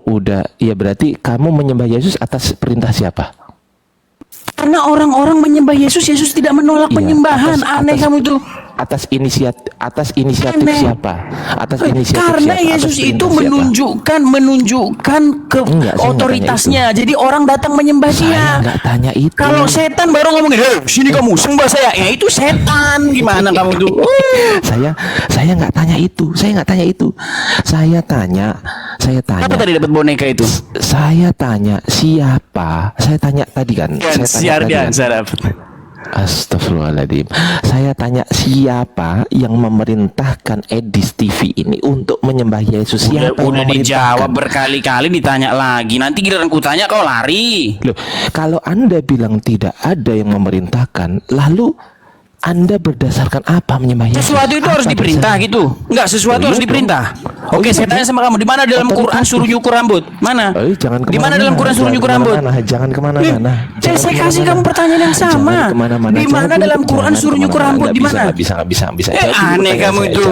udah, ya berarti kamu menyembah Yesus atas perintah siapa? Karena orang-orang menyembah Yesus, Yesus tidak menolak Iya, penyembahan. Aneh kamu itu. Atas inisiatif Aneh. siapa? Atas inisiatif Karena siapa? Yesus Atas itu perintah siapa? menunjukkan ke Enggak, saya otoritasnya. Jadi orang datang menyembah Saya dia. nggak tanya itu. Kalau setan baru ngomongin, "Hei, sini kamu sembah saya." Ya itu setan. Gimana kamu itu? Saya nggak tanya itu. Saya tanya. Apa tadi dapat boneka itu? Saya tanya siapa? Saya tanya tadi kan. Saya tanya tadi kan. Astagfirullahaladzim. Saya tanya siapa yang memerintahkan Edis TV ini untuk menyembah Yesus? Siapa Udah yang dijawab memerintahkan? berkali-kali, ditanya lagi. Nanti giliran kutanya kau lari. Loh, kalau Anda bilang tidak ada yang memerintahkan, lalu Anda berdasarkan apa menyembah Yesus? Sesuatu itu harus diperintah gitu. Enggak, sesuatu harus diperintah. Oke, saya tanya sama kamu, di mana dalam Quran suruh nyukur rambut? Mana? Jangan Di mana dalam Quran suruh nyukur rambut? Jangan kemana-mana. Saya kasih kamu pertanyaan yang sama. Di mana dalam Quran suruh nyukur rambut? Di mana? Nggak bisa. Aneh kamu itu.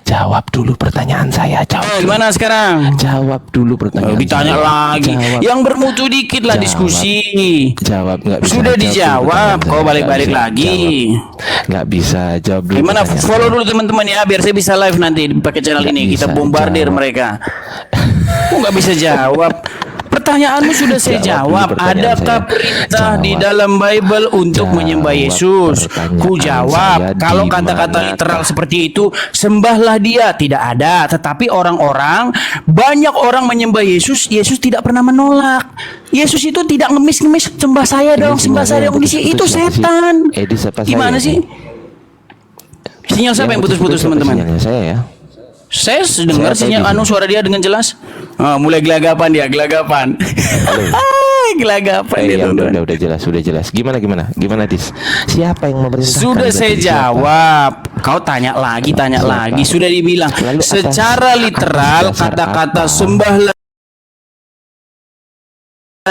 Jawab dulu pertanyaan saya. Gimana sekarang? Jawab dulu pertanyaan Ditanya saya. lagi. Yang bermutu dikit lah diskusi. Jawab, nggak bisa. Sudah dijawab, kau balik-balik lagi. Nggak bisa, jawab dulu. Gimana? Follow dulu teman-teman ya, biar saya bisa live nanti pakai channel ini. Kita bombardir mereka. Kok nggak bisa jawab? Pertanyaanmu sudah saya jawab. Adakah perintah di dalam Bible untuk menyembah Yesus? Ku jawab, kalau kata-kata literal seperti itu, sembahlah dia. Tidak ada. Tetapi banyak orang menyembah Yesus. Yesus tidak pernah menolak. Yesus itu tidak ngemis-ngemis, sembah saya dong, sembah saya dong. Itu setan. Gimana sih? Sinyal siapa yang putus-putus teman-teman? Sinyalnya saya ya. Saya dengar sinyal suara dia dengan jelas. Mulai gelagapan dia, gelagapan. Gelagapan dia. Udah jelas. Gimana, Dis? Siapa yang memerintahkan? Sudah saya jawab. Kau tanya lagi. Sudah dibilang. Secara literal kata-kata sembahlah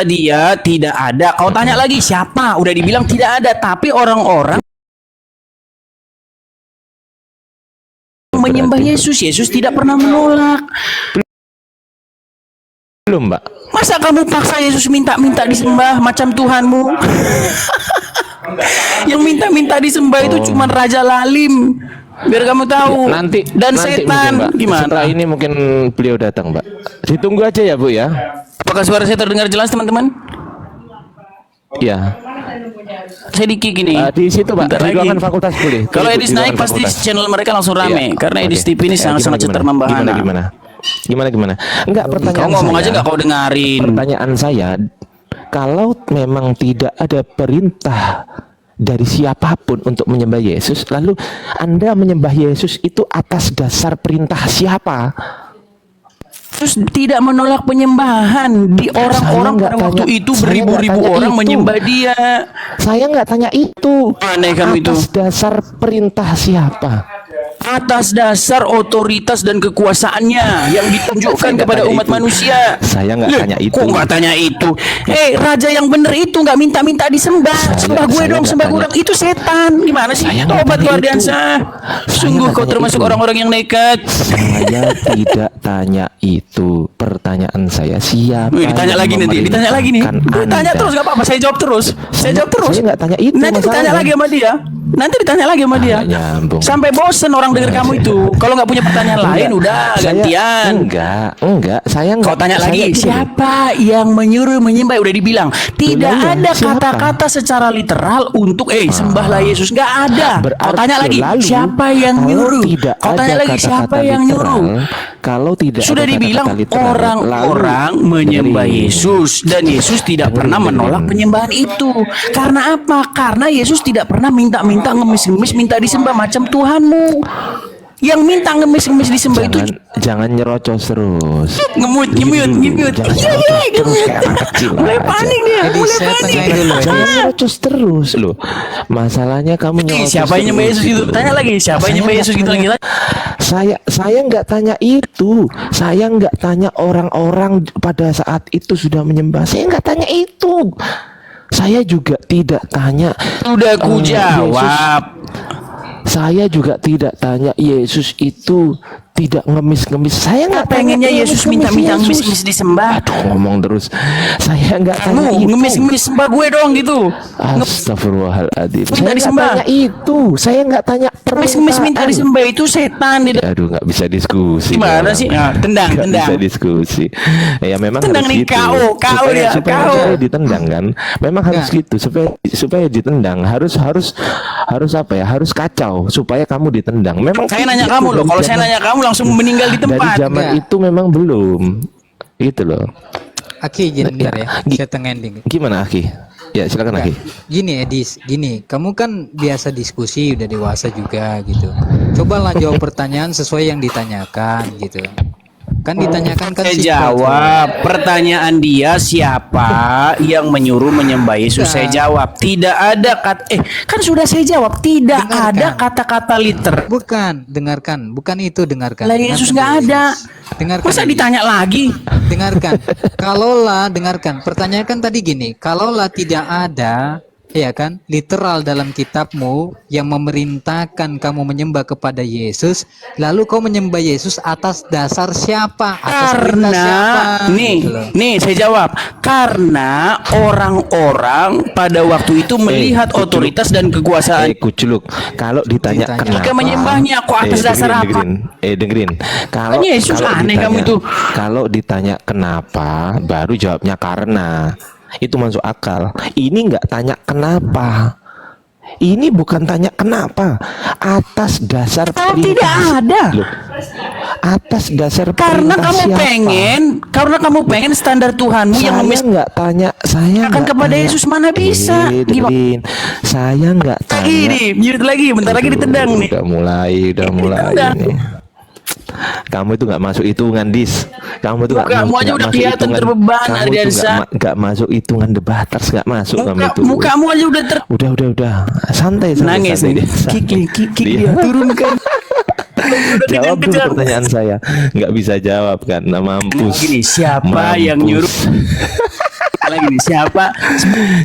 dia tidak ada. Kau tanya lagi siapa? Udah dibilang tidak ada. Tapi orang-orang menyembah Yesus. Yesus tidak pernah menolak. Belum, Mbak. Masa kamu paksa Yesus minta-minta disembah macam Tuhanmu? Yang minta-minta disembah itu cuma Raja Lalim. Biar kamu tahu. Nanti setan. mungkin, Gimana? Setelah ini mungkin beliau datang, Mbak. Ditunggu aja ya, Bu ya. Apakah suara saya terdengar jelas, teman-teman? Iya. Saya di kick ini. Di situ, Pak. Di ruangan fakultas boleh. Kalau Edis naik pasti channel mereka langsung rame. Karena Edis TV ini sangat-sangat termembahana. Gimana? Enggak, pertanyaan kau ngomong saya, aja nggak kau dengarin. Pertanyaan saya, kalau memang tidak ada perintah dari siapapun untuk menyembah Yesus, lalu Anda menyembah Yesus itu atas dasar perintah siapa? Terus tidak menolak penyembahan di orang-orang pada waktu itu beribu-ribu orang menyembah dia. Saya nggak tanya itu. Aneh kamu itu. Atas dasar perintah siapa? Atas dasar otoritas dan kekuasaannya yang ditunjukkan kepada umat manusia. Saya nggak tanya itu. Kok nggak tanya itu? Raja yang bener itu nggak minta-minta disembah. Sembah gue dong, sembah gue dong. Itu setan. Gimana sih? Tobat luar biasa. Sungguh kau termasuk orang-orang yang nekat. Saya tidak tanya itu. Pertanyaan saya siapa? Ditanya lagi nanti. Ditanya lagi nih. Ditanya terus nggak apa-apa. Saya jawab terus. Saya nggak tanya itu. Nanti ditanya lagi sama dia. Sampai bosen orang dengar kamu itu. Kalau nggak punya pertanyaan lain, udah gantian. Enggak. Saya nggak. Kau tanya lagi, siapa yang menyuruh menyembah? Udah dibilang. Tidak ada kata-kata secara literal untuk sembahlah Yesus. Nggak ada. Kau tanya lagi, siapa yang nyuruh? Kau tanya lagi, siapa yang nyuruh? Kalau tidak sudah dibilang orang-orang menyembah Yesus dan Yesus tidak pernah menolak penyembahan itu. Karena apa? Karena Yesus tidak pernah minta-minta ngemis-ngemis minta disembah macam Tuhanmu. Yang minta ngemis-ngemis disembah itu jangan nyerocos terus. Ngemut. Mulai panik dia. Jangan nyerocos terus loh. Masalahnya kamu nyerocos. Siapa yang nyembah Yesus itu? Tanya lagi, siapa yang nyembah Yesus gitu lagi? Saya nggak tanya itu. Saya nggak tanya orang-orang pada saat itu sudah menyembah. Saya nggak tanya itu. Saya juga tidak tanya. Sudah ku jawab. Saya juga tidak tanya Yesus itu tidak ngemis-ngemis. Saya nggak pengennya Yesus minta-minta ngemis-ngemis disembah. Aduh, ngomong terus. Saya nggak tanya Kamu itu. ngemis-ngemis sembah gue doang gitu. Astagfirullahaladzim. Minta Saya nggak disembah. tanya itu. Saya nggak tanya Ngemis-ngemis minta permintaan. disembah itu setan di Aduh, nggak bisa diskusi. Gimana orang. sih? Nah, tendang, Nggak tendang. bisa diskusi. Ya memang Tendang harus nih, gitu. KO dia, supaya KO. ditendang kan. Memang harus gitu supaya ditendang. Harus apa ya? Harus kacau supaya kamu ditendang. Memang Saya nanya itu kamu loh, dari kalau saya zaman- nanya kamu langsung meninggal di dari tempat. zaman Enggak. itu memang belum. Gitu loh. Aki, gini bentar ya. Gi- Saya tengah ending. Gimana Aki? Ya silakan Aki. Gini Edis, gini, kamu kan biasa diskusi, udah dewasa juga gitu. Cobalah jawab pertanyaan sesuai yang ditanyakan gitu. Kan ditanyakan kan Saya simpel. jawab pertanyaan dia, siapa yang menyuruh menyembah Yesus? Saya jawab tidak ada kan sudah saya jawab tidak Dengarkan. ada kata-kata liter. Bukan, dengarkan, bukan itu dengarkan. Lah Yesus Dengarkan nggak dulu, ada. Edis. Dengarkan. Masa Edis. ditanya lagi? Dengarkan. Kalaulah dengarkan. Pertanyaan kan tadi gini, kalaulah tidak ada, ya kan, literal dalam kitabmu yang memerintahkan kamu menyembah kepada Yesus, lalu kau menyembah Yesus atas dasar siapa? Atas perintah siapa? Gitu loh. nih saya jawab karena orang-orang pada waktu itu melihat kuculuk. otoritas dan kekuasaan. Kuculuk. Kalau ditanya Ditanya. kenapa? Jika menyembahnya kok atas dasar apa? Dengerin. Kalau Kan Yesus kalau aneh kamu itu. Kalau ditanya kenapa, baru jawabnya karena. Itu masuk akal. Ini nggak tanya kenapa. Ini bukan tanya kenapa. Atas dasar Tidak ada. Loh, atas dasar Karena perintah kamu siapa? pengen standar Tuhanmu yang Saya nggak tanya, saya Akan nggak kepada tanya. Yesus mana bisa? Dengerin. Saya nggak lagi tanya. nih, mute lagi, bentar lagi ditendang nih. Udah mulai Ditendang. nih. Kamu itu nggak masuk hitungan, Dis. Kamu itu nggak Mukamu masuk. aja nggak udah masuk kelihatan hitungan. terbeban, Kamu itu Ardiansa. nggak masuk hitungan debaters, nggak masuk kamu itu. Mukamu aja udah Udah. Santai. nangis santai, nih. Dis. Kiki Dia- dia turunkan. Jawab dulu Kejar. pertanyaan saya. Nggak bisa jawab kan? Nah, mampus. Gini, siapa Mampus. yang nyuruh? Lagi nih, siapa?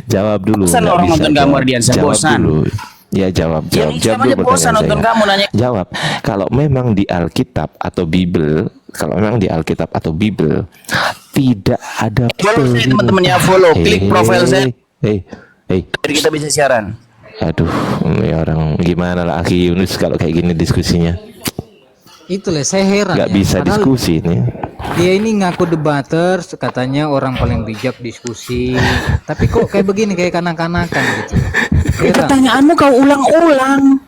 Jawab dulu. Bosan nggak orang bisa nonton kamu, jawab. Ardiansa, Jawab bosan. dulu. Ya jawab Yang jawab aja dulu bosan pertanyaan nonton saya. kamu nanya. Jawab. Kalau memang di Alkitab atau Bible, tidak ada Follow saya, teman-teman ya, follow. Klik profile saya. Jadi kita bisa siaran. Aduh, ini orang gimana lah Aki Yunus kalau kayak gini diskusinya. Itulah saya heran. Nggak ya. bisa Padahal diskusi ini. dia ini ngaku debaters, katanya orang paling bijak diskusi. Tapi kok kayak begini, kayak kanak-kanakan gitu. Heran. Pertanyaanmu kau ulang-ulang.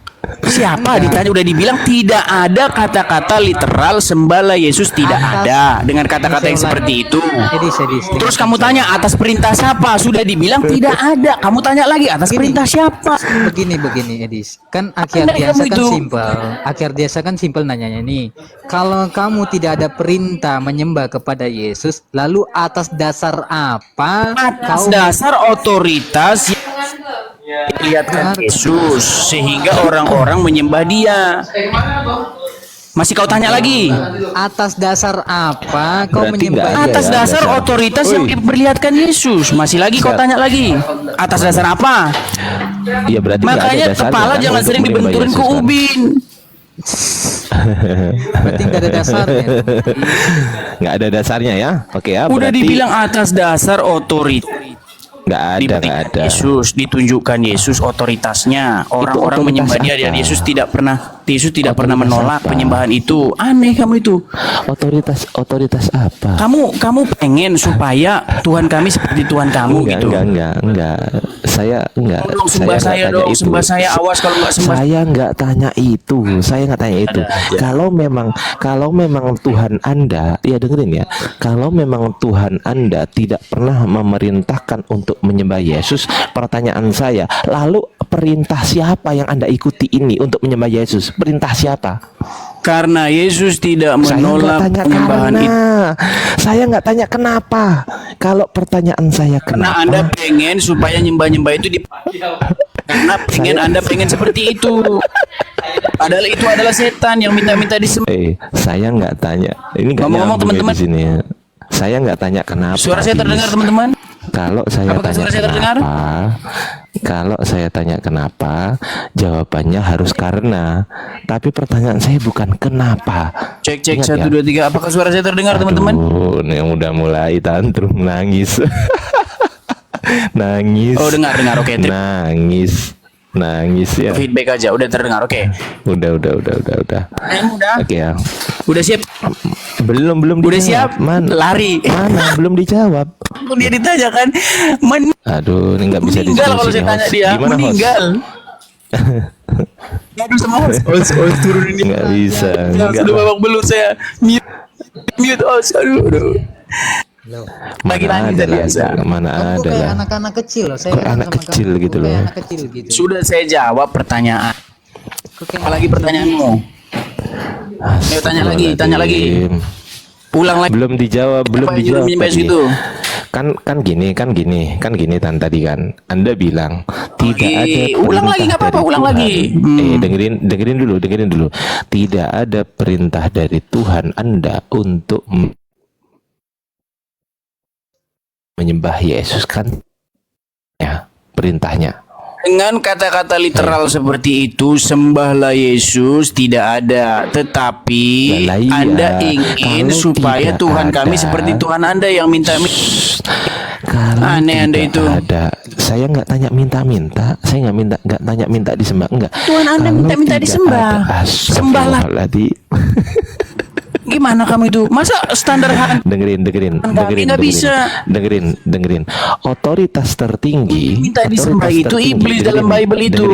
Siapa ditanya udah dibilang tidak ada kata-kata literal sembahlah Yesus tidak Atas- ada dengan kata-kata yang Saya seperti ulangi. itu. Edis, Terus kamu tanya atas perintah siapa? Sudah dibilang tidak ada. Kamu tanya lagi atas Gini. perintah siapa? begini Edis, kan akhir Benar biasa kamu kan itu. simpel nanyanya nih, kalau kamu tidak ada perintah menyembah kepada Yesus, lalu atas dasar apa Atas kau dasar otoritas yang dilihatkan Yesus sehingga orang-orang menyembah dia. Masih kau tanya lagi? atas dasar apa kau Berarti menyembah nggak ada Atas ya, dasar dasar. otoritas yang diperlihatkan Yesus. Masih lagi kau tanya lagi? Atas dasar apa? Ya berarti nggak ada Makanya dasarnya kepala kan jangan untuk sering menyembah dibenturin Yesus ke kan? ubin. Berarti nggak ada dasarnya. Nggak ada dasarnya ya. Oke ya. Udah berarti dibilang atas dasar otoritas. nggak ada. Yesus ditunjukkan Yesus otoritasnya. Orang-orang otoritas menyembah dia dan apa? Yesus tidak pernah Otoritas menolak apa? penyembahan itu. Aneh kamu itu. Otoritas apa? Kamu pengen supaya Tuhan kami seperti Tuhan kamu gitu. Enggak. Saya enggak. Tolong sembah nggak saya tanya dong, itu. sembah saya, awas kalau nggak sembah. Saya nggak tanya itu. Kalau memang Tuhan Anda, ya dengerin ya. Kalau memang Tuhan Anda tidak pernah memerintahkan untuk menyembah Yesus, pertanyaan saya, lalu perintah siapa yang Anda ikuti ini untuk menyembah Yesus? Perintah siapa? Karena Yesus tidak Saya nggak menolak tanya penyembahan karena. itu. Saya nggak tanya kenapa. Kalau pertanyaan saya Karena kenapa? Anda pengen supaya nyembah-nyembah itu karena Anda pengen seperti itu. Padahal itu adalah setan yang minta-minta disembah. Saya nggak tanya. Ini nggak Ngomong-ngomong, nyambung ya teman-teman. di sini ya. Saya nggak tanya kenapa. Suara saya Dis. terdengar teman-teman? Kalau saya Apakah tanya suara saya terdengar? kenapa, Kalau saya tanya kenapa, jawabannya harus karena. Tapi pertanyaan saya bukan kenapa. Cek cek Ingat 1 2 3. Apakah suara saya terdengar teman-teman? Aduh, yang udah mulai tantrum nangis. Nangis. Oh dengar. Oke. Nangis ya. Feedback aja. Udah terdengar. Oke. Udah. Udah. Oke ya. Udah siap. Belum Udah dijawab. siap. Lari. Mana belum dijawab. Dia ditanyakan Aduh, ini nggak bisa meninggal diskusi kalau saya nih, tanya host. dia. Gimana, host? Meninggal. Aduh sama host turun ini. Nggak bisa. Ya, Nggak sudah lah. babak belur saya. Mute host. Aduh. Bagi Mana nangis ada lah, biasa. mana Kamu ada kayak lah. anak-anak kecil loh. Saya Kayak bilang anak sama kecil kamu, gitu kayak loh. anak kecil gitu. Sudah saya jawab pertanyaan. Kok kayak Apalagi pertanyaanmu? Ayo tanya lagi. Ulang lagi. Belum dijawab Apa yang nyuruh tadi. itu? Kan gini tadi kan. Anda bilang tidak ada Ulang lagi, perintah nggak apa-apa, dari ulang Tuhan. lagi. Dengerin dulu. Tidak ada perintah dari Tuhan Anda untuk menyembah Yesus kan? Ya, perintahnya. Dengan kata-kata literal seperti itu, sembahlah Yesus tidak ada. Tetapi Lah, iya. Anda ingin Kalau supaya tidak Tuhan kami ada, seperti Tuhan Anda yang minta. Kalau Aneh Anda tidak itu. ada, saya nggak tanya minta-minta, saya nggak tanya minta disembah, enggak. Tuhan Anda Kalau minta tidak disembah. ada, Sembahlah. astagfirullahaladzim. Gimana kamu itu? Masa standar dengerin nggak bisa. dengerin otoritas tertinggi Minta disembah otoritas itu tertinggi, iblis dalam Bible itu.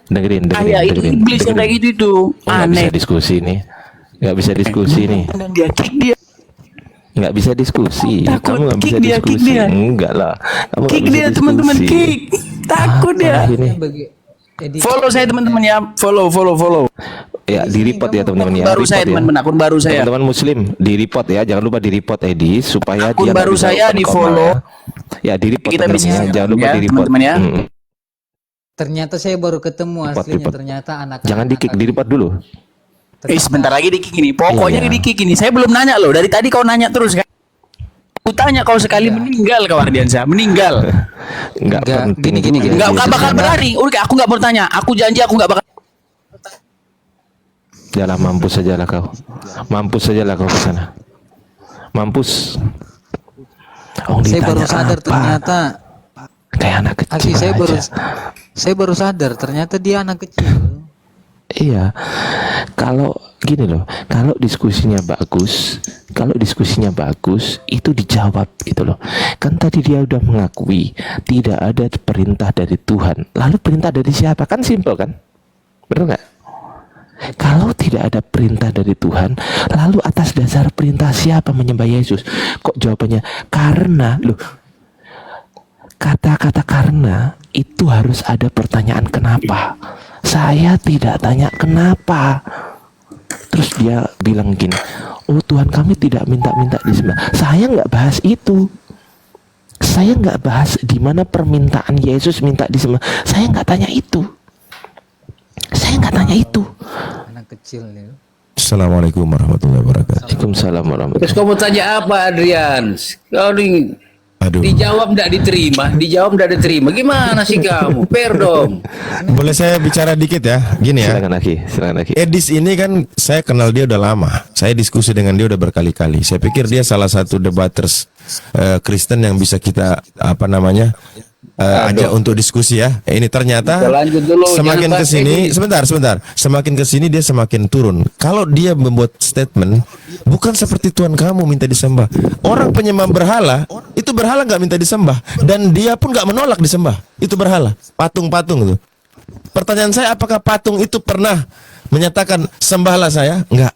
dengerin Kayak itu iblis yang kayak gitu itu. nggak bisa Aneh. diskusi nih nggak bisa diskusi nih Dan dia kick dia. nggak bisa diskusi Takut, kamu nggak bisa kick dia, diskusi kick dia. enggak lah kamu nggak Kick bisa dia teman-teman, diskusi. kick. Takut dia. Ini bagi edit. Follow saya teman-teman ya. Follow. ya di report ya teman-teman ya Baru saya report ya. teman-teman, akun baru saya. Teman-teman muslim di report ya, jangan lupa di report Edi supaya Akun dia nggak baru bisa saya open di comment follow. ya di report Kita teman-teman bisa ya. Jangan lupa ya, di report. teman-teman ya. Ternyata saya baru ketemu aslinya. report. Ternyata anak. Jangan di kick, di report dulu. Sebentar lagi di kick ini. Pokoknya Iya. di kick ini. Saya belum nanya loh. Dari tadi kau nanya terus kan. Aku tanya kau sekali meninggal kau Ardiansyah, meninggal. Enggak Enggak, penting. gini, juga Enggak dia bakal sebenarnya. berani. Udah aku enggak mau tanya. Aku janji aku enggak bakal. Jalah mampus sajalah kau. Mampus sajalah kau ke sana. Mampus. Oh, Saya baru ditanya sadar apa? ternyata. Kayak anak kecil Asli aja. saya baru sadar ternyata dia anak kecil. Iya. Kalau gini loh, kalau diskusinya bagus, itu dijawab gitu loh. Kan tadi dia udah mengakui tidak ada perintah dari Tuhan. Lalu perintah dari siapa? Kan simpel kan? Benar nggak? Kalau tidak ada perintah dari Tuhan, lalu atas dasar perintah siapa menyembah Yesus? Kok jawabannya karena loh. Kata-kata karena itu harus ada pertanyaan kenapa. Saya tidak tanya kenapa. Terus dia bilang gini, oh Tuhan kami tidak minta-minta disembah. Saya nggak bahas itu. Saya nggak bahas di mana permintaan Yesus minta disembah. Saya nggak tanya itu. Anak kecil ya. Assalamualaikum warahmatullahi wabarakatuh. Waalaikumsalam warahmatullahi Terus kamu tanya apa Adrian? Kau nih Aduh, dijawab tidak diterima. Gimana sih kamu? Fair dong. boleh saya bicara dikit ya? Gini ya. Silakan lagi. Edis ini kan saya kenal dia udah lama. Saya diskusi dengan dia udah berkali-kali. Saya pikir dia salah satu debaters Kristen yang bisa kita ajak untuk diskusi ya. Ini ternyata Kita lanjut dulu, semakin jangan bahas kesini, Edis. sebentar. Semakin kesini dia semakin turun. Kalau dia membuat statement, bukan seperti Tuhan kamu minta disembah. Orang penyembah berhala, itu berhala nggak minta disembah, dan dia pun nggak menolak disembah. Itu berhala, patung-patung itu. Pertanyaan saya, apakah patung itu pernah menyatakan sembahlah saya? Enggak.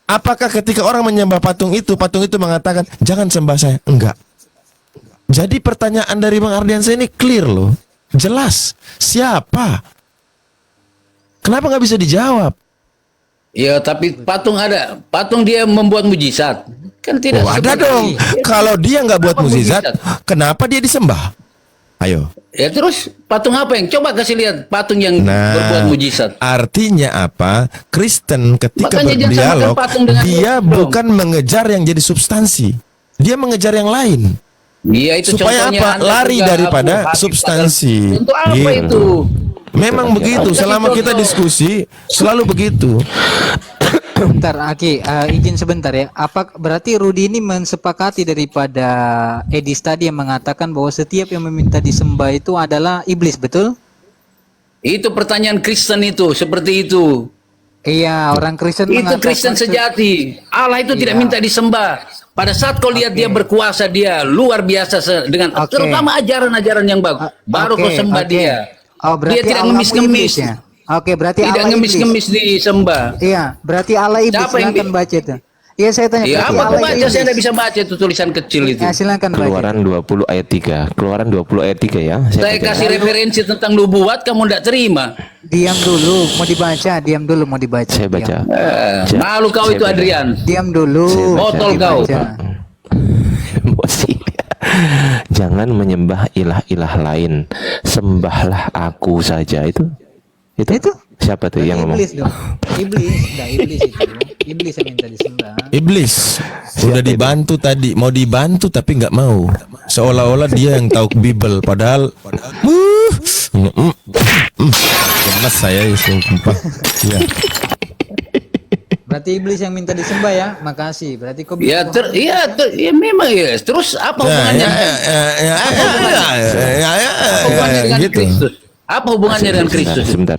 Apakah ketika orang menyembah patung itu mengatakan jangan sembah saya? Enggak. Jadi pertanyaan dari Bang Ardiansyah ini clear loh, jelas. Siapa? Kenapa nggak bisa dijawab? Ya tapi patung ada. Patung dia membuat mujizat. Kan tidak. Oh, ada seperti- dong. Kalau dia nggak buat Kenapa mukjizat, kenapa dia disembah? Ayo. Ya terus patung apa yang? Coba kasih lihat patung yang berbuat mujizat. Artinya apa? Kristen ketika Makanya jangan berdialog, samakan patung dengan dia Tuhan dong. bukan mengejar yang jadi substansi. Dia mengejar yang lain. Iya itu Supaya contohnya apa? Anda Lari juga daripada Abu Habib substansi. Untuk apa Gitu. itu? Memang begitu. Selama kita diskusi selalu begitu. Bentar, Aki, izin sebentar ya. Apa berarti Rudi ini mensepakati daripada Edis tadi yang mengatakan bahwa setiap yang meminta disembah itu adalah iblis, betul? Itu pertanyaan Kristen itu seperti itu. Iya, orang Kristen Itu mengatakan Kristen sejati. Allah itu tidak Iya. minta disembah. Pada saat kau lihat dia berkuasa, dia luar biasa dengan Oke. terutama ajaran-ajaran yang bagus. Baru kau sembah oke. dia. Oh, berarti Dia tidak Allahmu ngemis-ngemis. iblis ya? Oke, berarti Tidak Allah iblis. ngemis-ngemis disembah. Iya, berarti Allah iblis. Siapa yang Silakan baca itu. Iya, saya tanya. Ya, berarti apa kau Allah baca? iblis. Saya tidak bisa baca itu tulisan kecil itu. Ya, silakan baca. Keluaran 20 ayat 3. Keluaran 20 ayat 3 ya. Saya baca. kasih referensi tentang nubuat, kamu tidak terima. Diam dulu, mau dibaca. Diam dulu, mau dibaca. Saya baca. Diam, Malu kau Saya itu baca. Adrian. diam dulu. Saya baca, Botol kau. Baca. Emosi. Jangan menyembah ilah-ilah lain, sembahlah aku saja. Itu siapa tuh yang ngomong? Iblis dong. Iblis, enggak iblis itu. Iblis yang minta disembah. Iblis sudah dibantu tadi, mau dibantu tapi nggak mau. Seolah-olah dia yang tahu Bible, padahal gemes saya sumpah. Iya. Berarti iblis yang minta disembah ya. Makasih. Berarti kau Ya, bisa ya memang ya. Terus apa hubungannya? Apa hubungannya dengan gitu. Kristus? Apa hubungannya dengan Kristus? Sebentar.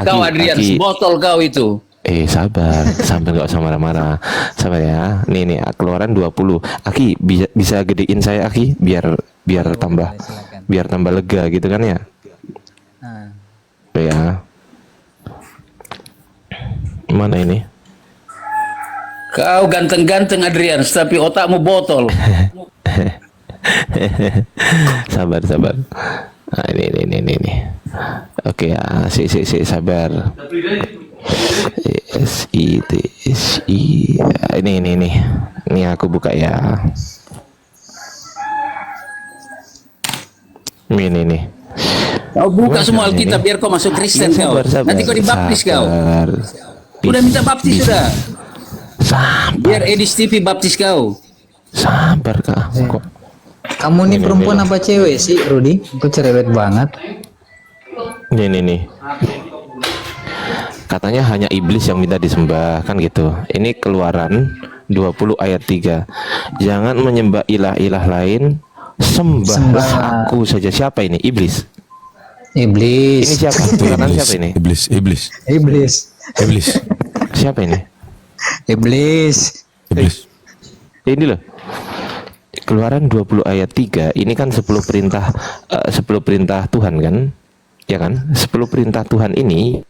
Kau Adrian, botol kau itu. Sabar nggak usah marah-marah. Sabar ya. Nih Keluaran 20. Aki bisa gedein saya Aki biar tambah lega gitu kan ya. Nah, Ya. Mana ini? Kau ganteng-ganteng Adrian, tapi otakmu botol. sabar. Nah, ini. Oke ya, sabar. SITSI. Ini aku buka ya. Ini. Kau buka semua Ini. Alkitab biar kau masuk Kristen kau. Sabar. Nanti kau dibaptis kau. Sabar. Udah minta baptis sudah. Sabar. Biar Edis TV baptis kau. Sabar Kak. Kok kamu nih perempuan apa cewek sih, Rudi? Kau cerewet banget. nih. Katanya hanya iblis yang minta disembah kan gitu. Ini Keluaran 20 ayat 3. Jangan menyembah ilah-ilah lain, sembahlah aku saja. Siapa ini? Iblis. Iblis. Ini siapa? Keluaran siapa ini? Iblis. Siapa ini? Iblis. Ini loh. Keluaran 20 ayat 3. Ini kan 10 perintah Tuhan kan? Ya kan? 10 perintah Tuhan ini.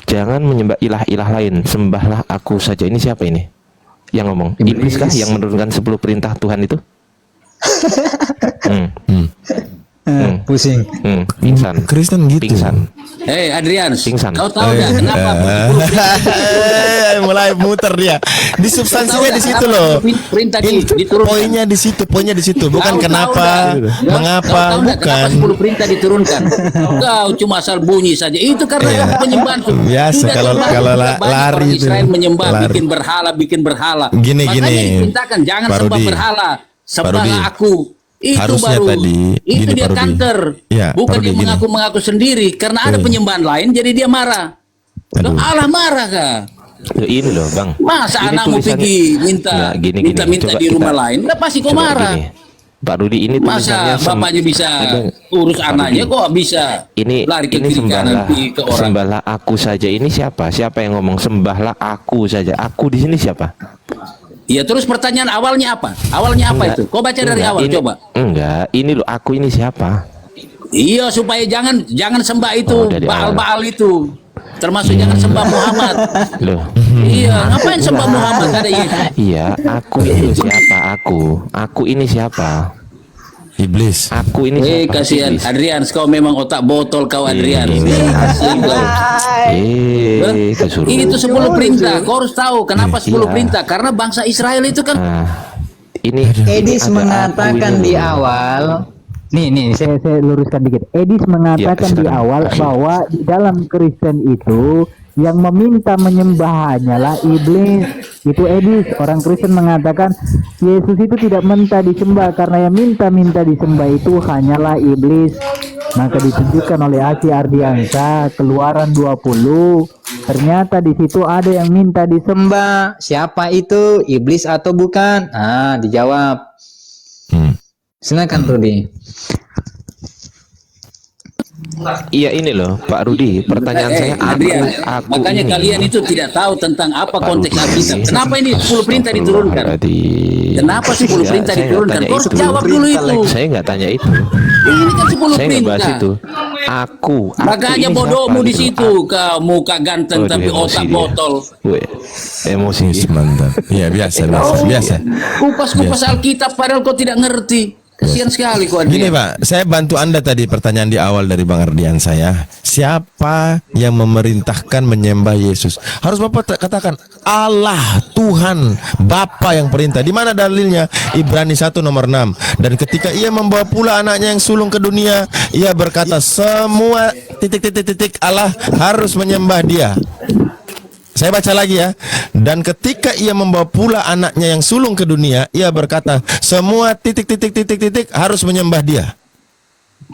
Jangan menyembah ilah-ilah lain, sembahlah aku saja. Ini siapa ini? Yang ngomong? Iblis kah yang menurunkan 10 perintah Tuhan itu? Pusing. Pingsan. Kristen gitu. Pingsan. Hei Adrian, Pingsan. kau tahu nggak kenapa? Mulai muter dia. Di substansinya di situ loh. Perintah diturunkan. Poinnya di situ. Bukan Kau kenapa, tahu nggak? mengapa, Kau tahu nggak bukan. kenapa 10 perintah diturunkan? Kau cuma asal bunyi saja. Itu karena penyembahan. Biasa Sudah kalau terlalu kalau banyak lari orang itu. Israel menyembah, Lari. bikin berhala. Gini. Makanya diperintahkan jangan Pak sembah Rudi. berhala, Rudi. sembahlah aku. Itu Harusnya baru. tadi, Itu gini, dia Pak Rudi. kanker. Ya, Bukan Pak Rudi, dia gini. mengaku sendiri karena ada penyembahan lain jadi dia marah. Loh, Aduh. Allah marah kah? Loh, ini loh Bang. Masa Ini anakmu tulisannya- pergi minta Nggak, gini. minta Coba di rumah kita- lain, lah pasti kau coba marah. gini. Pak Rudi ini tulisannya Masa bapaknya bisa urus Pak anaknya Rudi. kok bisa ini lari ke ini kiri kanan ke orang. sembahlah aku saja. Ini siapa yang ngomong sembahlah aku saja? Aku di sini siapa? Ya terus pertanyaan awalnya apa? Awalnya apa itu? Kau baca dari Enggak, awal ini- coba. Enggak, ini loh aku ini siapa? Iya supaya jangan sembah itu Oh, dari awal. Baal itu. Termasuk jangan sembah Muhammad. Loh. Iya, ngapain sembah Muhammad ada Yesus? Iya, aku itu siapa? Aku ini siapa? Iblis. Aku ini siapa? Kasihan Iblis. Adrian, kau memang otak botol kau Adrian. Asli kau. Kesuruh. Ini tuh 10 perintah. Kau harus tahu kenapa 10 Iya. perintah? Karena bangsa Israel itu kan Nah, ini Edis ada mengatakan aku ini di loh. awal. Nih, saya luruskan dikit. Edis mengatakan Ya, di silakan. awal Akhir. bahwa di dalam Kristen itu yang meminta menyembah hanyalah iblis. Itu Edis. Orang Kristen mengatakan Yesus itu tidak minta disembah karena yang minta disembah itu hanyalah iblis. Maka ditunjukkan oleh Asi Ardiansa Keluaran 20. Ternyata di situ ada yang minta disembah. Siapa itu? Iblis atau bukan? Ah, dijawab. Silakan Rudi. Iya ini loh Pak Rudi, pertanyaan saya Adrian, makanya ini. kalian itu tidak tahu tentang apa Pak konteks Rudi. Alkitab. Kenapa ini 10 perintah diturunkan? Astagfirullahaladzim. Kenapa 10 perintah Saya nggak diturunkan? tanya Kau harus itu. jawab dulu itu. Saya nggak tanya itu. Ini kan 10 Saya nggak bahas perintah. itu. Aku Makanya ini bodohmu siapa di gitu? situ, kau muka ganteng Waduh, tapi emosi otak dia. botol. Weh, emosi dia. Mantap. Iya biasa. Kupas-kupas Alkitab padahal kau tidak ngerti. Kasihan sekali kau Gini Adrian. Pak, saya bantu Anda tadi pertanyaan di awal dari Bang Ardian saya. Siapa yang memerintahkan menyembah Yesus? Harus Bapak katakan Allah, Tuhan, Bapa yang perintah. Di mana dalilnya? Ibrani 1 nomor 6. Dan ketika ia membawa pula anaknya yang sulung ke dunia, ia berkata semua titik Allah harus menyembah dia. Saya baca lagi ya. Dan ketika ia membawa pula anaknya yang sulung ke dunia, ia berkata, semua titik harus menyembah dia.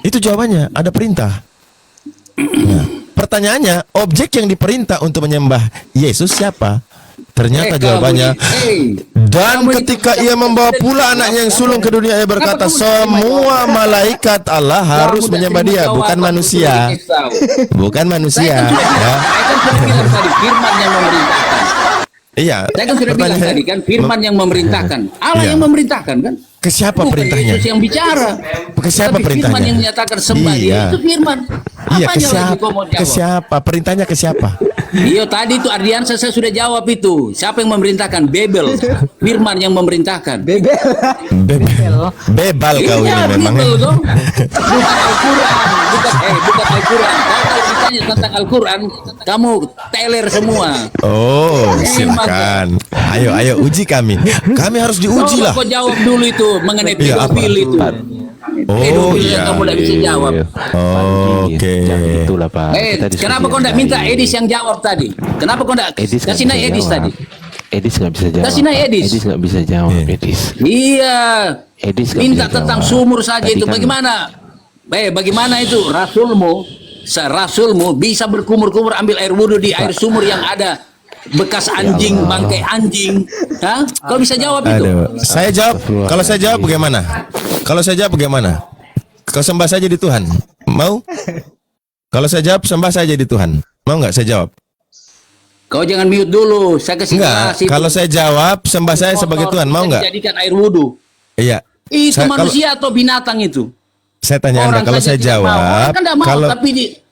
Itu jawabannya, ada perintah. Nah, pertanyaannya, objek yang diperintah untuk menyembah Yesus siapa? Ternyata jawabannya, dan ketika ia membawa pula anaknya yang sulung ke dunia, ia berkata, semua malaikat Allah harus menyembah dia, bukan manusia. Bukan manusia. Ya. Saya kan sudah bilang tadi firman yang memerintahkan. Iya. Saya kan sudah bilang tadi kan firman yang memerintahkan. Allah Iya. yang memerintahkan kan? Ke siapa Bukan perintahnya? Yesus yang bicara. Ke siapa Tapi perintahnya? Firman yang menyatakan sembah dia Iya. itu firman. Iya, Apanya lagi kau mau ke jawab? siapa? Perintahnya ke siapa? Iya tadi itu Ardiansa saya sudah jawab itu. Siapa yang memerintahkan? Bebel. Firman yang memerintahkan. Bebel. Bebal kau ini Iya, memang. Bibel dong. Bukan Al-Quran. Bukan Al-Quran. Kalau ditanya tentang Al-Quran, kamu teler semua. Oh, silakan. Ayo uji kami. Kami harus diuji lah. Kau jawab dulu itu mengenai Iya, apa? pedofil itu. Oh Pedofil yang iya. kamu tidak bisa jawab. Oke. Jangan itulah Pak. Kita diskusi Kenapa kau yang tidak minta lain. Edis yang jawab tadi? Kenapa kau tidak Edis nggak kasih bisa naik Edis jawab. tadi? Edis nggak bisa jawab. Kasih naik Edis. Edis nggak bisa jawab. Iya. Edis. Iya. Edis nggak Minta bisa tentang jawab. sumur saja Tadi itu kan- bagaimana? Bagaimana itu rasulmu bisa berkumur-kumur ambil air wudhu di air sumur yang ada bekas anjing, bangkai anjing. Hah? Kau bisa jawab itu? Aduh, saya jawab. Kalau saya jawab bagaimana? Kalau saya jawab bagaimana? Kau sembah saja di Tuhan. Mau? Kalau saya jawab sembah saja di Tuhan. Mau nggak saya jawab? Kau jangan mute dulu. Saya kasih Enggak. kelas itu. Kalau saya jawab sembah saya sebagai Tuhan. Mau nggak? Jadikan air wudhu. Iya. Itu Saya- kalau- manusia atau binatang itu? Saya tanya Anda, kalau saja saya tidak mau. Orang jawab, kan tidak mau, kalau tapi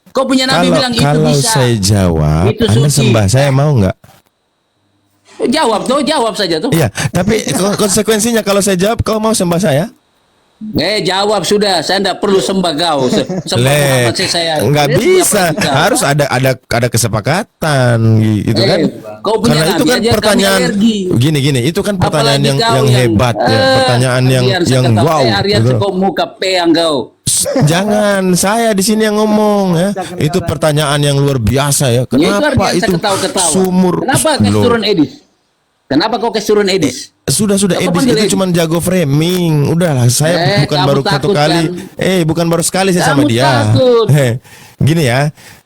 kau punya nabi kalau, bilang itu kalau bisa. saya jawab, Itu Anda suci. sembah saya mau nggak? Jawab saja tuh. Iya, tapi konsekuensinya kalau saya jawab, kau mau sembah saya? Jawab sudah. Saya tidak perlu sembah kau. Sembah Muhammad saya. Nggak Dia bisa, punya perintah. harus ada kesepakatan gitu kan? Kau punya Karena itu nabi kan aja, kami pertanyaan alergi. gini, itu kan pertanyaan Apalagi yang kau hebat ya, pertanyaan yang wow. Aryan gitu. kau muka peang kau. Jangan, saya di sini yang ngomong ya. Itu pertanyaan yang luar biasa ya. Kenapa Aryan itu ketawa-ketawa. sumur? Kenapa Loh, keturun Edis? Kenapa kau keturun Edis? Sudah Kau Edis panggil itu Edis. cuma jago framing. Udahlah, saya bukan kamu baru satu takut, kali. kan? Bukan baru sekali saya sama Kamu dia. takut. Gini ya,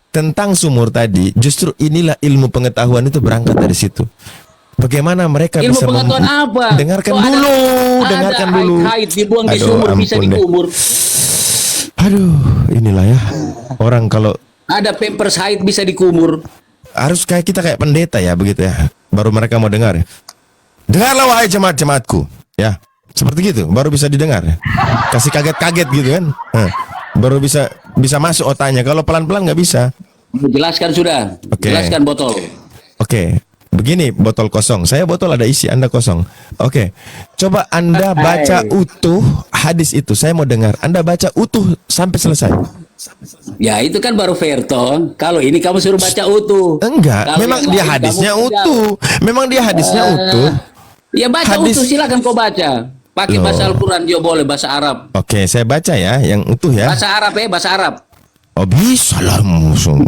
tentang sumur tadi, justru inilah ilmu pengetahuan itu berangkat dari situ. Bagaimana mereka Ilmu bisa pengetahuan apa? Dengarkan Kok dulu, dengarkan dulu. Haid dibuang di Aduh, sumur bisa ampun deh. dikubur. Aduh, inilah ya. Orang kalau Ada pampers haid bisa dikubur. harus kayak kita kayak pendeta ya begitu ya. Baru mereka mau dengar. Dengarlah wahai jemaat-jemaatku, ya. Seperti gitu, baru bisa didengar. Kasih kaget-kaget gitu kan. Baru bisa masuk otaknya. Kalau pelan-pelan nggak bisa. Jelaskan sudah. Oke. Jelaskan botol. Oke. Begini botol kosong. Saya botol ada isi, Anda kosong. Oke. Coba Anda baca utuh hadis itu. Saya mau dengar. Anda baca utuh sampai selesai. Ya itu kan baru fair toh. Kalau ini kamu suruh baca utuh. Enggak, Kalau memang yang dia lain hadisnya kamu utuh. Memang dia hadisnya utuh. Ya baca Hadis- utuh, silakan kau baca. Pakai Loh. bahasa Al-Quran juga boleh, bahasa Arab. Oke, saya baca ya yang utuh ya. Bahasa Arab ya, bahasa Arab. Oh bisa lah musuh.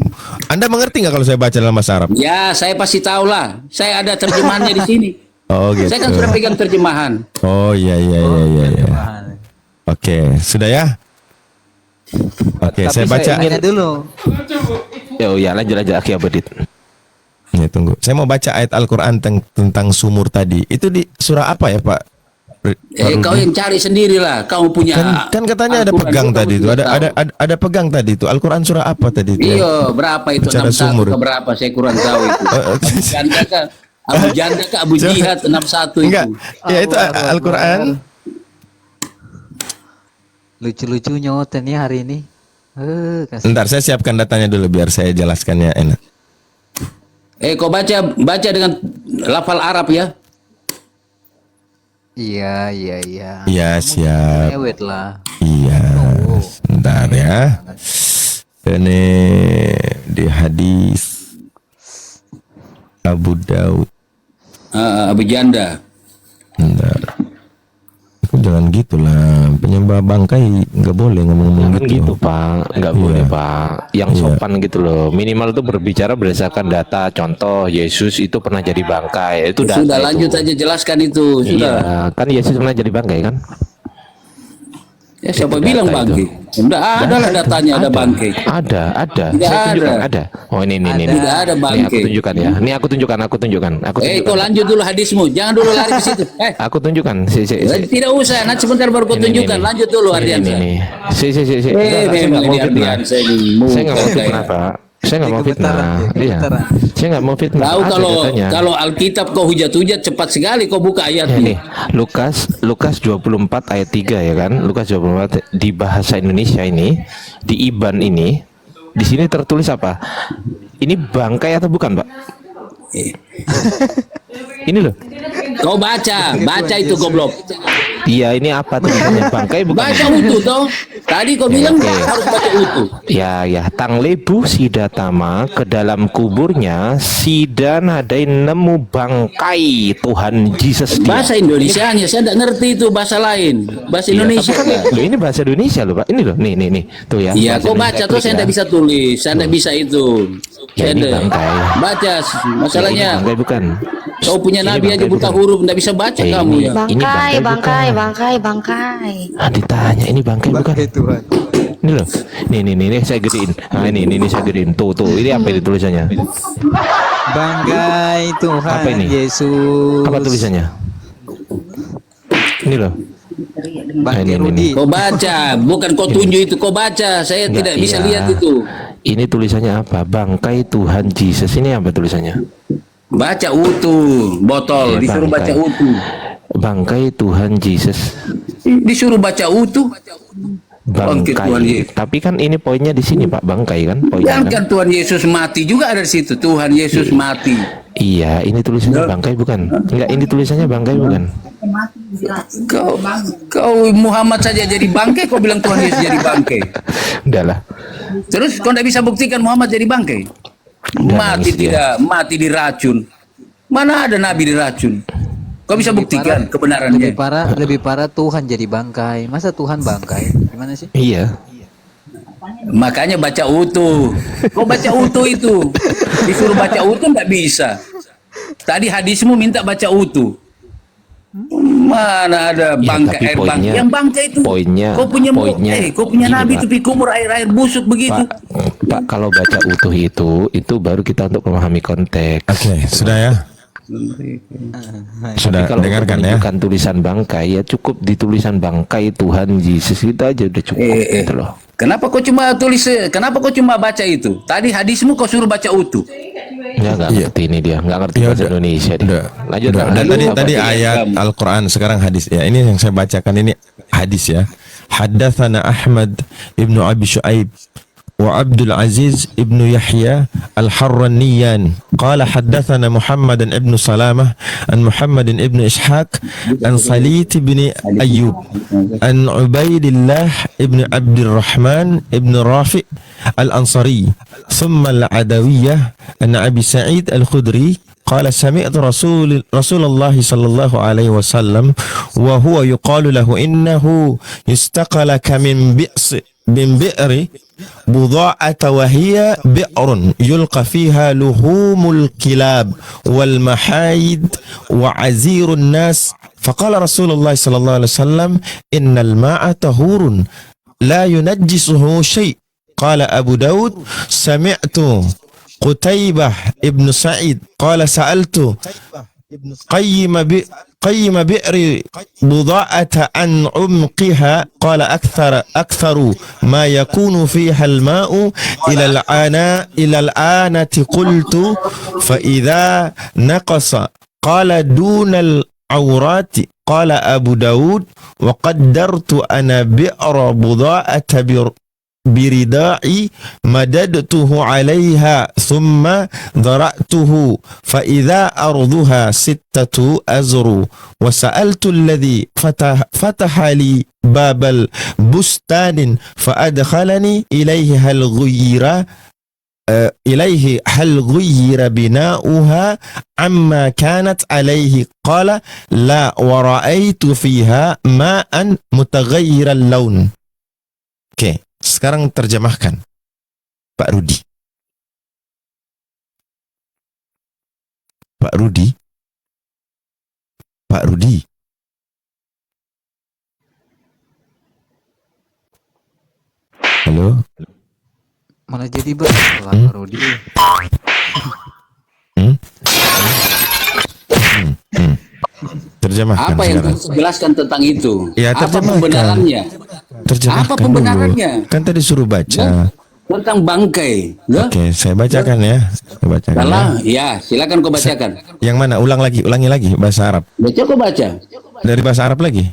Anda mengerti nggak kalau saya baca dalam bahasa Arab? Ya, saya pasti tahu lah. Saya ada terjemahannya di sini. Oh gitu. Saya kan sudah pegang terjemahan. Oh iya. Oke, sudah ya. Oke, Tapi saya baca. saya ingin- Tanya dulu. Oh ya, lanjut Aki Abadit. Ya, tunggu. Saya mau baca ayat Al-Qur'an tentang sumur tadi. Itu di surah apa ya, Pak? Kau yang cari sendirilah. Kau punya. Kan katanya ada Al-Quran, pegang kau tadi itu. juga tahu. Ada pegang tadi itu. Al-Qur'an surah apa tadi itu? Iya, berapa itu? Bicara 61 sumur. ke berapa? Saya kurang tahu itu. Abu Janda ke Abu Jihad 61 itu. Enggak. Ya itu Al-Qur'an. Lucu-lucu nyoten ya hari ini. Kasih. Bentar, saya siapkan datanya dulu biar saya jelaskannya enak. Kau baca dengan lafal Arab ya. Iya. Iya, siap. Ewet lah. Iya. Bentar ya. Ini di hadis Abu Daud. Abu Janda. Bentar. Jangan gitulah, penyembah bangkai nggak boleh ngomong-ngomong Kan gitu Pak, nggak boleh Pak. Yang sopan gitu loh. Minimal itu berbicara berdasarkan data. Contoh Yesus itu pernah jadi bangkai. Itu data. Sudah itu. lanjut aja jelaskan itu. Iya, Sudah. kan Yesus pernah jadi bangkai kan? Ya siapa Itu bilang data bangke? Sudah ada lah datanya ada bangke. Ada. Tidak Saya tunjukkan ada. ada. Oh ini. Tidak ada Ini bangke. aku tunjukkan ya. Ini aku tunjukkan. Kau lanjut dulu hadismu. Jangan dulu lari ke situ. Aku tunjukkan. Tidak usah. Nanti sebentar baru kau tunjukkan. Lanjut dulu Ardiansa. Ini. Si. Memang ini Ardiansa ini. Saya nggak mau fitnah Pak. Saya nggak mau fitnah. Iya. Saya nggak mau fitnah. Tahu Ada datanya. kalau Alkitab kau hujat-hujat cepat sekali kau buka Ya, ayatnya. nih, Lukas 24 ayat 3 ya kan? Lukas 24 di bahasa Indonesia ini, di IBAN ini, di sini tertulis apa? Ini bangkai atau bukan, Pak? Ini loh. Kau baca itu goblok. Iya, ini apa tulisannya? Bangkai bukan? Baca utuh toh. Tadi kau bilang oke. harus baca utuh. Ya, tang lebu sidatama ke dalam kuburnya sidan hadai nemu bangkai Tuhan Yesus dia. Bahasa Indonesianya saya tidak ngerti itu bahasa lain. Bahasa Iya, Indonesia. tapi kan, loh, ini bahasa Indonesia loh Pak. Ini loh, nih, tuh ya. Iya, bahasa kau Indonesia, baca tuh klik saya ya. tidak bisa tulis, saya tidak bisa itu. Ya, Saya ini tidak- bangkai. Baca, Ya, masalahnya ini bangkai bukan. kau punya Ini nabi aja bangkai buta bukan. huruf, tidak bisa baca Eh, kamu ini- ya. Ini Bangkai. Ah, ditanya ini bangkai bukan? Tuhan. Ini loh. Nih saya gedein. Nah, ini saya gedein. Tuh. Ini apa ini tulisannya? Bangkai Tuhan Apa ini? Yesus. Apa tulisannya? Ini loh. Bangkai Ini. Rudi. Kau baca, bukan kau tunjuk itu, kau baca. Saya Enggak, tidak bisa iya. lihat itu. Ini tulisannya apa? Bangkai Tuhan Yesus. Ini apa tulisannya? Baca utuh, botol, Iya, disuruh bangkai. baca utuh. Bangkai Tuhan Yesus. Disuruh baca utuh. Bangkai Tuhan Bangkai. Yesus. Tapi kan ini poinnya di sini Pak, bangkai kan poinnya Jangan kan? Tuhan Yesus mati juga ada di situ. Tuhan Yesus mati. Iya, ini tulisannya bangkai bukan? Enggak, ini tulisannya bangkai bukan? Kau Muhammad saja jadi bangkai, kau bilang Tuhan Yesus jadi bangkai. Udah lah. Terus kau tidak bisa buktikan Muhammad jadi bangkai. Udah, Mati nangis dia. tidak, mati diracun. Mana ada nabi diracun? Kau bisa buktikan kebenarannya. Lebih parah Tuhan jadi bangkai. Masa Tuhan bangkai? Gimana sih? Iya. Makanya baca utuh. Kau baca utuh itu. Disuruh baca utuh nggak bisa. Tadi hadismu minta baca utuh. Mana ada Ya, bangkai tapi air bangkai? poinnya- Yang bangkai itu. poinnya- Kau punya gini, nabi Pak. itu pikumur air busuk begitu. Pak, kalau baca utuh itu baru kita untuk memahami konteks. Oke, sudah ya. Sudah Tapi kalau dengarkan ya. menunjukkan tulisan bangkai ya cukup di tulisan bangkai Tuhan Yesus itu aja udah cukup gitu loh. Kenapa kau cuma baca itu? Tadi hadismu kau suruh baca utuh. Ya nggak ngerti ini dia, nggak ngerti Ya, bahasa udah. Indonesia dia. Udah. Lanjut Udah. Pak. Dan Lanjut, Pak. tadi Bapak. ayat Al-Qur'an, sekarang hadis. Ya, ini yang saya bacakan ini hadis ya. Haddatsana Ahmad ibnu Abi Syuaib wa Abdul Aziz ibnu Yahya Al-Harraniyan qala haddatsana Muhammad ibnu Salamah an Muhammad ibnu Ishaq an Salit ibn Ayyub an Ubaidillah ibnu Abdurrahman ibnu Rafi' Al-Ansari ثم العدوية أن أبي سعيد الخدري قال سمعت رسول الله صلى الله عليه وسلم وهو يقال له إنه يستقلك من بئر بضاعة وهي بئر يلقى فيها لحوم الكلاب والمحايد وعزير الناس فقال رسول الله صلى الله عليه وسلم إن الماء طهور لا ينجسه شيء. قال أبو داود سمعت قتيبة ابن سعيد قال سألت قيم بئر بضاعة عن عمقها قال أكثر ما يكون فيها الماء إلى الآنة قلت فإذا نقص قال دون العورات قال أبو داود وقدرت أنا بئر بضاعة برداعي مددته عليها ثم ضرأته فإذا أرضها 6 أزر وسألت الذي فتح لي باب البستان فأدخلني إليه هل غير بناؤها عما كانت عليه قال لا ورأيت فيها ماء متغير اللون. Oke, sekarang terjemahkan Pak Rudi. Pak Rudi. Pak Rudi. Halo. Malah jadi bersalah Pak Rudi. Terjemahkan Apa yang sekarang. kamu jelaskan tentang itu? Ya, Apa terjemahkan. pembenarannya? Terjemahkan Apa pembenarannya? dulu. Kan tadi suruh baca. Tentang bangkai. Ya? Oke, saya bacakan ya. Saya bacakan ya. Salah? Ya, silakan kau bacakan. Yang mana? Ulangi lagi bahasa Arab. Baca kau baca. Dari bahasa Arab lagi?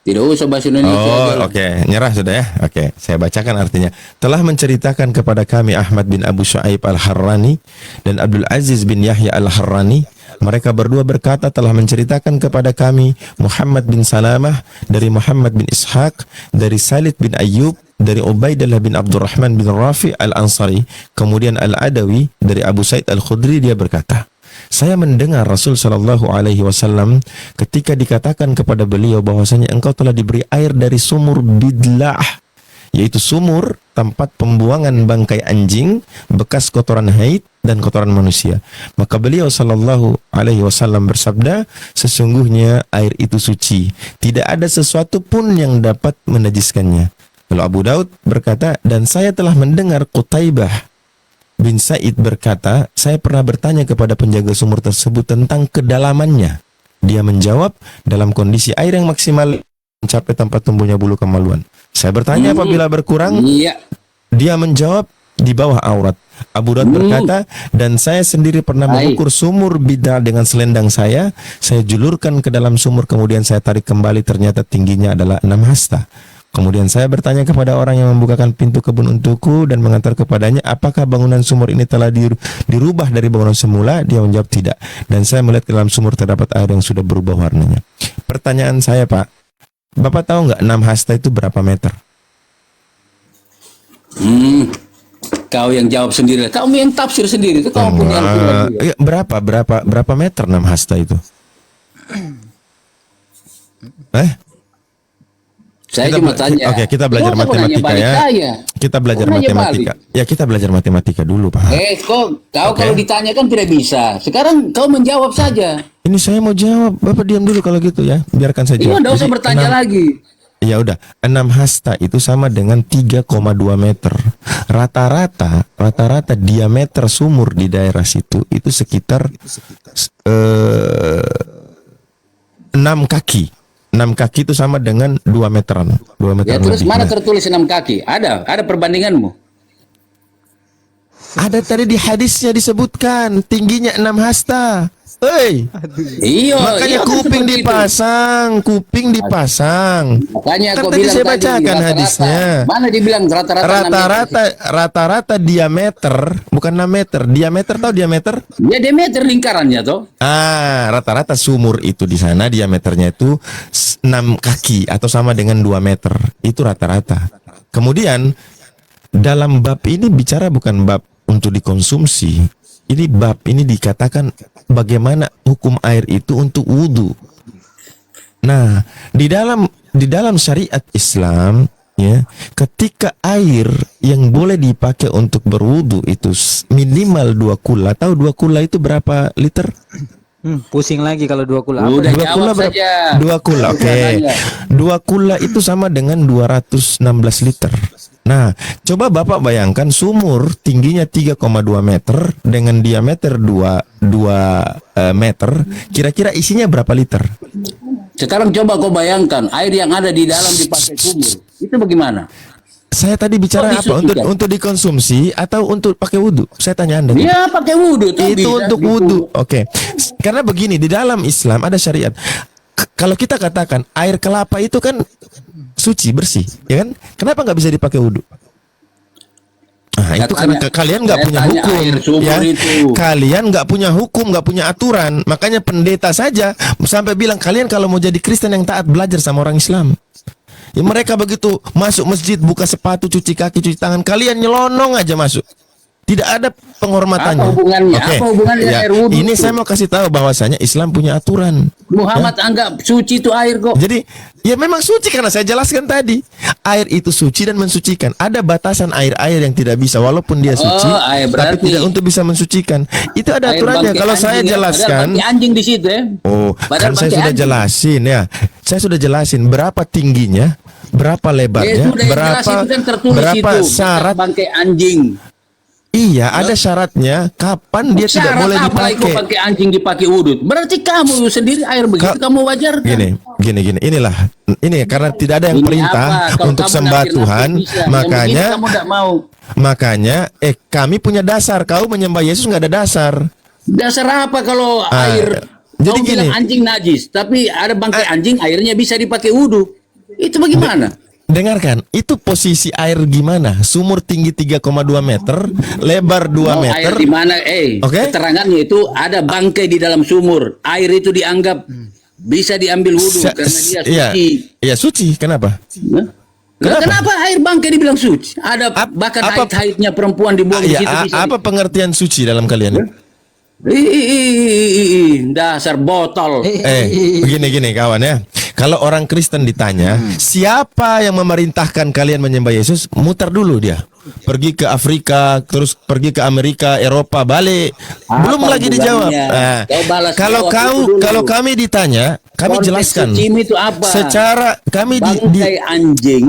Tidak usah bahasa Indonesia. Oh, oke. Nyerah sudah ya? Oke, saya bacakan artinya. Telah menceritakan kepada kami Ahmad bin Abu Shu'aib Al-Harrani dan Abdul Aziz bin Yahya Al-Harrani. Mereka berdua berkata telah menceritakan kepada kami Muhammad bin Salamah dari Muhammad bin Ishaq, dari Salid bin Ayyub, dari Ubaidillah bin Abdurrahman bin Rafi' Al-Ansari, kemudian Al-Adawi dari Abu Sa'id Al-Khudri, dia berkata, saya mendengar Rasul Shallallahu Alaihi Wasallam ketika dikatakan kepada beliau bahwasanya engkau telah diberi air dari sumur bidlah, yaitu sumur tempat pembuangan bangkai anjing, bekas kotoran haid dan kotoran manusia. Maka beliau Shallallahu Alaihi Wasallam bersabda, sesungguhnya air itu suci, tidak ada sesuatu pun yang dapat menajiskannya. Lalu Abu Daud berkata, dan saya telah mendengar Qutaibah bin Sa'id berkata, saya pernah bertanya kepada penjaga sumur tersebut tentang kedalamannya. Dia menjawab, dalam kondisi air yang maksimal mencapai tempat tumbuhnya bulu kemaluan. Saya bertanya apabila berkurang, Iya. dia menjawab di bawah aurat. Abu Daud berkata, dan saya sendiri pernah mengukur sumur bidah dengan selendang saya julurkan ke dalam sumur, kemudian saya tarik kembali, ternyata tingginya adalah 6 hasta. Kemudian saya bertanya kepada orang yang membukakan pintu kebun untukku dan mengantar kepadanya, apakah bangunan sumur ini telah dirubah dari bangunan semula? Dia menjawab tidak. Dan saya melihat ke dalam sumur terdapat air yang sudah berubah warnanya. Pertanyaan saya, Pak, Bapak tahu nggak 6 hasta itu berapa meter? Kau yang jawab sendiri. Kau yang tafsir sendiri. Itu kau punya Iya, berapa meter 6 hasta itu? Saya cuma tanya. Oke, kita belajar Kenapa kau nanya matematika balik ya. saya? Kita belajar Kau nanya matematika. balik. Ya, kita belajar matematika dulu, Pak. Kau kalau ditanya kan tidak bisa. Sekarang kau menjawab saja. Ini saya mau jawab. Bapak diam dulu kalau gitu ya. Biarkan saya Iya, jawab. tidak usah Jadi, bertanya lagi. Ya udah, 6 hasta itu sama dengan 3,2 meter. Rata-rata diameter sumur di daerah situ itu sekitar 6 kaki. 6 kaki itu sama dengan 2 meteran. 2 Ya meteran terus lebih. mana tertulis 6 kaki? Ada perbandinganmu. Ada tadi di hadisnya disebutkan tingginya 6 hasta. Hei, Iya. makanya kan kuping seperti itu. dipasang. Makanya Kan kau tadi bilang saya tadi, bacakan rata-rata. hadisnya. Mana dibilang rata-rata? Rata-rata diameter, bukan 6 meter. Diameter, tahu diameter? Ya diameter lingkarannya toh. Rata-rata sumur itu di sana diameternya itu 6 kaki atau sama dengan 2 meter. Itu rata-rata. Kemudian dalam bab ini bicara bukan bab untuk dikonsumsi. ini bab ini dikatakan bagaimana hukum air itu untuk wudu. Nah, di dalam syariat Islam, ya, ketika air yang boleh dipakai untuk berwudu itu minimal 2 kula. Tahu 2 kula itu berapa liter? Pusing lagi kalau 2 kula. Apa Udah nih? 2 kula jawab berapa? saja. 2 kula, oke. Tanya. 2 kula itu sama dengan 216 liter. Nah, coba Bapak bayangkan sumur tingginya 3,2 meter dengan diameter 2 meter, kira-kira isinya berapa liter? Sekarang coba kau bayangkan air yang ada di dalam dipakai sumur. Itu bagaimana? Saya tadi bicara Oh, apa? disucikan. Untuk dikonsumsi atau untuk pakai wudhu? Saya tanya Anda. Ya pakai wudhu tuh Itu bisa untuk wudhu. Oke. Karena begini, di dalam Islam ada syariat. Kalau kita katakan air kelapa itu kan suci, bersih, ya kan? Kenapa nggak bisa dipakai wudhu? Nah, Saya itu karena tanya- kalian nggak saya punya tanya hukum, air sumur ya. itu. Kalian nggak punya hukum, nggak punya aturan. Makanya pendeta saja sampai bilang kalian kalau mau jadi Kristen yang taat belajar sama orang Islam. Ya, mereka begitu masuk masjid, buka sepatu, cuci kaki, cuci tangan, kalian nyelonong aja masuk. Tidak ada penghormatannya. Apa hubungannya? Oke. Apa hubungannya Ya, air wudhu ini itu? saya mau kasih tahu bahwasanya Islam punya aturan. Muhammad anggap suci itu air kok. Jadi ya memang suci karena saya jelaskan tadi. Air itu suci dan mensucikan. Ada batasan air-air yang tidak bisa walaupun dia suci, air tapi berarti- tidak untuk bisa mensucikan. Itu ada Air aturannya. bangkai Kalau saya anjing ya. Padahal jelaskan, bangkai anjing di situ ya. oh, Padahal kan saya bangkai sudah anjing. jelasin ya. Saya sudah jelasin berapa tingginya, berapa lebarnya, Sudah yang jelas berapa itu kan tertulis berapa itu. syarat. Bangkai anjing. Iya, ada syaratnya. Kapan dia tidak Syarat boleh apa ikut dipakai? bangkai anjing dipakai wudhu? Berarti kamu sendiri air begitu kamu wajarkan. Gini, inilah, ini karena tidak ada yang Ini perintah apa? Kalau untuk kamu sembah nakir-nakir Tuhan, bisa. Yang makanya begini kamu tidak mau. makanya kami punya dasar. Kau menyembah Yesus nggak ada dasar. Dasar apa kalau air jadi kau gini. bilang anjing najis, tapi ada bangkai anjing airnya bisa dipakai wudhu. Itu bagaimana? Dengarkan, itu posisi air gimana? Sumur tinggi 3,2 meter, lebar 2 Mau meter. air di mana? Oke. Keterangannya itu ada bangkai di dalam sumur. Air itu dianggap bisa diambil wudhu Sa- karena dia Iya, suci. iya suci. Kenapa? Nah, kenapa air bangkai dibilang suci? Ada bahkan apa- haid-haidnya perempuan dibuang di Ya, situ bisa. apa pengertian suci dalam kalian? Dasar botol. Begini kawan ya. Kalau orang Kristen ditanya, siapa yang memerintahkan kalian menyembah Yesus? Muter dulu dia. Pergi ke Afrika, terus pergi ke Amerika, Eropa, balik. Belum Apa lagi dijawab. hubungannya? Nah, Kau balas kalau jawab itu dulu. kalau kami ditanya, kami Konteks jelaskan. sucimu itu apa? Secara kami Bangkai anjing.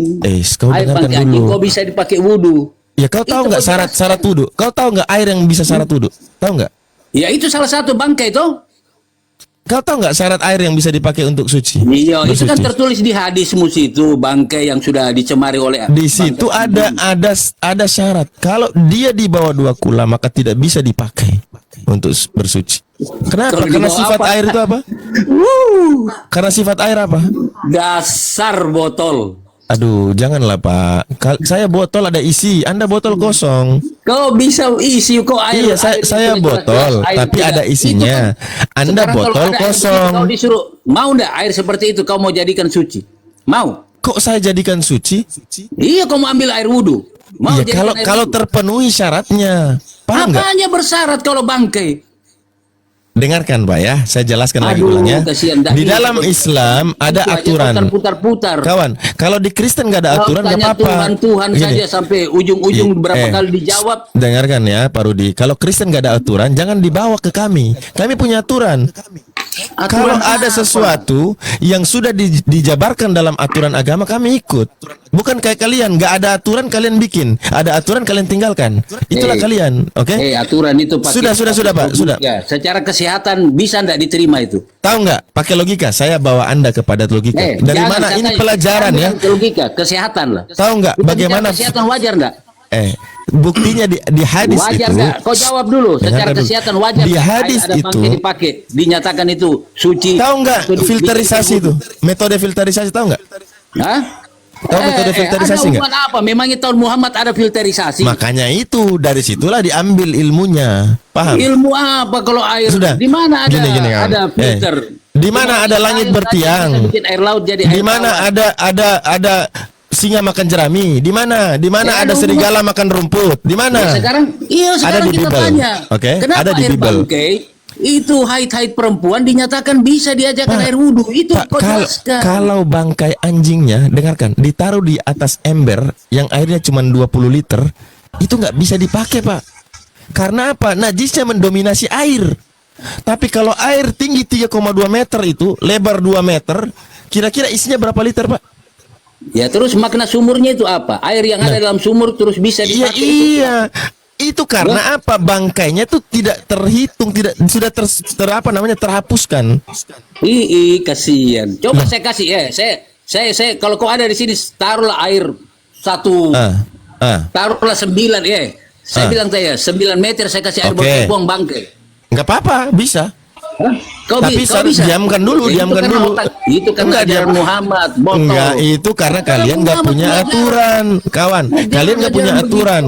kau Air dengarkan bangkai anjing dulu. kau bisa dipakai wudhu. Ya kau tahu Itu nggak kau syarat wudhu? Kau tahu nggak air yang bisa syarat wudhu? Tahu nggak? Ya itu salah satu bangkai toh. Kau tahu nggak syarat air yang bisa dipakai untuk suci? Iya, itu kan Bersuci. tertulis di hadismu situ, bangkai yang sudah dicemari oleh Di situ bangkai ada syarat. Kalau dia di bawah 2 kula maka tidak bisa dipakai untuk bersuci. Kenapa? Kalau di Karena bawah sifat apa? air itu apa? Karena sifat air apa? dasar botol. Aduh, janganlah Pak. Saya botol ada isi, Anda botol kosong. Kau bisa isi kok air. Iya, air saya itu botol, air tapi tidak. ada isinya. Itu Anda sekarang kalau botol ada air kosong. begitu, Kau disuruh mau ndak air seperti itu kau mau jadikan suci? Mau? Kok saya jadikan suci? Iya, kau mau ambil air wudhu. Mau Iya, jadikan air kalau wudhu. terpenuhi syaratnya. Paham nggak? Apanya bersyarat kalau bangkai? Dengarkan Pak ya, saya jelaskan lagi Aduh, ulangnya. kasihan, dah. Di dalam Islam ada Itu aja aturan. kau putar-putar. Kawan, kalau di Kristen nggak ada Kau aturan nggak tanya apa-apa. Tuhan Gini, saja sampai ujung-ujung berapa eh, kali dijawab. dengarkan ya Pak Rudi, kalau Kristen nggak ada aturan, jangan dibawa ke kami. Kami punya aturan. Kalau ada sesuatu yang sudah dijabarkan dalam aturan agama, kami ikut. Bukan kayak kalian, nggak ada aturan kalian bikin, ada aturan kalian tinggalkan. Itulah kalian, oke? Aturan itu pakai Sudah Pak, sudah. Ya, secara kesehatan bisa ndak diterima itu? Tahu nggak? Pakai logika. Saya bawa Anda kepada logika. Dari jangan mana? Ini katanya, pelajaran ya. bukan logika, kesehatan lah. Tahu nggak Kita bagaimana? bicara kesehatan wajar ndak? Buktinya di hadis Wajar itu. nggak? Kau jawab dulu. Secara Dengarkan dulu. kesehatan wajar Di nggak? hadis Ada itu. bangkai dipakai, dinyatakan itu suci. Tahu nggak Atau filterisasi itu? Metode filterisasi tahu nggak? Hah? Tahu metode filterisasi ada nggak? hubungan apa? Memangnya tahun Muhammad ada filterisasi? Makanya itu dari situlah diambil ilmunya. Paham? Ilmu apa kalau air? Sudah. Di mana ada Gini, kawan. ada filter? Di mana ada langit Air bertiang? bisa bikin air laut jadi Di air mana tawar. ada singa makan jerami? Di mana? Di mana ada serigala makan rumput? Di mana? Sekarang Ada di kita Bible. tanya. Oke, Kenapa ada di air Bible. bangkai itu haid perempuan dinyatakan bisa diajarkan air wudhu? Itu Pak, kau jelaskan. kalau bangkai anjingnya, dengarkan, ditaruh di atas ember yang airnya cuma 20 liter, itu nggak bisa dipakai, Pak. Karena apa? Najisnya mendominasi air. Tapi kalau air tinggi 3,2 meter itu, lebar 2 meter, kira-kira isinya berapa liter, Pak? Ya terus makna sumurnya itu apa? Air yang ada dalam sumur terus bisa Iya, dipakai. iya. Itu karena apa? Bangkainya tuh tidak terhitung, tidak sudah apa namanya, terhapuskan. Kasihan. Coba saya kasih saya kalau kau ada di sini taruhlah air satu, taruhlah 9 Saya bilang 9 meter saya kasih air Oke. buang bangkai. Nggak apa-apa, bisa. Kau Tapi kau bisa. diamkan dulu, Ya, diamkan itu kan dulu. Itu kan Enggak, ajaran Muhammad, botol. Enggak, itu karena kalian nggak punya aturan, kawan. Kalian nggak punya aturan.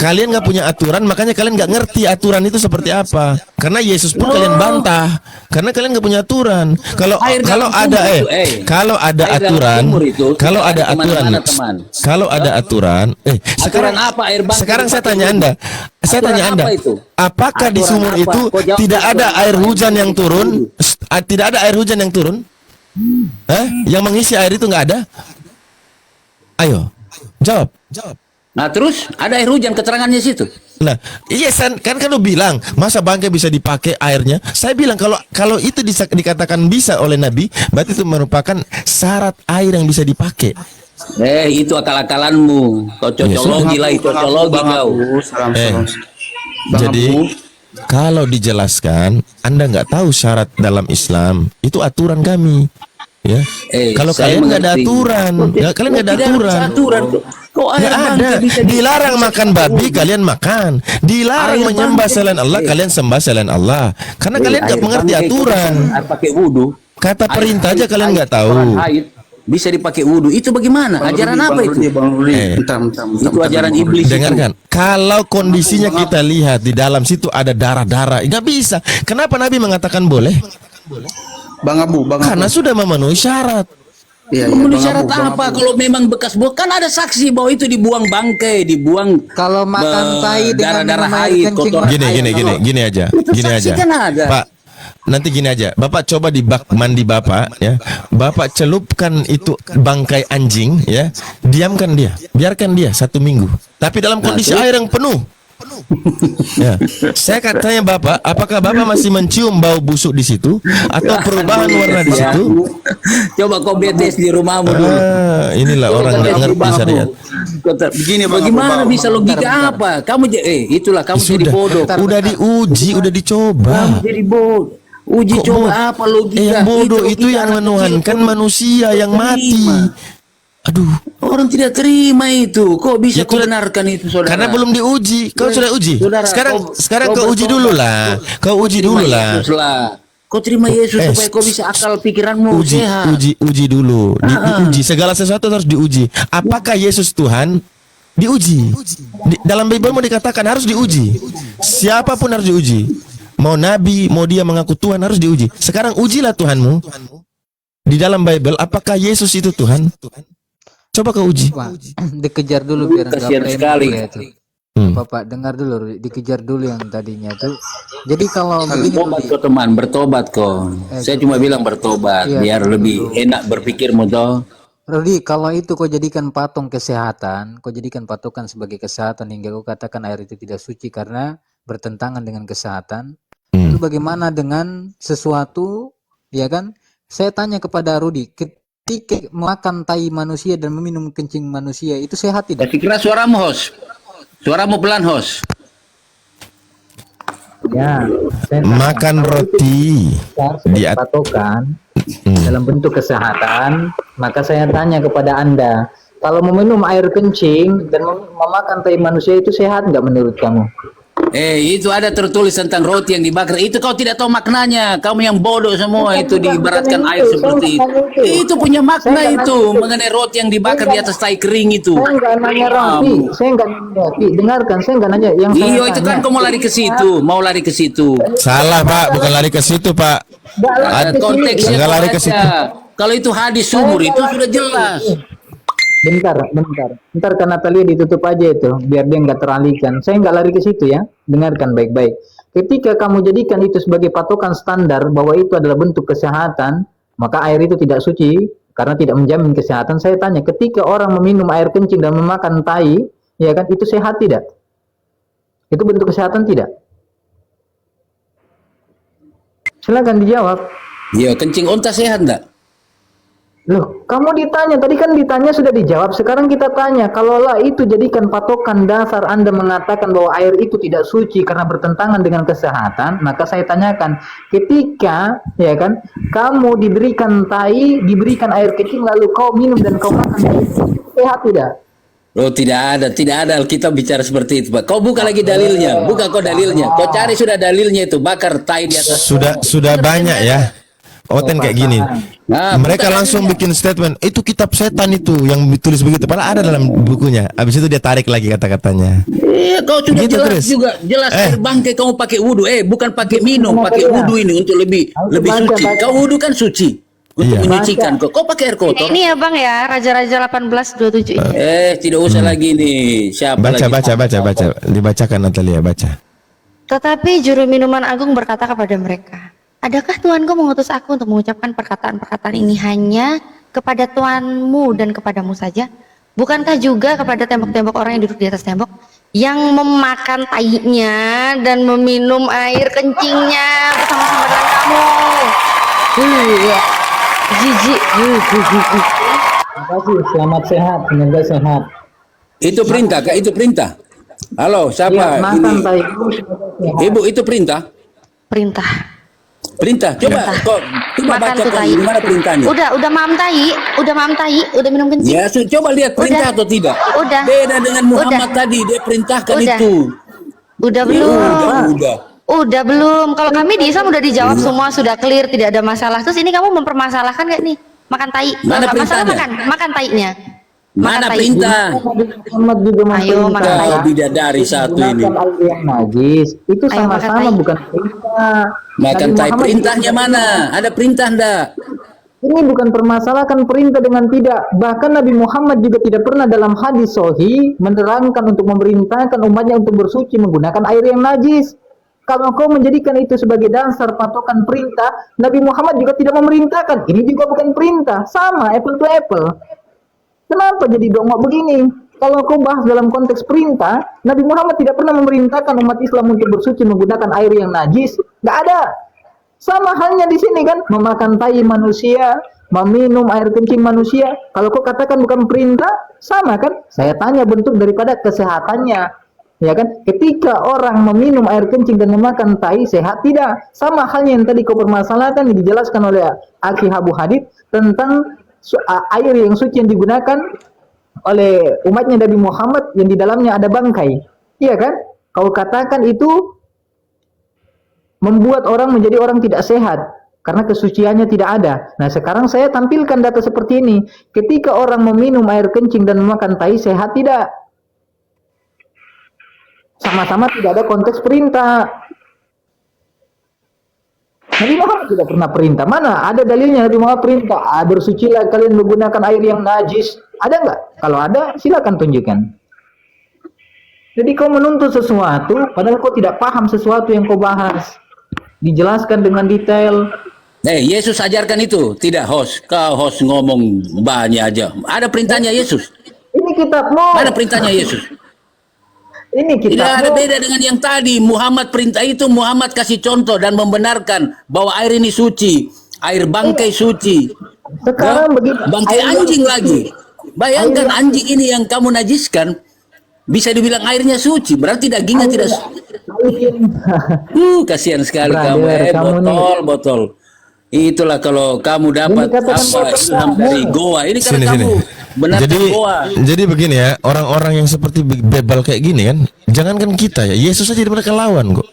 Kalian nggak punya aturan, makanya kalian nggak ngerti aturan itu seperti apa. Karena Yesus pun kalian bantah, karena kalian nggak punya aturan. Kalau Air kalau dalam ada sumur itu, kalau ada air dalam aturan, sumur itu kalau tidak ada ada aturan, kemana-mana, teman. kalau ada aturan, sekarang apa air bangkai sekarang saya dipakai tanya itu? Anda, saya Aturan tanya Anda, apa itu? apakah di Aturan sumur apa? itu Kau jawab tidak ada aturan air apa? hujan yang turun? Tidak ada air hujan yang turun? Yang mengisi air itu nggak ada? Ayo, jawab. Nah terus ada air hujan keterangannya situ. Nah, iya kan lu bilang masa bangkai bisa dipakai airnya? Saya bilang kalau itu dikatakan bisa oleh Nabi, berarti itu merupakan syarat air yang bisa dipakai. Itu akal-akalanmu. Kau cocologi lah, cocologi kau. Jadi kalau dijelaskan, Anda nggak tahu syarat dalam Islam, itu aturan kami. Ya, kalau saya kalian nggak ada mengerti. aturan, ya kalian nggak ada Tidak aturan. Kau air Nggak ada. bangkai bisa Dilarang makan babi, kalian makan. Dilarang Air menyembah bangkai. selain Allah, kalian sembah selain Allah. Karena kalian nggak Air mengerti bangkai aturan. air pakai wudhu. Kata perintah aja kalian Air- nggak tahu. orang haid bisa dipakai wudhu. Itu bagaimana? Ajaran apa itu? Itu ajaran iblis. Dengarkan, kalau kondisinya kita lihat di dalam situ ada darah-darah, nggak bisa. Kenapa Nabi mengatakan boleh? Bang Abu. Karena sudah memenuhi syarat. Iya, Memenuhi syarat apa? Kalau memang bekas buang, kan ada saksi bahwa itu dibuang bangkai, dibuang Kalau makan tai dengan darah-darah minum air haid, kencing, kotoran Mas. Gini aja, gini saksi aja. kan ada. Pak, nanti gini aja. Bapak coba di bak mandi Bapak, ya. Bapak celupkan itu bangkai anjing, ya. Diamkan dia, biarkan dia 1 minggu. Tapi dalam kondisi air yang penuh. Ya. Saya katanya Bapak, apakah Bapak masih mencium bau busuk di situ atau perubahan warna di situ? Coba kau betes di rumahmu dulu. Inilah orang nggak ngerti syariat. Begini, bagaimana bisa logika apa? Kamu itulah kamu jadi bodoh. Udah diuji, udah dicoba. Kamu jadi bodoh. Uji Kok coba apa logika? yang bodoh itu logika yang anak menuhankan kecil. manusia yang mati. Aduh, Orang tidak terima itu. Kok bisa Ya, kau sudah- benarkan itu, saudara? karena belum diuji. Kau sudah uji. Saudara, Sekarang kau kau uji bertobat. dulu lah. Kau uji Terima dulu lah. Yesus lah. Kau terima Yesus supaya kau bisa akal pikiranmu sehat. Uji dulu. Diuji. Segala sesuatu harus diuji. Apakah Yesus Tuhan? Diuji. Dalam Bible mau dikatakan harus diuji. Siapapun harus diuji. Mau nabi, mau dia mengaku Tuhan harus diuji. Sekarang ujilah Tuhanmu. Di dalam Bible, apakah Yesus itu Tuhan? Coba kau uji. Pak, dikejar dulu biar nggak Kasihan premium sekali. ya tuh. Hmm. Bapak dengar dulu, dikejar dulu yang tadinya tuh. Jadi kalau begini Bertobat Rudi, kok teman, bertobat kok. Saya cuma bilang bertobat Iya, biar lebih enak berpikirmu toh. Rudi, kalau itu kau jadikan patung kesehatan, kau jadikan patokan sebagai kesehatan hingga kau katakan air itu tidak suci karena bertentangan dengan kesehatan, itu bagaimana dengan sesuatu, ya kan? Saya tanya kepada Rudi, ketika makan tai manusia dan meminum kencing manusia itu sehat tidak? Kasih keras suaramu, host. Suaramu pelan, host. Ya, saya Makan roti di at- patokan dalam bentuk kesehatan, maka saya tanya kepada Anda, kalau meminum air kencing dan memakan tai manusia itu sehat nggak menurut kamu? Itu ada tertulis tentang roti yang dibakar. Itu kau tidak tahu maknanya. Kamu yang bodoh semua itu diibaratkan air seperti itu. Itu punya makna itu mengenai roti yang dibakar di atas tai kering itu. Saya nggak nanya roti, saya nggak nanya roti. Dengarkan, saya nggak nanya yang saya Iya itu kan tanya. kau mau lari ke situ, mau lari ke situ. Salah Pak, bukan lari ke situ Pak. Nggak lari Ada ke sini. konteksnya Nggak kau lari ke baca. situ. Kalau itu hadis sumur itu sudah jelas. Bentar kan Natalia ditutup aja itu, biar dia nggak teralihkan. Saya nggak lari ke situ ya. Dengarkan baik-baik. Ketika kamu jadikan itu sebagai patokan standar bahwa itu adalah bentuk kesehatan, maka air itu tidak suci karena tidak menjamin kesehatan. Saya tanya, ketika orang meminum air kencing dan memakan tai, ya kan, itu sehat tidak? Itu bentuk kesehatan tidak? Silakan dijawab. Iya, kencing onta sehat enggak? Loh, kamu ditanya, tadi kan ditanya sudah dijawab, sekarang kita tanya, kalaulah itu jadikan patokan dasar Anda mengatakan bahwa air itu tidak suci karena bertentangan dengan kesehatan, maka saya tanyakan, ketika, ya kan, kamu diberikan tai, diberikan air kecil, lalu kau minum dan kau makan, sehat tidak? Oh, tidak ada Alkitab bicara seperti itu, Pak. Kau buka lagi dalilnya, buka kau dalilnya. Kau cari sudah dalilnya itu, bakar tai di atas. Sudah banyak ya. Oten kayak gini. Nah, Mereka langsung bikin statement, itu kitab setan itu yang ditulis begitu. Padahal ada dalam bukunya. Habis itu dia tarik lagi kata-katanya. Iya, kau sudah Gitu, jelas Chris. juga, jelas air bangkai kamu pakai wudu. Bukan pakai minum, pakai wudu ini untuk lebih suci. Kau wudu kan suci untuk Iya. menyucikan. Kau pakai air kotor. Ini ya Bang ya, Raja-Raja 1827 ini. Tidak usah lagi nih. Siapa lagi? Baca. Dibacakan Natalia, baca. Tetapi juru minuman agung berkata kepada mereka, adakah Tuanku mengutus aku untuk mengucapkan perkataan-perkataan ini hanya kepada tuanmu dan kepadamu saja? Bukankah juga kepada tembok-tembok orang yang duduk di atas tembok, yang memakan tainya dan meminum air kencingnya bersama-sama dengan kamu? Jijik. Terima kasih, selamat sehat, semoga sehat. Itu perintah, Kak? Itu perintah. Halo, siapa Ya, makan ini? tai, semoga sehat. Ibu, itu perintah? Perintah. Perintah. Coba Makan baca tuh tai. gimana perintahnya. Udah mam tai, udah minum kencing. Ya, coba lihat perintah Udah. atau tidak. Udah. Beda dengan Muhammad Udah. tadi, dia perintahkan Udah. itu. Udah Ya, belum? udah. Udah belum? Kalau kami di Islam udah dijawab semua, sudah clear, tidak ada masalah. Terus ini kamu mempermasalahkan nggak nih? Makan tai. Mana Nggak masalah perintahnya? makan tainya. Mana tai. perintah? Muhammad juga Ayo, makan tai. Kau bidadari satu ini. menggunakan air yang najis. Itu Ayo, makan sama-sama tai. bukan perintah. Makan Nabi tai, Muhammad perintahnya juga- mana? Ada perintah enggak? Ini bukan permasalahkan perintah dengan tidak. Bahkan Nabi Muhammad juga tidak pernah dalam hadis sahih menerangkan untuk memerintahkan umatnya untuk bersuci menggunakan air yang najis. Kalau kau menjadikan itu sebagai dasar patokan perintah, Nabi Muhammad juga tidak memerintahkan. Ini juga bukan perintah. Sama, apple to apple. Kenapa jadi dongok begini? Kalau kau bahas dalam konteks perintah, Nabi Muhammad tidak pernah memerintahkan umat Islam untuk bersuci menggunakan air yang najis. Nggak ada. Sama halnya di sini kan, memakan tai manusia, meminum air kencing manusia. Kalau kau katakan bukan perintah, sama kan? Saya tanya bentuk daripada kesehatannya. Ya kan? Ketika orang meminum air kencing dan memakan tai, sehat tidak? Sama halnya yang tadi kau permasalahkan, yang dijelaskan oleh Akhi Abu Hadid tentang air yang suci yang digunakan oleh umatnya Nabi Muhammad yang di dalamnya ada bangkai. Iya kan? Kau katakan itu membuat orang menjadi orang tidak sehat karena kesuciannya tidak ada. Nah, sekarang saya tampilkan data seperti ini. Ketika orang meminum air kencing dan memakan tai, sehat tidak? Sama-sama tidak ada konteks perintah. Nabi Muhammad tidak pernah perintah. Mana ada dalilnya Nabi Muhammad perintah? Bersucilah kalian menggunakan air yang najis. Ada nggak? Kalau ada, silakan tunjukkan. Jadi kau menuntut sesuatu, padahal kau tidak paham sesuatu yang kau bahas. Dijelaskan dengan detail. Yesus ajarkan itu. Tidak, host. Kau host ngomong banyak aja. Ada perintahnya Yesus. Ini kitabmu. Mana perintahnya Yesus? Ini Tidak ada kitabmu. beda dengan yang tadi. Muhammad perintah itu, Muhammad kasih contoh dan membenarkan bahwa air ini suci. Air bangkai suci. Sekarang begitu. Bangkai anjing lagi. Bayangkan anjing ini yang kamu najiskan, bisa dibilang airnya suci, berarti dagingnya tidak suci. Kasihan sekali kamu. Brother, kamu Botol. Itulah kalau kamu dapat Ini katakan apa ilham dari Goa. Ini karena Sini. kamu benar Goa. Jadi begini ya, orang-orang yang seperti bebal kayak gini kan, jangankan kita ya, Yesus aja mereka lawan kok.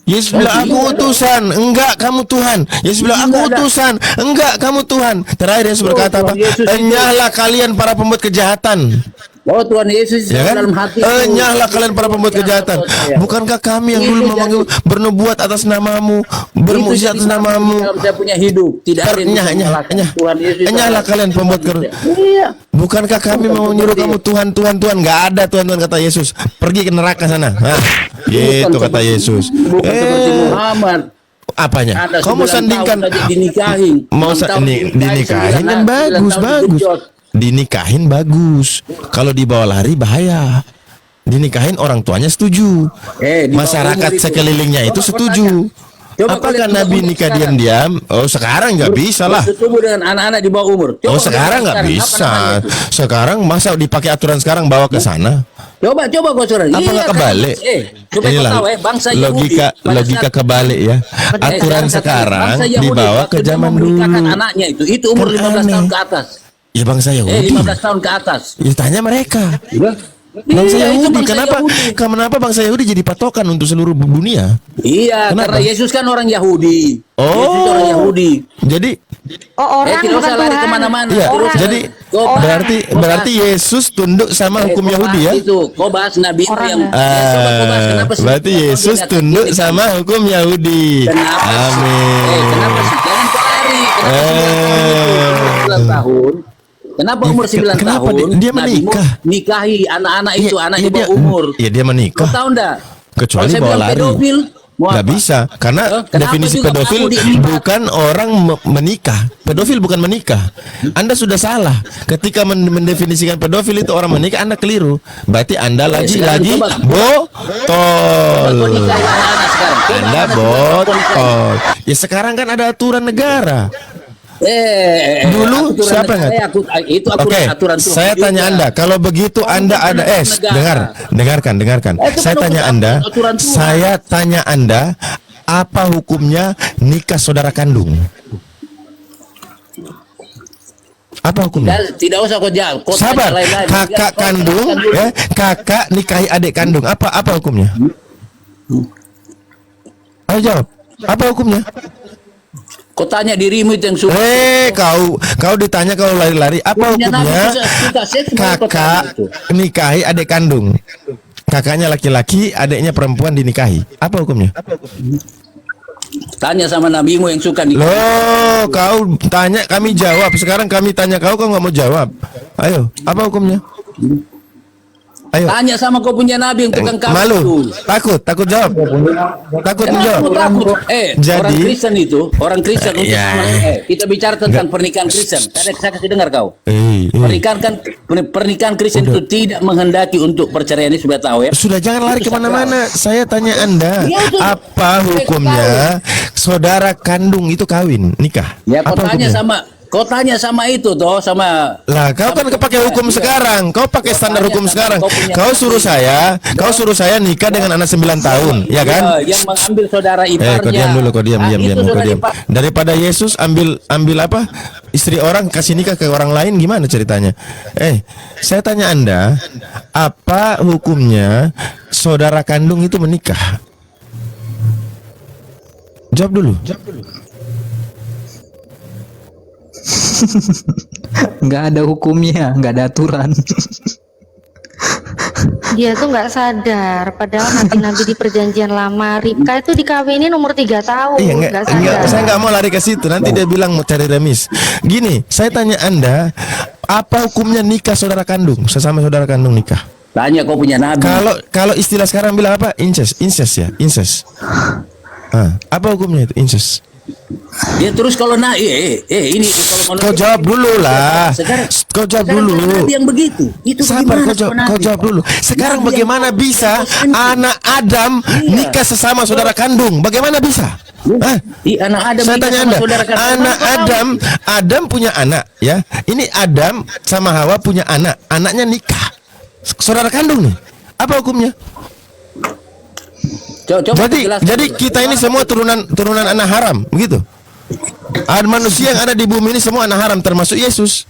Yesus bilang aku utusan, enggak kamu Tuhan. Yesus bilang aku utusan, enggak kamu Tuhan. Terakhir Yesus berkata apa? Yesus itu- Enyahlah kalian para pembuat kejahatan. Oh Tuhan Yesus Ya kan? dalam hati. Enyahlah kalian para pembuat kejahatan. Bukankah kami yang dulu memanggil bernubuat atas namamu, bermujizat atas namamu? Dalam saya punya hidup tidak ada yang bisa mengalahkan Tuhan Yesus. Enyahlah kalian pembuat Iya. Bukankah kami mau nyuruh kamu Tuhan, Tuhan, Tuhan? Nggak ada Tuhan, Tuhan kata Yesus. Pergi ke neraka sana. Nah, gitu kata Yesus. Bukan seperti Muhammad. Apanya? Ada Kau mau 9 sandingkan? tahun saja dinikahin. Mau 6 tahun dinikahin kan 9 bagus, tahun bagus. digenjot. Dinikahin bagus. Kalau dibawa lari bahaya. Dinikahin orang tuanya setuju. Di bawah Masyarakat umur itu. sekelilingnya itu Coba kau setuju. Coba Apakah kalian Nabi umur nikah sekarang. diam-diam? Oh sekarang nggak bisa lah. Bersetubuh dengan anak-anak di bawah umur. Coba Oh sekarang nggak sekarang, apa bisa. namanya itu? Sekarang masa dipakai aturan sekarang bawa ke sana? Coba kau saudara. Apa nggak kebalik? Coba kau Inilah tahu bangsa logika Yahudi pada logika saat- kebalik ya. Aturan bangsa sekarang Yahudi dibawa waktu ke dia zaman mau dulu. menikahkan anaknya itu umur Kan 15 tahun aneh. ke atas. Ya bangsa Yahudi. 15 tahun ke atas. Ya tanya mereka. Bangsa Iya, itu Yahudi. bangsa Kenapa? Yahudi. Kenapa bangsa Yahudi jadi patokan untuk seluruh dunia? Iya, Kenapa? karena Yesus kan orang Yahudi. Oh. Yesus orang Yahudi. Jadi Oh, orang tidak bukan usah lari Tuhan. kemana-mana. iya, Orang. jadi Kau- berarti Yesus tunduk sama hukum kau Yahudi bahas ya. Itu, kau bahas Nabi itu Orang. yang coba kau bahas kenapa sih? Berarti Kenapa Yesus dia tunduk katakan sama hukum Yahudi. Kenapa sih? Amin. Kenapa sih? Jangan kau lari. Kenapa 9 tahun? Kenapa umur 9 Kenapa tahun? dia Nabi menikah? nikahi anak-anak itu, Iya, anak iya, di bawah dia- umur. iya, dia menikah. Kau tahu enggak? Kecuali Kalau saya bawa bilang lari. pedofil, mau Nggak apa? bisa karena Kenapa definisi juga pedofil kamu diembat? bukan orang menikah. Pedofil bukan menikah. Anda sudah salah. Ketika mendefinisikan pedofil itu orang menikah, Anda keliru. Berarti Anda lagi sekarang coba. botol. Kau nikahi anak-anak sekarang. Coba Anda anak sekarang kau nikahi. botol. Ya sekarang kan ada aturan negara. Dulu aturan siapa negara, nggak? itu Oke, aturan Tuhan saya juga. tanya Anda, kalau begitu Anda ada negara. dengarkan. Itu Saya kan tanya Anda, aturan Tuhan. saya tanya Anda, apa hukumnya nikah saudara kandung? Apa hukumnya? Tidak usah kau jawab. Kau Sabar, tanya lain-lain. kakak Kau kandung, tanyakan dulu. ya, kakak nikahi adik kandung, apa hukumnya? Ayo jawab, apa hukumnya? Kau tanya dirimu itu yang suka. Kau ditanya kalau lari-lari, apa Hukumnya Nabi hukumnya suka seks, mau kau kakak tanya itu. nikahi adik kandung? Kakaknya laki-laki, adiknya perempuan dinikahi. Apa hukumnya? Tanya sama nabimu yang suka nikah. Loh, kau tanya kami jawab. Sekarang kami tanya kau nggak mau jawab. Ayo, apa hukumnya? Ayo. Tanya sama kau punya nabi yang tukang kawin Malu, itu. takut jawab. Takut Kenapa menjawab. kau takut? Jadi- orang Kristen itu, orang Kristen untuk Ya. kita bicara tentang pernikahan Kristen. Saya kasih dengar kau. Pernikahan Kristen itu tidak menghendaki untuk perceraian, ini sudah tahu ya. Sudah jangan lari Itu kemana-mana. Saya tanya Anda, Iya, itu. apa hukumnya saudara kandung itu kawin nikah? Ya kau Apa tanya hukumnya? Kau tanya sama itu toh, sama Lah, kau kan pakai hukum sekarang. Kau pakai standar tanya hukum sama sekarang. kau punya Kau suruh saya nikah dengan anak 9 tahun, ya kan? yang mengambil saudara iparnya. Kau diam dulu, kau diam. Itu Kau saudara diam. ipar. Daripada Yesus ambil apa? Istri orang kasih nikah ke orang lain, gimana ceritanya? Saya tanya Anda, apa hukumnya saudara kandung itu menikah? Jawab dulu. Nggak ada hukumnya, nggak ada aturan. Dia tuh nggak sadar, padahal nabi-nabi di perjanjian lama, Ribka itu dikawinin umur 3 tahun, Iya, nggak enggak, sadar. saya nggak mau lari ke situ. Nanti dia bilang mau cari remis. Gini, saya tanya Anda, apa hukumnya nikah saudara kandung, sesama saudara kandung nikah? Tanya kau punya nabi. Kalau istilah sekarang bilang apa? Incest ya, incest. Apa hukumnya itu incest? Ya terus kalau ini kalau Kau jawab dulu lah. Kau jawab dulu. Nabi yang begitu. Itu Sabar, bagaimana kau jawab dulu. Sekarang Nabi yang bagaimana bisa konsentrasi. anak Adam nikah sesama saudara kandung? Bagaimana bisa? Anak Adam Saya nikah tanya sama Anda, saudara kandung. anak Mana kau tahu? Adam punya anak ya. Ini Adam sama Hawa punya anak, anaknya nikah. Saudara kandung nih. Apa hukumnya? Coba jelaskan. Jadi kita ini semua turunan anak haram, begitu. Ada manusia yang ada di bumi ini semua anak haram, termasuk Yesus.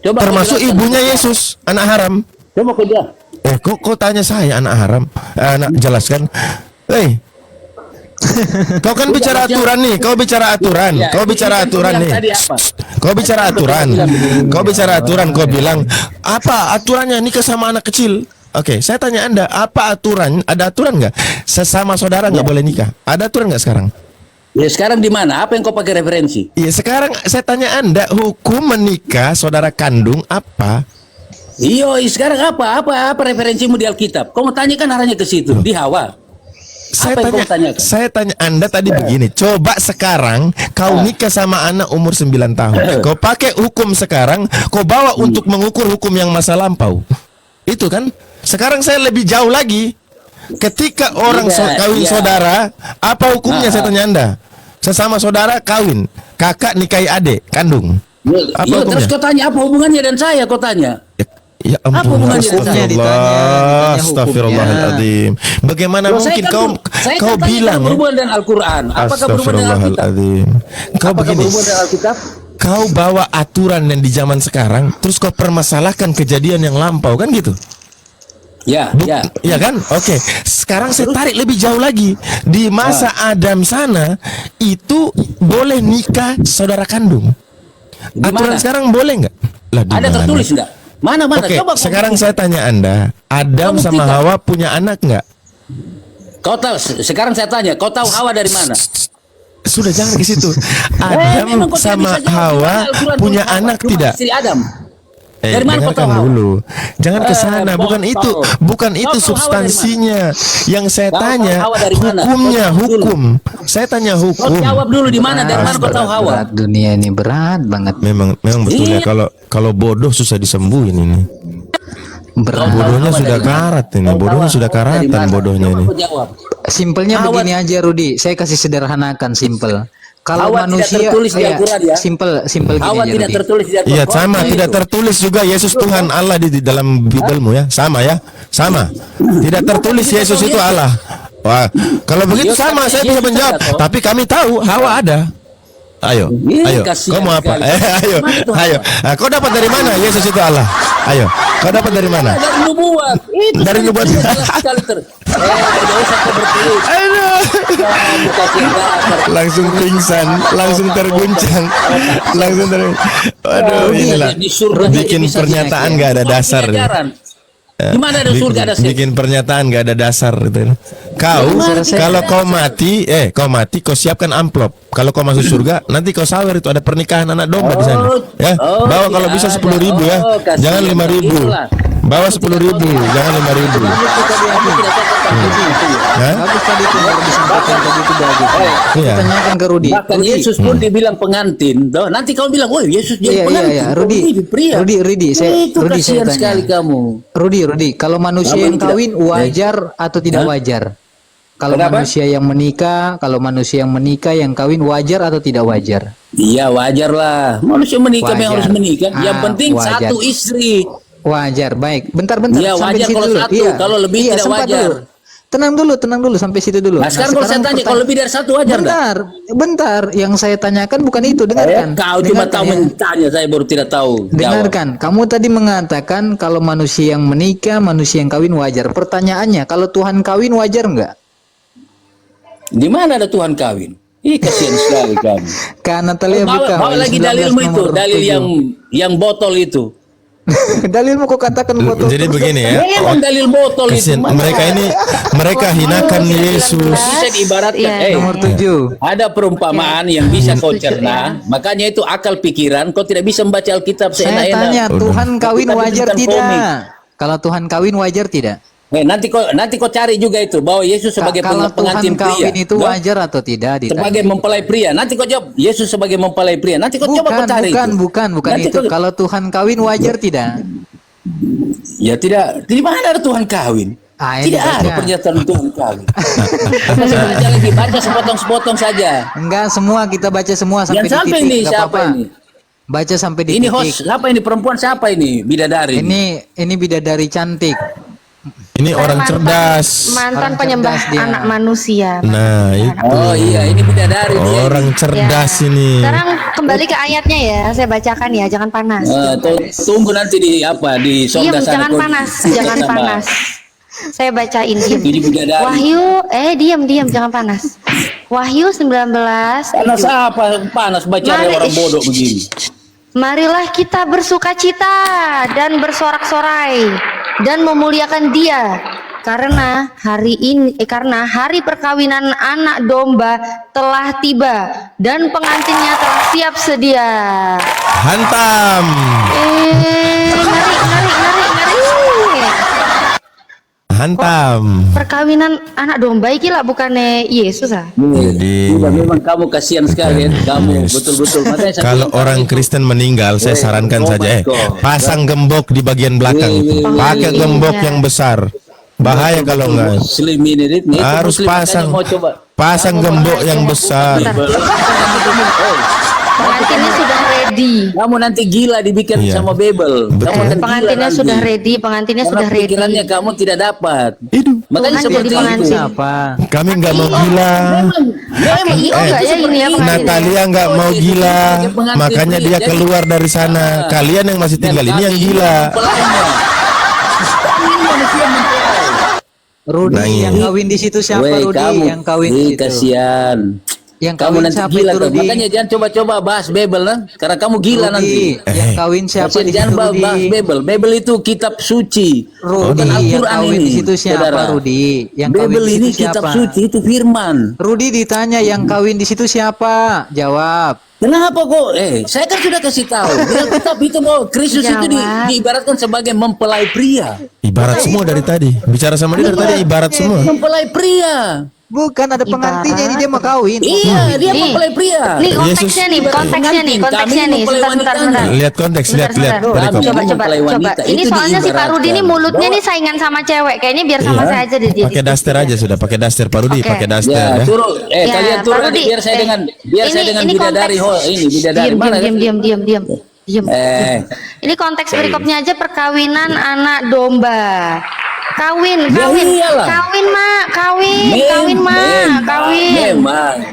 Coba kau Termasuk jelaskan. ibunya Yesus, anak haram. Coba kau jawab. Kok tanya saya anak haram? Anak jelaskan. Kau kan bicara aturan nih, kau bicara aturan, Ya, kau bicara ini kan aturan bilang nih. tadi apa? Kau bicara aturan, kau bicara aturan, kau bilang apa aturannya nikah sama anak kecil? Oke, saya tanya Anda, apa aturan? Ada aturan nggak? Sesama saudara nggak boleh nikah? Ada aturan nggak sekarang? Ya sekarang di mana? Apa yang kau pakai referensi? Iya, sekarang saya tanya Anda, hukum menikah saudara kandung apa? Iyo, sekarang apa referensimu di Alkitab? Kau mau tanya kan arahnya ke situ, di Hawa. Saya Apa yang kau tanya, tanyakan? saya tanya Anda tadi begini. Coba sekarang kau nikah sama anak umur 9 tahun. Kau pakai hukum sekarang, kau bawa untuk mengukur hukum yang masa lampau. Itu kan? Sekarang saya lebih jauh lagi. Ketika orang kawin saudara, apa hukumnya saya tanya Anda? Sesama saudara kawin, kakak nikahi adik kandung. Apa Iya, terus hukumnya? kau tanya apa hubungannya dan saya? Kau tanya. Ya Apa ampun, hubungannya dengan saya? Ditanya astagfirullahaladzim. Bagaimana Loh, mungkin saya kau saya kau tanya bilang ya? berhubungan dengan Al-Quran. Apakah berhubungan dengan Alkitab? Astagfirullahaladzim. Kau Apakah begini, berhubungan dengan Alkitab? kau bawa aturan yang di zaman sekarang, terus kau permasalahkan kejadian yang lampau kan gitu? Ya, ya. Ya kan? Oke. Sekarang saya tarik lebih jauh lagi. Di masa Adam sana itu boleh nikah saudara kandung. Di Aturan mana? sekarang boleh nggak? Lah, di Ada mana? tertulis enggak? Mana? Oke, Coba kau sekarang buktikan. saya tanya Anda, Adam Kau sama buktikan. Hawa punya anak nggak? Kau tahu, sekarang saya tanya, kau tahu Hawa dari mana? Sudah, jangan ke situ. Adam memang kau tidak sama bisa jawab. Hawa Gimana Al-Quran punya Hawa anak cuma tidak? Istri Adam. Dari mana kau tahu dengarkan Hawa? dulu. Jangan ke sana, bukan botol. itu, bukan Kau itu tahu Hawa dari substansinya. Yang saya Kau tahu tanya Hawa dari mana? hukumnya, Kau tahu dulu. hukum. Saya tanya Kau hukum. jawab dulu di mana? Dari mana kau tahu Hawa? Berat dunia ini berat banget. Memang betul ya, Iya. kalau bodoh susah disembuhin ini. Berat. Bodohnya Hawa sudah dari mana? karat ini, Kau bodohnya tahu sudah Hawa dari karatan mana? bodohnya Coba ini. kau jawab. Simpelnya Hawa- begini aja Rudi, saya kasih sederhanakan simpel. Kalau Hawa tidak manusia tertulis di Al-Quran, ya? simpel gini Hawa aja tidak Rudi. tertulis di Al-Quran. Iya, Kau sama tahu tidak itu. tertulis juga Yesus Tuhan Allah di dalam Biblemu ya. Sama ya. Sama. Tidak tertulis Yesus itu Allah. Wah, kalau begitu Yesus sama ada, saya bisa Yesus menjawab. ada, toh. Tapi kami tahu Hawa ada. Ayo, Ih, ayo. kasihan Kau mau apa? sekali. Ayo, Mana tuh ayo. Hawa? Nah, kau dapat dari mana Yesus itu Allah? Ayo, kau dapat dari mana? Dari nubuat. Itu Dari sudah nubuat. jelas sekali tidak usah kau berkelit. Aduh. Kamu kasih dasar. Langsung pingsan, langsung terguncang, langsung ter. Waduh, inilah Di surga bikin bisa pernyataan dinaik, ya. nggak ada Kau dasar. punya ajaran. Di mana ada surga ada setan? Bikin pernyataan nggak ada dasar gitu. Kau kalau kau mati, kau siapkan amplop. Kalau kau masuk surga, nanti kau sawer itu ada pernikahan anak domba di sana. Ya, bawa kalau bisa 10.000 ya, jangan 5.000. Bawa 10.000, jangan 5.000. Kamu tidak cocok sama itu. Hah? Bagus tadi itu baru disampaikan tadi itu bagus. Iya. Tanyakan ke Rudi. Bahkan Rudi. Yesus pun dibilang pengantin. Doh, nanti kau bilang, "Woi, Yesus jadi Iya, pengantin." iya. Kau Rudi, ini pria. Rudi, Itu Rudi, kasihan saya tanya. sekali kamu. Rudi, kalau manusia Kamu yang tidak- kawin wajar atau tidak Hah? wajar? Kalau Kenapa? manusia yang menikah, yang kawin wajar atau tidak wajar? Iya, wajar lah. Manusia menikah Wajar. memang harus menikah. Yang Ah, penting wajar. satu istri. Wajar, baik. Bentar, Iya, sampai wajar situ kalau dulu. satu, kalau lebih tidak sempat wajar. Dulu. Tenang dulu sampai situ dulu. Nah, sekarang kalau saya tanya, kalau lebih dari satu wajar nggak? Bentar, yang saya tanyakan bukan itu, dengarkan. Kau cuma Dengarkan tahu ya. mentanya, saya baru tidak tahu. Jawab. Dengarkan, kamu tadi mengatakan kalau manusia yang menikah, manusia yang kawin wajar. Pertanyaannya, kalau Tuhan kawin wajar nggak? Di mana ada Tuhan kawin? Ih, kasihan sekali kamu. Kak Natalia buka. Bawa lagi 19 dalilmu itu, nomor dalil 7. yang botol itu. Dalilmu kok katakan foto. Jadi begini ya. Memang dalil botol itu. Kasihan, mereka hinakan Yesus. Bisa diibaratkan, Iya. Nomor 7. ada perumpamaan yang bisa kau cerna, makanya itu akal pikiran, kau tidak bisa membaca Alkitab Saya seenak-enak. tanya, Tuhan kawin Tapi wajar bukan tidak? komik. Kalau Tuhan kawin wajar tidak? Nanti kau cari juga itu bahwa Yesus sebagai Kalau pengantin Tuhan pria. kawin itu Loh, wajar atau tidak? Ditanya. sebagai mempelai pria. Nanti kau jawab Yesus sebagai mempelai pria. Nanti kau coba kau cari itu. bukan Nanti itu. kau- Kalau Tuhan kawin wajar tidak? Ya tidak. Di mana ada Tuhan kawin? Ah, ini Tidak ada baca. pernyataan Tuhan kawin. Baca lagi, baca sepotong-sepotong saja. Enggak, semua kita baca semua sampai Yang di sampai titik. ini nggak siapa apa-apa. ini? Baca sampai di Ini titik. host siapa ini? Perempuan siapa ini? Bidadari. Ini bidadari cantik. Ini orang cerdas. Mantan Orang penyembah cerdas dia. anak manusia. Nah, itu. Oh iya, ini bidadari dia. Orang cerdas Ya. ini. Sekarang kembali ke ayatnya ya, saya bacakan ya, jangan panas. Tunggu nanti di Iya, sorga sana. jangan kau panas, cerita jangan sama panas. Saya bacain diam. Ini bidadari. Wahyu, diam jangan panas. Wahyu 19. Panas apa? Panas baca orang bodoh begini. Marilah kita bersukacita dan bersorak-sorai dan memuliakan Dia karena hari perkawinan anak domba telah tiba dan pengantinnya telah siap sedia. Hantam. Ngeri. Hantam. Perkawinan anak domba iki lah bukannya Yesus ah. Jadi Memang kamu kasihan sekali, kamu betul-betul. Makanya saya kalau bilang, orang Kristen meninggal, saya sarankan saja pasang gembok di bagian belakang itu. Pakai gembok yang besar. Bahaya kalau enggak. Muslim ini Harus Muslim, pasang. makanya mau coba. Pasang gembok yang besar. Pengantinnya sudah ready. Kamu nanti gila dibikin Iya. sama Bebel. Betul. Kamu akan gila Pengantinnya nanti. sudah ready, pengantinnya Karena sudah ready. pikirannya kamu tidak dapat. Makanya Tuhan seperti jadi itu. pengantin. Siapa? Kami nggak mau gila. Memang enggak ya ini ya pengantin. Natalia nggak mau gila, makanya dia keluar dari sana. Kalian yang masih tinggal ini yang gila. Rudi Nangis. yang kawin di situ siapa Weh, Rudi? kamu, Yang kawin di situ. kasihan. Yang Kamu kawin nanti siapa gila itu tuh. Rudi? Makanya jangan coba-coba bahas Bebel lah. Karena kamu gila nanti. Rudi, yang kawin siapa Kasihan, di jangan situ bahas Rudi? Bebel. Bebel itu kitab suci. Rudi Bukan yang Al-Quran kawin ini. di situ siapa saudara. Rudi? Yang kawin Bebel di ini situ kitab siapa? suci, itu firman. Rudi ditanya yang kawin di situ siapa? Jawab. Kenapa kok? Saya kan sudah kasih tahu. Di Alkitab itu bahwa Kristus itu Jawab. diibaratkan sebagai mempelai pria. Ibarat semua dari tadi. Bicara sama dia dari tadi ibarat semua. Mempelai pria. Bukan ada pengantinnya ini dia mau kawin. Iya, dia Nih. mempelai pria. Nih konteksnya nih, konteksnya nih, konteksnya nih. Sebentar. Lihat konteks, lihat Sebentar. tadi kok. Coba. Mempelai wanita. Ini Itu soalnya si Pak Rudi ini diibaratkan mulutnya bahwa- nih saingan sama cewek. Kayaknya biar sama saya aja deh. Pakai daster aja sudah, pakai daster Pak Rudi, Oke. pakai daster Ya, ya. turun. Ya, Kalian Pak turun Rudi, biar saya dengan ini bidadari. konteks. Ini bidadari mana? kan? Diam. Ini konteks berikutnya aja perkawinan anak domba. Kawin, Ya iyalah. kawin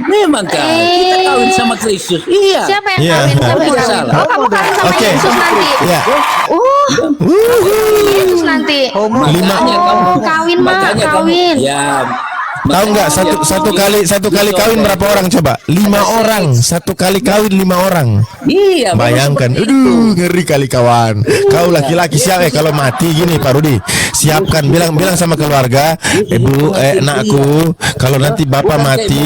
Memang kan. Kita kawin sama Kristus. Iya. Siapa yang Iya. kawin? Siapa yang Tidak kawin? salah. Oh, kamu kawin sama Oke. Yesus nanti. Ya. Yesus nanti. Lima. Kawin mah, Makanya kamu, kawin. ya. Tahu nggak satu kali kawin berapa orang coba? 5 orang. Satu kali kawin 5 orang. Iya. Bayangkan, memang seperti itu. aduh ngeri kali kawan. Kau laki-laki siap kalau mati gini Pak Rudi. Siapkan, bilang sama keluarga, ibu, anakku, kalau nanti bapak mati,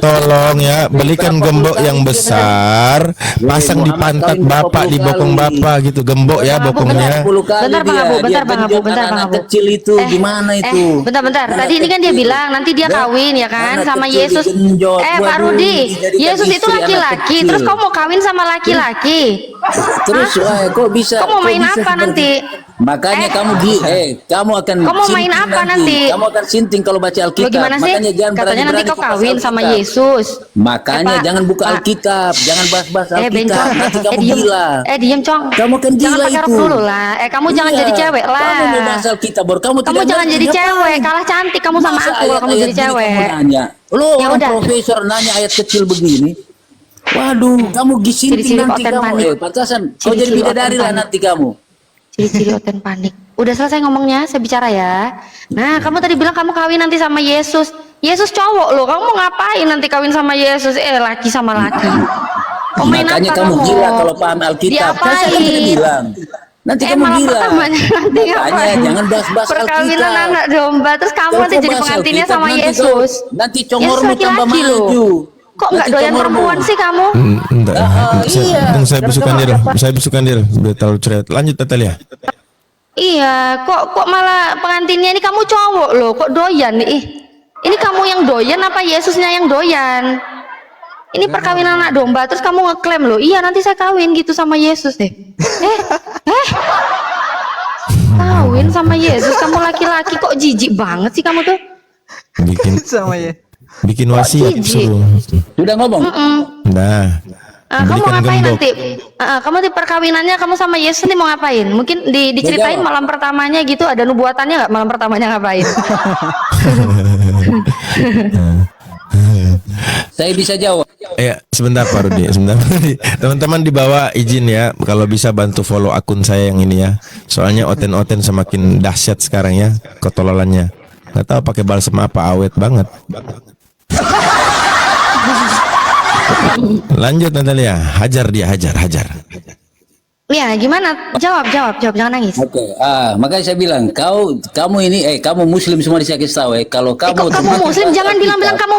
tolong ya belikan gembok yang besar, pasang di pantat bapak, di bokong bapak gitu, gembok ya bokongnya. 10 kali Bentar, Bang dia, Abu, dia bentar, Bang Abu, genjot bentar, Bang anak Abu. kecil itu gimana itu? Bentar. Tadi ini kan dia bilang nanti dia kawin ya kan Anak sama kecil Yesus. digenjot, Pak waduh, Rudi, dijadikan Yesus itu istri anak laki-laki. kecil. Terus kamu mau kawin sama laki-laki? Terus kok bisa? Kamu mau kok main bisa apa seperti- nanti? Makanya kamu kamu akan Kamu mau main sinting apa nanti? Kamu akan sinting kalau baca Lo Alkitab. gimana sih? Makanya jangan Katanya nanti berani-berani kau kau kawin bahas sama Alkitab. Yesus. Makanya Pak, jangan buka Pak. Alkitab, jangan bahas-bahas Alkitab. Bencong. Nanti kamu Diem. gila. Diem, Cong. Kamu kan Jangan gila pakai rok itu. dulu lah. Kamu jangan Iya. jadi cewek lah. Kamu mau bahas Alkitab, baru kamu Kamu tidak jangan ngerti, jadi ngapain? cewek. Kalah cantik kamu sama Masa aku kalau kamu ayat-ayat jadi gini cewek. kamu nanya? Lo Ya orang udah. profesor nanya ayat kecil begini. Waduh, kamu gisinting Ciri-ciri nanti oten kamu. panik. Pantasan. Kau jadi Ciri-ciri bidadari oten lah panik. nanti kamu. Ciri-ciri oten panik. Udah selesai ngomongnya, saya bicara ya. Nah, kamu tadi bilang kamu kawin nanti sama Yesus. Yesus cowok loh, kamu mau ngapain nanti kawin sama Yesus? Laki sama laki. Kau main Makanya apa kamu gila kalau paham Alkitab. Kan saya kan tadi bilang. Nanti kamu malah gila. pertamanya nanti Makanya ngapain? jangan bahas-bahas Perkawinan Alkitab. anak domba, terus kamu Kau nanti jadi bahas pengantinnya Alkitab, sama nanti Yesus. nanti Yesus congormu tambah laki-laki loh. maju. Kok nggak Nanti doyan congormu. perempuan sih kamu? Enggak. iya. Saya besukan dia. Saya besukan dia. Udah terlalu cerewet. Lanjut Natalia. Iya, kok malah pengantinnya ini kamu cowok loh, kok doyan nih? Ini kamu yang doyan apa Yesusnya yang doyan? Ini perkawinan anak domba, terus kamu ngeklaim loh, iya nanti saya kawin gitu sama Yesus deh. Kawin sama Yesus, kamu laki-laki kok jijik banget sih kamu tuh? Sama ya. Bikin wasiat Jijik. suruh. Sudah ngomong? Nah. Kamu belikan ngapain gembok. nanti? Kamu di perkawinannya kamu sama Yesus nih mau ngapain? Mungkin diceritain Jawab. malam pertamanya gitu, ada nubuatannya nggak malam pertamanya ngapain? Saya bisa jawab. Ya, sebentar Pak Rudi, sebentar Pak Rudi. Teman-teman di bawah izin ya, kalau bisa bantu follow akun saya yang ini ya. Soalnya oten-oten semakin dahsyat sekarang ya, ketololannya. Gak tahu pakai balsam apa, awet banget. Lanjut Natalia, hajar dia, hajar. Ya, gimana? Jawab, jangan nangis. Oke, makanya saya bilang kamu ini kamu muslim semua kasih tahu kalau kamu Kok kamu muslim, jangan bilang-bilang kamu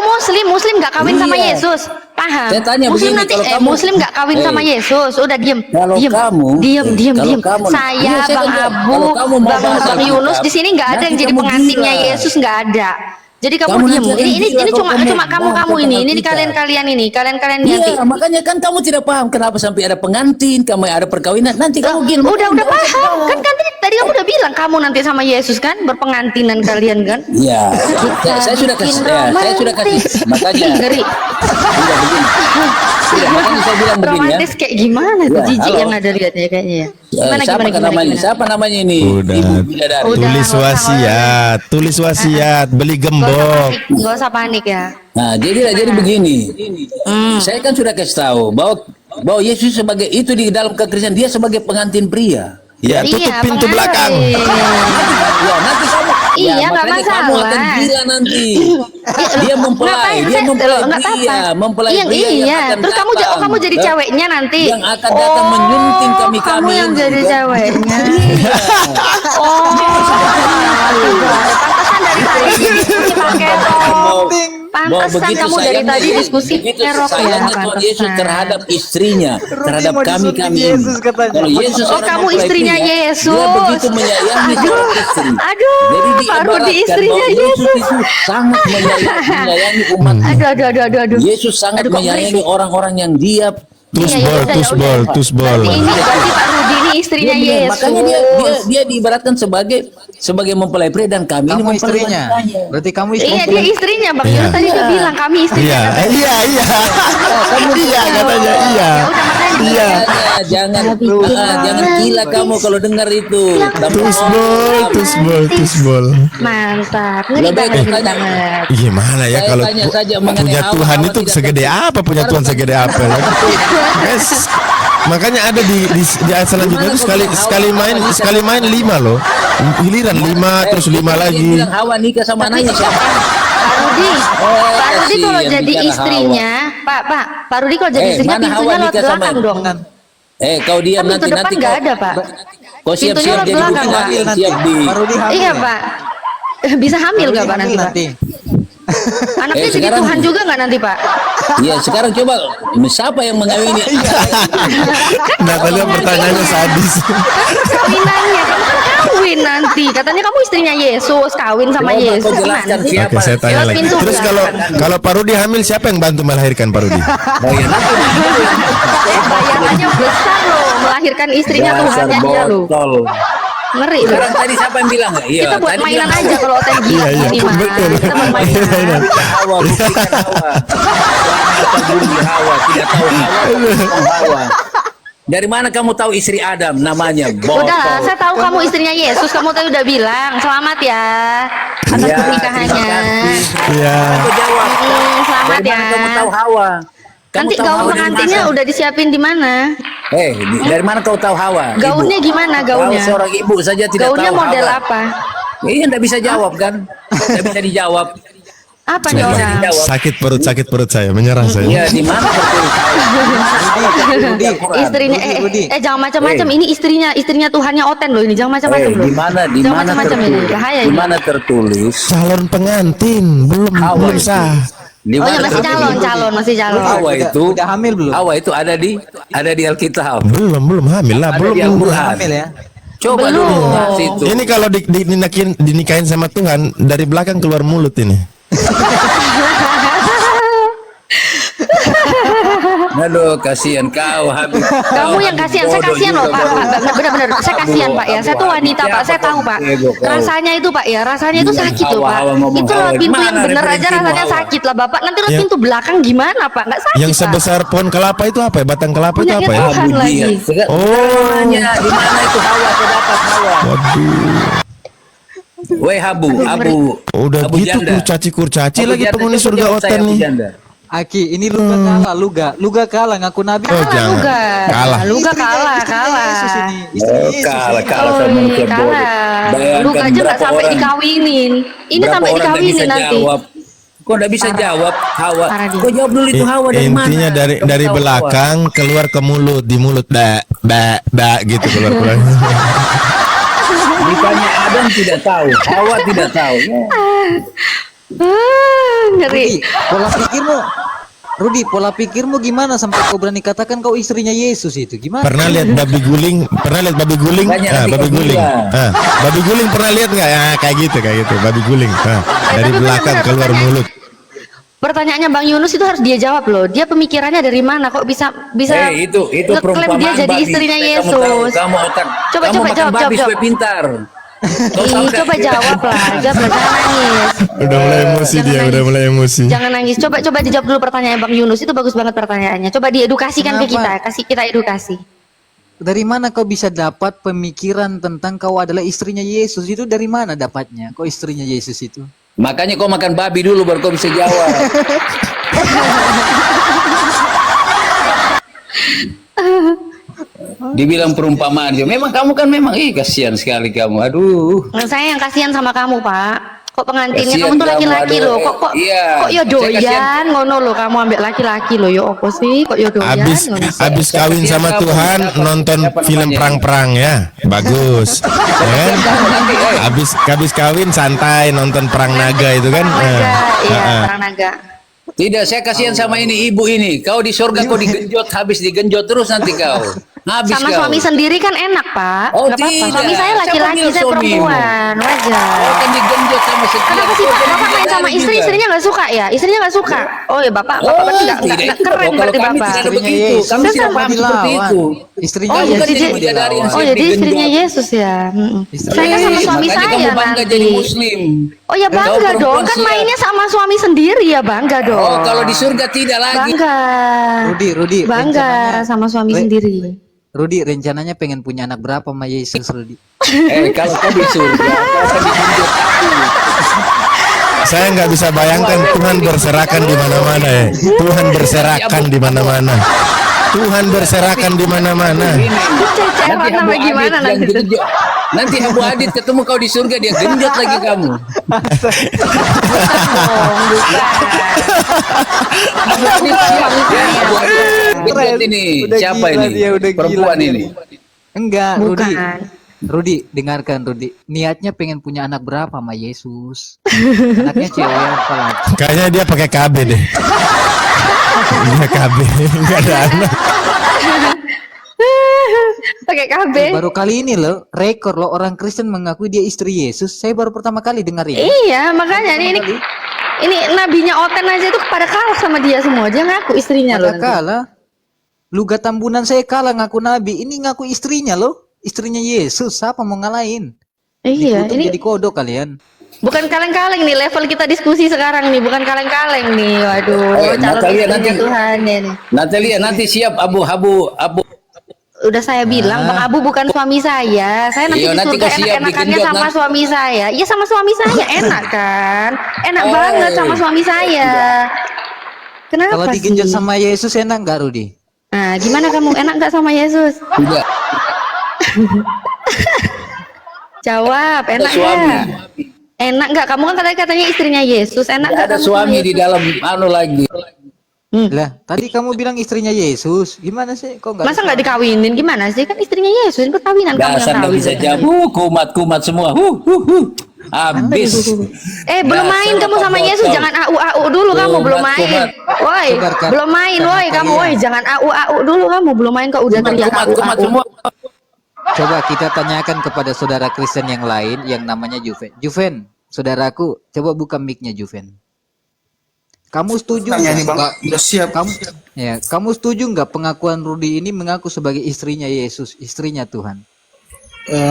muslim gak kawin sama Iya. Yesus. Paham? Saya tanya muslim begini, nanti kalau kamu- muslim gak kawin sama Yesus. Udah diem. Kalau diem. kamu- diem. kalau kamu- Saya, Iya, saya Bang kan bilang, Abu, kalau kamu mau bahas Bang Yunus Alkitab, di sini nggak ada yang nanti jadi kamu pengantinnya gila. Yesus, nggak ada. Jadi kamu Kamu diem. nanti akan Ini gila cuma kalau kamu kamu ini bahas tentang kalian ini nanti. Iya, makanya kan kamu tidak paham kenapa sampai ada pengantin, kamu ada perkawinan, nanti kamu gila. Udah paham kan tadi kamu udah bilang kamu nanti sama Yesus kan berpengantinan kalian kan? Iya, saya sudah kasih, makanya. Ngeri. Sudah begini. Sudah, makanya saya bilang begini ya. Romantis kayak gimana tuh Ya, jijik halo. yang ada lihatnya kayaknya ya. Siapa namanya ini? Udah. Ibu Bidadari. Udah. Tulis wasiat, beli Gak gembok. usah panik ya. Nah, jadi begini. Saya kan sudah kasih tahu bahwa Yesus sebagai itu di dalam kekristenan dia sebagai pengantin pria. Ya, tutup pintu belakang. Ya, nanti kamu. Iya, nggak makanya kamu masalah. akan gila nanti. Dia mempelai, mempelai Iya, pria yang iya. akan Terus datang. kamu jadi ceweknya nanti. Yang akan datang menyunting kami. Kamu yang jadi ceweknya. Oh. Pantesan dari tadi diskusi pakai rok. Pantesan kamu dari tadi diskusi pakai rok ya. Sayangnya Tuhan Yesus terhadap istrinya, terhadap kami. Kalau Yesus Oh, orang kamu mempelai istrinya pria, Yesus. Dia begitu menyayangi seorang istri. Aduh, Jadi Pak Rudi diibaratkan istrinya bahwa Yesus Yesus. itu sangat menyayangi umat. Aduh. Yesus sangat Aduh, kok menyayangi berisik? orang-orang yang dia. Tusbol. Berarti Pak Rudi ini istrinya Iya, Yesus. makanya dia diibaratkan sebagai mempelai pria dan kami ini Kamu mempelai istrinya. wanitanya. Berarti kamu Iya, istrinya. dia istrinya. Bang Iya. Yunus tadi udah bilang kami istrinya. Iya. Iya katanya iya. Ya udah makanya. Iya. Jangan gila kamu kalau dengar itu. Tusbol. Mantap. Ngeri Lebih banget, ngeri tanya. banget. Gimana ya Saya kalau tanya saja mengenai punya Hawa, Tuhan Hawa itu tidak segede apa? Punya Tuhan segede apa? Ya? Yes. Makanya ada di ayat selanjutnya itu sekali main 5 loh. Giliran 5 terus 5 Dia lagi. bilang Hawa nikah sama anaknya siapa? Pak Rudi kalau kasihan jadi bicara istrinya, Pak Rudi kalau jadi istrinya mana pintunya Hawa lewat nikah sama- belakang dong. Kau diam Kan pintu nanti depan kau. nggak ada, Pak. Kau siap-siap Pintunya jadi lewat bukti belakang, hamil Pak. siap di. Pak Rudi hamil Iya, ya? Pak. Bisa hamil nggak, Pak, nanti, Pak? Anaknya jadi sekarang- Tuhan juga nggak nanti, Pak? Iya, sekarang coba siapa yang mengawini? Natalia pertanyaannya sadis. Kawinannya, kamu kan kawin nanti. Katanya kamu istrinya Yesus, kawin sama Coba Yesus. kau jelaskan Gimana sih? siapa. Oke, saya tanya Lewat lagi. pintu Terus belakang. kalau Pak Rudi hamil, siapa yang bantu melahirkan Pak Rudi? Oh iya, nanti. Bayarannya besar loh, melahirkan istrinya Tuhannya dia loh. botol. Ngeri loh. Sekarang tadi siapa yang bilang? Iya, Kita buat tadi mainan bilang aja kalau oten gila Iya, gini mah. betul. Kita buat mainan. Hawa, buktikan Hawa. Kita bumi Hawa, tidak tahu Hawa. Dari mana kamu tahu istri Adam namanya? Botol. Udah, saya tahu kamu istrinya Yesus. Kamu tadi udah bilang. Selamat ya atas Ya, pernikahannya. terima kasih. Iya. Aku jawab. Selamat Dari mana ya. kamu tahu Hawa? Kamu Nanti tahu gaun Hawa dari pengantinnya mana? udah disiapin di mana? Dari mana kau tahu Hawa? Gaunnya Ibu. gimana Kau gaunnya? seorang ibu saja tidak Gaunnya tahu model Hawa. apa? Iya, enggak bisa jawab kan? Enggak bisa dijawab. Apa nih Coba. orang? Jawab. Sakit perut saya, menyerah saya. Iya, di mana tertulis Hawa? Istrinya Rudi. jangan macam-macam. Ini istrinya Tuhannya Oten loh ini. Jangan macam-macam loh. Di mana Jangan macam-macam ini. tertulis? Bahaya Di ini. mana tertulis? Calon pengantin belum Hawa sah. Di Oh ya mana masih tertulis? calon, masih calon. Hawa itu Udah hamil belum? Hawa itu ada di Alkitab. Belum hamil lah, Ada belum di Al-Quran. Hamil ya? Coba Belum. dulu lihat situ. Ini kalau dinikahin sama Tuhan, dari belakang keluar mulut ini. Aduh, kasihan kau Habib. Kamu yang kasihan, saya kasihan loh Pak. Benar-benar, saya kasihan Pak ya. Saya tuh wanita Pak, saya tahu Pak. Rasanya itu Pak ya, rasanya itu sakit loh Pak. Itu lewat pintu yang bener aja rasanya sakit lah Bapak. Nanti lewat Ya. pintu belakang gimana Pak? Nggak sakit Yang Pak. sebesar pohon kelapa itu apa ya? Batang kelapa itu Punyanya apa ya? Tuhan lagi. Oh. Di mana itu Hawa terdapat Hawa? Weh Habu, Abu. Udah Abu gitu Janda. kurcaci Abu lagi Janda, penghuni coba surga jawab saya, Oten Abu nih. Janda. Aki, ini Luga kalah ngaku nabi. Oh, jangan. Kalah. Luga kalah. Yesus ini. Istri Yesus. kalah Oh, sama iya, manusia bodoh. kalah. Bayangkan Luga aja nggak berapa sampai orang- dikawinin. Ini berapa sampai orang nggak dikawinin bisa nanti. jawab. Kok nggak bisa jawab Hawa? Parah dia. Kok jawab dulu itu Hawa dari mana? Intinya dari Kamu tahu belakang keluar ke mulut, di mulut da gitu keluar. Hawa. Ditanya Adam tidak tahu, Hawa tidak tahu. Ngeri. Rudi, pola pikirmu gimana sampai kau berani katakan kau istrinya Yesus itu? Gimana? Pernah lihat babi guling? Banyak Ah, nanti babi kau guling. bilang. Ah, babi guling pernah lihat nggak? Ya, kayak gitu, babi guling. Ah, dari tapi belakang benar-benar keluar pertanyaan. mulut. Pertanyaannya Bang Yunus itu harus dia jawab loh. Dia pemikirannya dari mana kok bisa Itu ngeklaim perumpamaan dia jadi babi. istrinya Kamu tahu, Yesus. Kamu akan Coba, kamu makan jawab, babi jawab. supaya pintar. Kau Ih, sampai- coba jawab lah, jangan nangis. Udah mulai emosi Jangan dia, nangis. udah mulai emosi. Jangan nangis. Coba dijawab dulu pertanyaan Bang Yunus, itu bagus banget pertanyaannya. Coba diedukasikan ke kita, Kenapa? kasih kita edukasi. Dari mana kau bisa dapat pemikiran tentang kau adalah istrinya Yesus? Itu dari mana dapatnya? Kau istrinya Yesus itu? Makanya kau makan babi dulu baru kau bisa jawab. Dibilang perumpamaan dia. Memang kamu kan memang kasihan sekali kamu. Aduh. Nah, saya yang kasihan sama kamu, Pak. Kok pengantinnya Kasihan kamu tuh kamu, laki-laki aduh, loh. Kok iya. kok yo Saya kasihan. doyan ngono loh kamu ambil laki-laki loh. Yo opo sih? Kok yo doyan ngono. Abis kawin sama Siapa? Tuhan Siapa? nonton Siapa film namanya? perang-perang ya, bagus. Ya kan? Abis kawin santai nonton perang naga itu kan. Perang naga, iya, Ah. perang naga. Tidak, saya kasihan sama ini ibu ini. Kau di surga kau digenjot, habis digenjot terus nanti kau. Habis Sama kau. suami sendiri kan enak, Pak. Oh, Nggak apa-apa. tidak. Suami saya Siapa laki-laki, bilang saya suamimu? perempuan. Wajar. Kau kan digenjot sama sekian. Kenapa sih Pak? Bapak main sama istri, istrinya nggak suka ya? Istrinya nggak suka. Oh ya Bapak berarti nggak tidak itu. keren Kalau berarti kami Bapak. tidak ada Istrinya begitu. Yesus. Kami Saya tidak sama paham seperti dilawan. itu. Istrinya Oh Kamu jadi kan Yesus jadi mau bidadari yang dilawan. oh siap jadi istrinya digenjot. Yesus ya. Saya kan sama Makanya suami kamu saya bangga nanti. jadi muslim. Oh ya Kau bangga perempuan dong, kan siap. mainnya sama suami sendiri ya bangga dong. Oh, kalau di surga tidak lagi. Bangga. Rudi, Bangga sama suami sendiri. Rudi rencananya pengen punya anak berapa sama Yesus, Rudi? Kalau kau di surga, kau akan digenjot. Saya nggak bisa bayangkan Tuhan berserakan di mana-mana ya. Tuhan berserakan di mana-mana. Tuhan berserakan di mana-mana. Cece Nanti mana Abu gimana Adit yang nanti? genjot. Nanti Abu Adit ketemu kau di surga dia genjot lagi kamu. Oh, bukan. Abu Adit genjot ini. Udah Siapa gila ini? dia, udah gila Perempuan dia. ini. Enggak, Rudi. Bukan. Rudi, dengarkan Rudi. Niatnya pengen punya anak berapa sama Yesus? Anaknya cewek apa lagi? Kayaknya dia pakai KB deh. Dia KB, nggak ada anak. Pakai KB. Baru kali ini loh, rekor loh orang Kristen mengakui dia istri Yesus. Saya baru pertama kali dengar ini. Iya, makanya ini nabinya Oten aja itu pada kalah sama dia semua. Dia ngaku istrinya loh. Ada kalah. Luga Tambunan saya kalah ngaku nabi. Ini ngaku istrinya loh. Istrinya Yesus. Siapa mau ngalahin? Iya, Dikutuk ini jadi kodok kalian. bukan kaleng-kaleng nih level kita diskusi sekarang nih, bukan kaleng-kaleng nih. Waduh, Ayo, calon Natalia istrinya nanti. Tuhan ya nih. Natalia nanti siap Abu. Udah saya bilang Bang Abu bukan suami saya. Saya nanti Iya, di nanti surga kau siap enak-enakannya digenjot, sama nanti. suami saya. Iya sama suami saya enak kan? Enak banget sama suami saya. Kenapa Kalau sih? digenjot sama Yesus enak nggak, Rudi? Nah, gimana kamu enak nggak sama Yesus? Tidak. Jawab, enak suami. nggak? Enak nggak? Kamu kan katanya istrinya Yesus. Enak Tidak nggak ada kamu suami sama di Yesus? dalam lagi. Lah, tadi kamu bilang istrinya Yesus. Gimana sih? Kok nggak? Masa nggak dikawinin? Gimana sih? Kan istrinya Yesus, perkawinan kamu yang Dasar nggak tahu. bisa jawab. Kumat semua. Habis. Belum main kamu sama Yesus, jangan au dulu kamu belum main. Woi, Sebarkan. belum main, woi kamu, kalian. woi jangan au dulu kamu belum main kok udah teriak Kumat au. semua. Coba kita tanyakan kepada saudara Kristen yang lain yang namanya Juven. Juven, saudaraku, coba buka mic-nya Juven. Kamu setuju Tanya nih, Bang. nggak? Udah siap. Kamu setuju nggak pengakuan Rudi ini mengaku sebagai istrinya Yesus, istrinya Tuhan?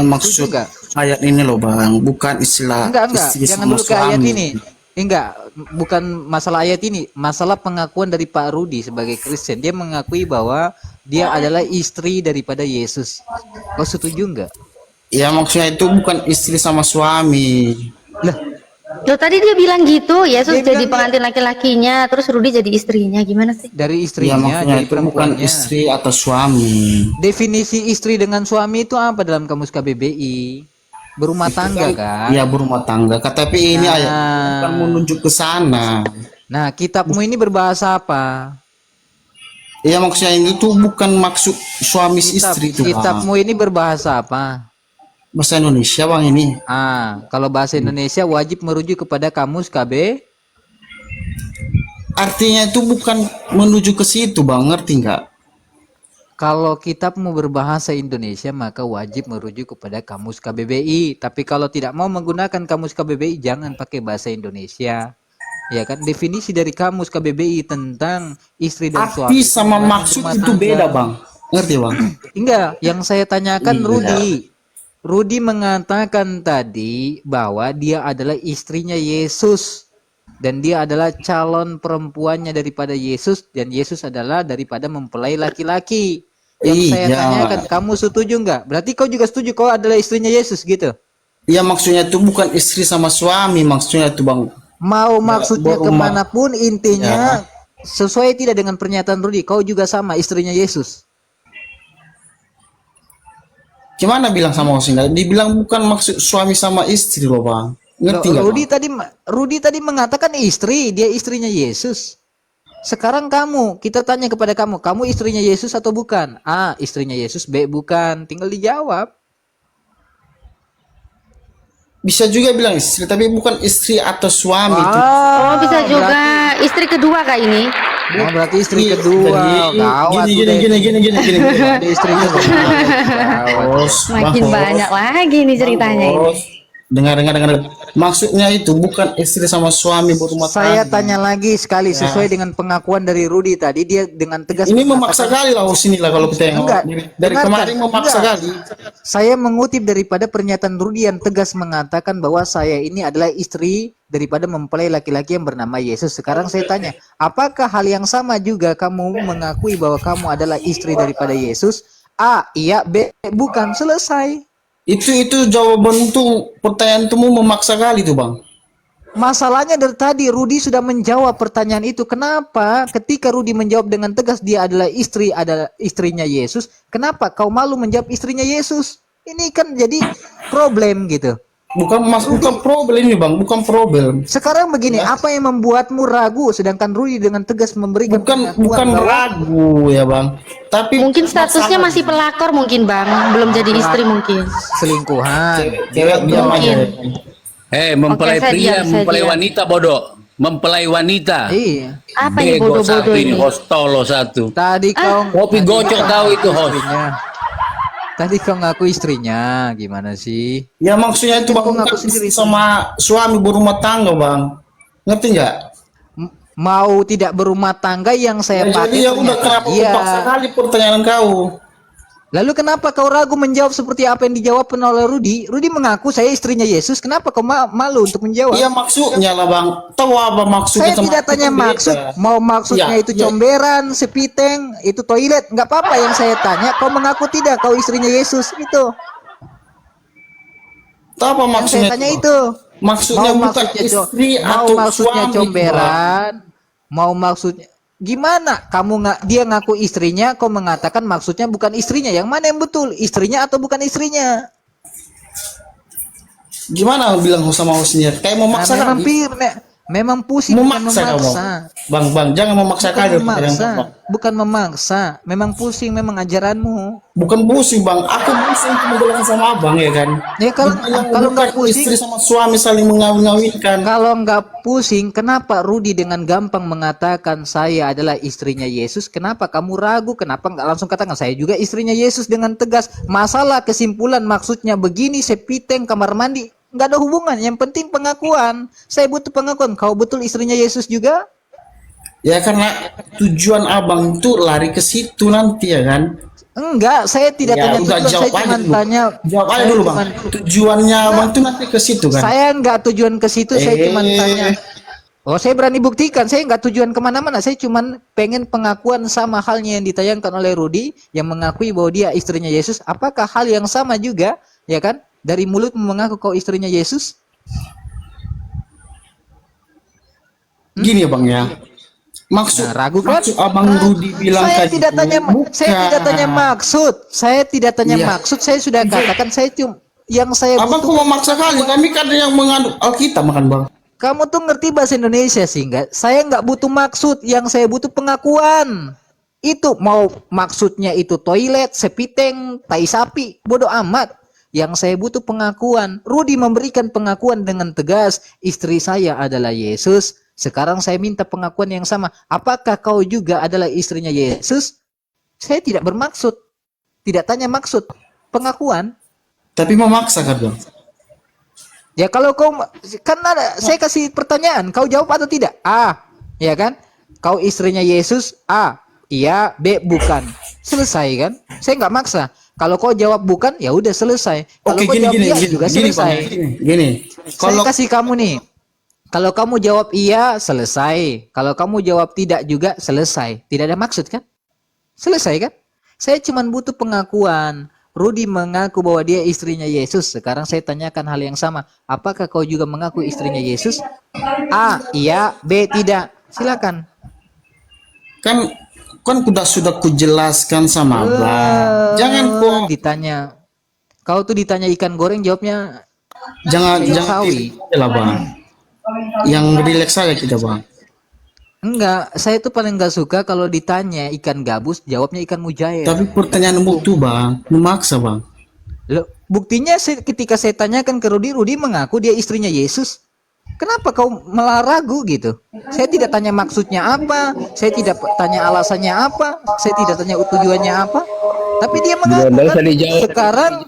Maksud Enggak. ayat ini loh Bang, bukan istilah Enggak. istri Jangan sama dulu ke ayat suami. ini. Enggak, bukan masalah ayat ini, masalah pengakuan dari Pak Rudi sebagai Kristen. Dia mengakui bahwa dia adalah istri daripada Yesus. Kau setuju enggak? Ya maksudnya itu bukan istri sama suami. Lah, Loh tadi dia bilang gitu, Yesus Dia jadi bilang pengantin laki-lakinya, terus Rudi jadi istrinya. Gimana sih? Dari Ya istrinya maksudnya jadi itu bukan perempuannya. istri atau suami. Definisi istri dengan suami itu apa dalam kamus KBBI? Berumah tangga kan? Ya berumah tangga. Tapi ini ayat bukan menunjuk ke sana. Nah, kitabmu ini berbahasa apa? Ya maksudnya ini tuh bukan maksud suami istri itu bang. Kitabmu ini berbahasa apa? Bahasa Indonesia bang ini. Kalau bahasa Indonesia wajib merujuk kepada kamus KB. Artinya itu bukan menuju ke situ bang, ngerti nggak? Kalau kitabmu berbahasa Indonesia maka wajib merujuk kepada kamus KBBI. Tapi kalau tidak mau menggunakan kamus KBBI jangan pakai bahasa Indonesia. Ya kan, definisi dari kamus KBBI tentang istri dan suami Arti sama maksud rumah itu tangga. beda bang, ngerti bang? Enggak, yang saya tanyakan Iya. Rudi mengatakan tadi bahwa dia adalah istrinya Yesus dan dia adalah calon perempuannya daripada Yesus dan Yesus adalah daripada mempelai laki-laki. Yang saya Iya. tanyakan, kamu setuju enggak? Berarti kau juga setuju kau adalah istrinya Yesus gitu? Iya maksudnya itu bukan istri sama suami, maksudnya itu bang. Mau maksudnya berumah- kemanapun intinya sesuai tidak dengan pernyataan Rudi, kau juga sama istrinya Yesus. Gimana bilang sama Hosina? Dibilang bukan maksud suami sama istri loh bang. Ngerti nggak? Rudi tadi mengatakan istri, dia istrinya Yesus. Sekarang kita tanya kepada kamu istrinya Yesus atau bukan? A, istrinya Yesus, B, bukan. Tinggal dijawab. Bisa juga bilang istri, tapi bukan istri atau suami. itu. Oh, bisa juga istri kedua kak ini. Berarti istri kedua. Gawat Gini. Ada istri kedua. Bos, Makin Bang, banyak Bos. lagi nih ceritanya ini. Bos. Dengar. Maksudnya itu bukan istri sama suami berumah Saya tangga. tanya lagi sekali sesuai dengan pengakuan dari Rudi tadi, dia dengan tegas Ini memaksa kali lah sini lah kalau kita yang Enggak, dari dengarkan. kemarin memaksa Enggak. kali. Saya mengutip daripada pernyataan Rudi yang tegas mengatakan bahwa saya ini adalah istri daripada mempelai laki-laki yang bernama Yesus. Sekarang saya tanya, apakah hal yang sama juga kamu mengakui bahwa kamu adalah istri daripada Yesus? A, iya, B, bukan. Selesai. Itu jawaban tuh pertanyaan tuh memaksa kali tuh bang. Masalahnya dari tadi Rudi sudah menjawab pertanyaan itu. Kenapa ketika Rudi menjawab dengan tegas dia adalah istrinya Yesus, kenapa kau malu menjawab istrinya Yesus? Ini kan jadi problem gitu. Bukan problem nih bang, bukan problem. Sekarang begini, apa yang membuatmu ragu sedangkan Rudi dengan tegas memberikan Bukan pengakuan bahwa ragu ya bang. Tapi Mungkin statusnya masih pelakor mungkin bang, belum jadi istri mungkin. selingkuhan. cewek diam aja. Mempelai Oke, saya pria, diam, saya mempelai diam. wanita bodoh. Mempelai wanita. Iya. Apa ini Bego satu bodoh-bodoh ini, ini? hostolo satu. Tadi kau Kopi gocok tahu itu host. Tadi kau ngaku istrinya, gimana sih? Ya maksudnya itu bang Kok ngaku bukan sendiri? sama suami berumah tangga bang. Ngerti nggak? Mau tidak berumah tangga yang saya Ya, pakai jadi ya udah pernyataan kenapa dia. memaksa kali pertanyaan kau? Lalu kenapa kau ragu menjawab seperti apa yang dijawab oleh Rudi? Rudi mengaku saya istrinya Yesus. Kenapa kau malu untuk menjawab? Iya maksudnya lah bang. Tahu apa maksudnya? Saya sama tidak itu tanya beda. maksud. Mau maksudnya Iya, itu iya. comberan, sepiteng, itu toilet, nggak apa-apa yang saya tanya. Kau mengaku tidak kau istrinya Yesus itu. Tahu apa Yang maksudnya? saya tanya itu. Maksudnya bukan istri atau maksudnya suami, comberan, mau maksudnya gimana? Dia ngaku istrinya, kau mengatakan maksudnya bukan istrinya. Yang mana yang betul? Istrinya atau bukan istrinya? Gimana bilang sama hostnya? Kayak memaksa Nah, kali. memang pusing bukan Memaksa kamu. memaksa. Bang, jangan memaksa Bukan kali. memaksa, bukan memaksa, memang pusing memang ajaranmu. Bukan pusing bang, aku pusing untuk menjelaskan sama abang ya kan. Ya kalau Bukan nggak pusing, istri sama suami saling mengawin-awinkan. kalau nggak pusing, kenapa Rudi dengan gampang mengatakan saya adalah istrinya Yesus? Kenapa kamu ragu? Kenapa nggak langsung katakan saya juga istrinya Yesus dengan tegas? Masalah kesimpulan maksudnya begini, sepiteng kamar mandi nggak ada hubungan. Yang penting pengakuan. Saya butuh pengakuan. Kau betul istrinya Yesus juga? Ya karena tujuan abang itu lari ke situ nanti ya kan. Enggak, saya tidak Ya, tanya udah tujuan. Saya jawab aja cuma dulu. tanya. Jawab aja saya dulu bang. cuman- Tujuannya abang itu nanti ke situ kan. Saya nggak tujuan ke situ, saya cuma Eh. tanya. Oh, saya berani buktikan. Saya nggak tujuan kemana-mana. Saya cuma pengen pengakuan sama halnya yang ditayangkan oleh Rudi yang mengakui bahwa dia istrinya Yesus. Apakah hal yang sama juga, ya kan? Dari mulut mengaku kau istrinya Yesus? Gini ya Bang ya. Maksud Nah, ragu kan? maksud Abang Rudi bilang Saya tadi tidak itu tanya saya tidak tanya maksud. Saya tidak tanya Iya. maksud. Saya sudah katakan saya cuma yang saya Abang kok butuh. memaksa kali? Kami kan yang mengandung Alkitab makan Bang. Kamu tuh ngerti bahasa Indonesia sih enggak? Saya nggak butuh maksud, yang saya butuh pengakuan. Itu mau maksudnya itu toilet, sepiteng, tai sapi, bodoh amat. Yang saya butuh pengakuan. Rudi memberikan pengakuan dengan tegas, istri saya adalah Yesus. Sekarang saya minta pengakuan yang sama. Apakah kau juga adalah istrinya Yesus? Saya tidak bermaksud, tidak tanya maksud, pengakuan. Tapi memaksa kan Bang. Ya kalau kau kan ada, saya kasih pertanyaan, kau jawab atau tidak? A, ya kan? Kau istrinya Yesus? A, iya. B, bukan. Selesai kan? Saya nggak maksa. Kalau kau jawab bukan, ya udah selesai. Kalau Oke, kau jawab iya juga Bang, selesai. gini. Saya Kalau kasih kamu nih. Kalau kamu jawab iya, selesai. Kalau kamu jawab tidak juga, selesai. Tidak ada maksud kan? Selesai kan? Saya cuma butuh pengakuan. Rudi mengaku bahwa dia istrinya Yesus. Sekarang saya tanyakan hal yang sama. Apakah kau juga mengaku istrinya Yesus? A, iya. B, tidak. Silakan. kan sudah kujelaskan sama Abang. Jangan kok Ditanya. Kau tuh ditanya ikan goreng, jawabnya jangan sawi. tidak lah Bang. Yang rileks saja kita Bang. Enggak, saya tuh paling nggak suka kalau ditanya ikan gabus, jawabnya ikan mujair. Tapi pertanyaanmu tuh Bang, memaksa Bang. Loh, buktinya ketika saya tanyakan ke Rudi, Rudi mengaku dia istrinya Yesus. Kenapa kau malah ragu gitu? Saya tidak tanya maksudnya apa, saya tidak tanya alasannya apa, saya tidak tanya tujuannya apa. Tapi dia mengaku kan?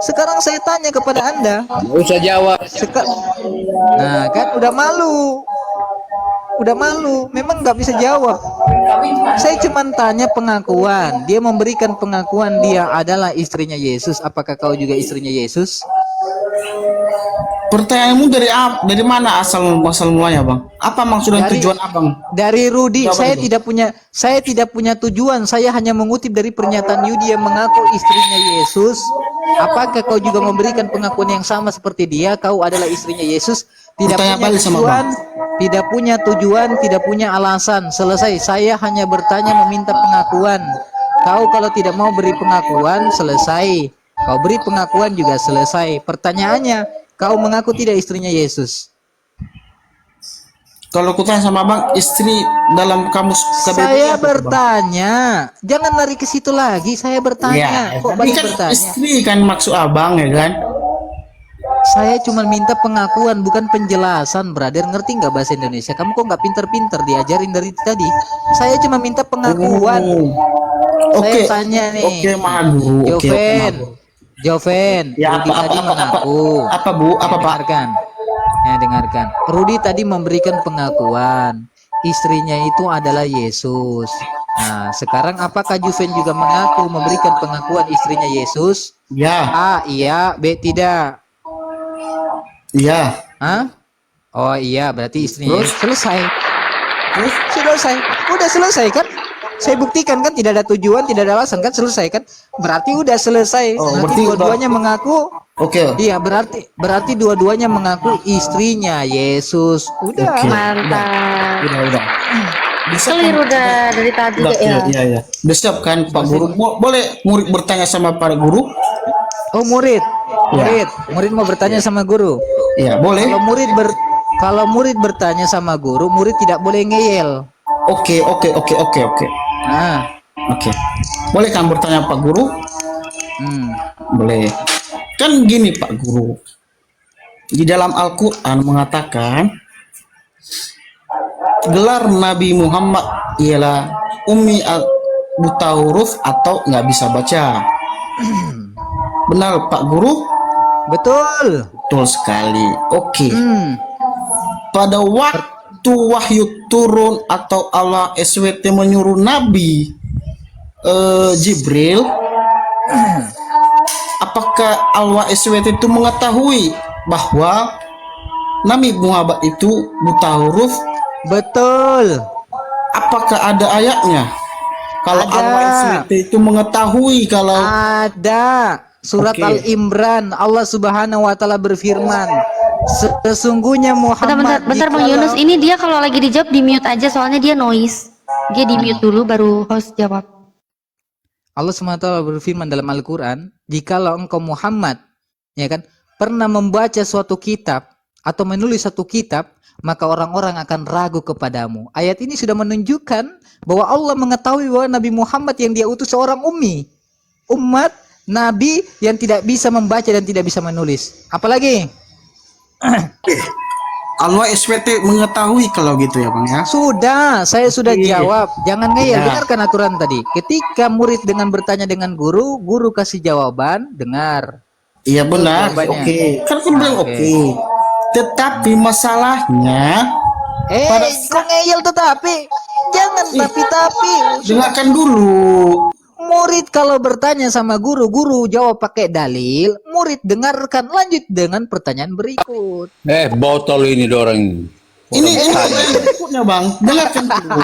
Sekarang saya tanya kepada Anda. Nggak usah jawab. Nah kan udah malu. Memang nggak bisa jawab. Saya cuma tanya pengakuan. Dia memberikan pengakuan dia adalah istrinya Yesus. Apakah kau juga istrinya Yesus? Pertanyaanmu dari mana asal mulanya Bang? Apa maksud dan tujuan Abang? Dari Rudi. Jawab Saya itu. tidak punya tujuan. Saya hanya mengutip dari pernyataan Yudi yang mengaku istrinya Yesus. Apakah kau juga memberikan pengakuan yang sama seperti dia? Kau adalah istrinya Yesus. Tidak Bertanya punya balik sama tujuan, tidak punya tujuan, tidak punya alasan. Selesai. Saya hanya bertanya meminta pengakuan. Kau kalau tidak mau beri pengakuan, selesai. Kau beri pengakuan juga selesai. Pertanyaannya, kau mengaku tidak istrinya Yesus. Kalau ku tanya sama Abang, istri dalam kamus KBBI Saya apa tuh, Bang? bertanya, jangan lari ke situ lagi. Saya bertanya, Ya, kok ini balik kan bertanya? istri kan maksud Abang ya kan? Saya cuma minta pengakuan, bukan penjelasan, brother. Ngerti nggak bahasa Indonesia? Kamu kok nggak pinter-pinter diajarin dari tadi? Saya cuma minta pengakuan. Oke. Saya tanya nih, Oke, Maha Guru. Oke, Joven, Maha Guru. Joven, Ya, Rudi tadi mengaku. Apa Bu? Apa Pak? Dengarkan, ya dengarkan. Rudi tadi memberikan pengakuan, istrinya itu adalah Yesus. Nah, sekarang apakah Joven juga mengaku memberikan pengakuan istrinya Yesus? Ya, A, iya. B, tidak. iya. Hah? Oh iya, berarti istrinya Terus? selesai. Terus selesai. Udah selesai kan? Saya buktikan kan tidak ada tujuan, tidak ada alasan kan, selesai kan? Berarti udah selesai. Oh, Berarti berarti dua-duanya mengaku. Oke. Iya, berarti dua-duanya mengaku istrinya Yesus. Udah. Oke. Mantap. Udah. Bisa Keliru udah dari tadi Udah, ya. iya. Udah siap kan Pak Guru? Boleh murid bertanya sama Pak Guru? Oh, murid. Ya. Murid mau bertanya sama guru. Iya, boleh. Kalau murid bertanya sama guru, murid tidak boleh ngeyel. Oke. Nah, Oke. Boleh kan bertanya Pak Guru? Boleh. Kan gini Pak Guru. Di dalam Al-Qur'an mengatakan gelar Nabi Muhammad ialah ummi buta huruf atau nggak bisa baca. Benar Pak Guru? betul. Betul sekali. Oke. Hmm. Pada waktu wahyu turun atau Allah SWT menyuruh Nabi Jibril, apakah Allah SWT itu mengetahui bahwa Nabi Muhammad itu buta huruf? Betul. Apakah ada ayatnya? Kalau Ada. Allah SWT itu mengetahui kalau Ada surat Oke. Al-Imran, Allah Subhanahu wa taala berfirman, Sesungguhnya Muhammad Bentar Bang Yunus, ini dia kalau lagi dijawab di mute aja soalnya dia noise. Dia di mute dulu baru host jawab. Allah SWT berfirman dalam Al-Quran, jikalau engkau Muhammad, ya kan, pernah membaca suatu kitab atau menulis satu kitab, maka orang-orang akan ragu kepadamu. Ayat ini sudah menunjukkan bahwa Allah mengetahui bahwa Nabi Muhammad yang dia utus seorang ummi, umat Nabi yang tidak bisa membaca dan tidak bisa menulis. Apalagi? Allah SWT mengetahui kalau gitu ya Bang ya. Sudah, saya sudah jawab. Jangan ngeyel, dengarkan aturan tadi. Ketika murid dengan bertanya dengan guru, guru kasih jawaban, dengar. Iya benar, jawabannya. oke. Kan aku bilang oke. Tetapi masalahnya kok ngeyel tetapi? Jangan tapi. dengarkan dulu. Murid kalau bertanya sama guru, guru jawab pakai dalil, murid dengarkan, lanjut dengan pertanyaan berikut. Botol ini dorong. Ini berikutnya Bang, dengarkan dulu.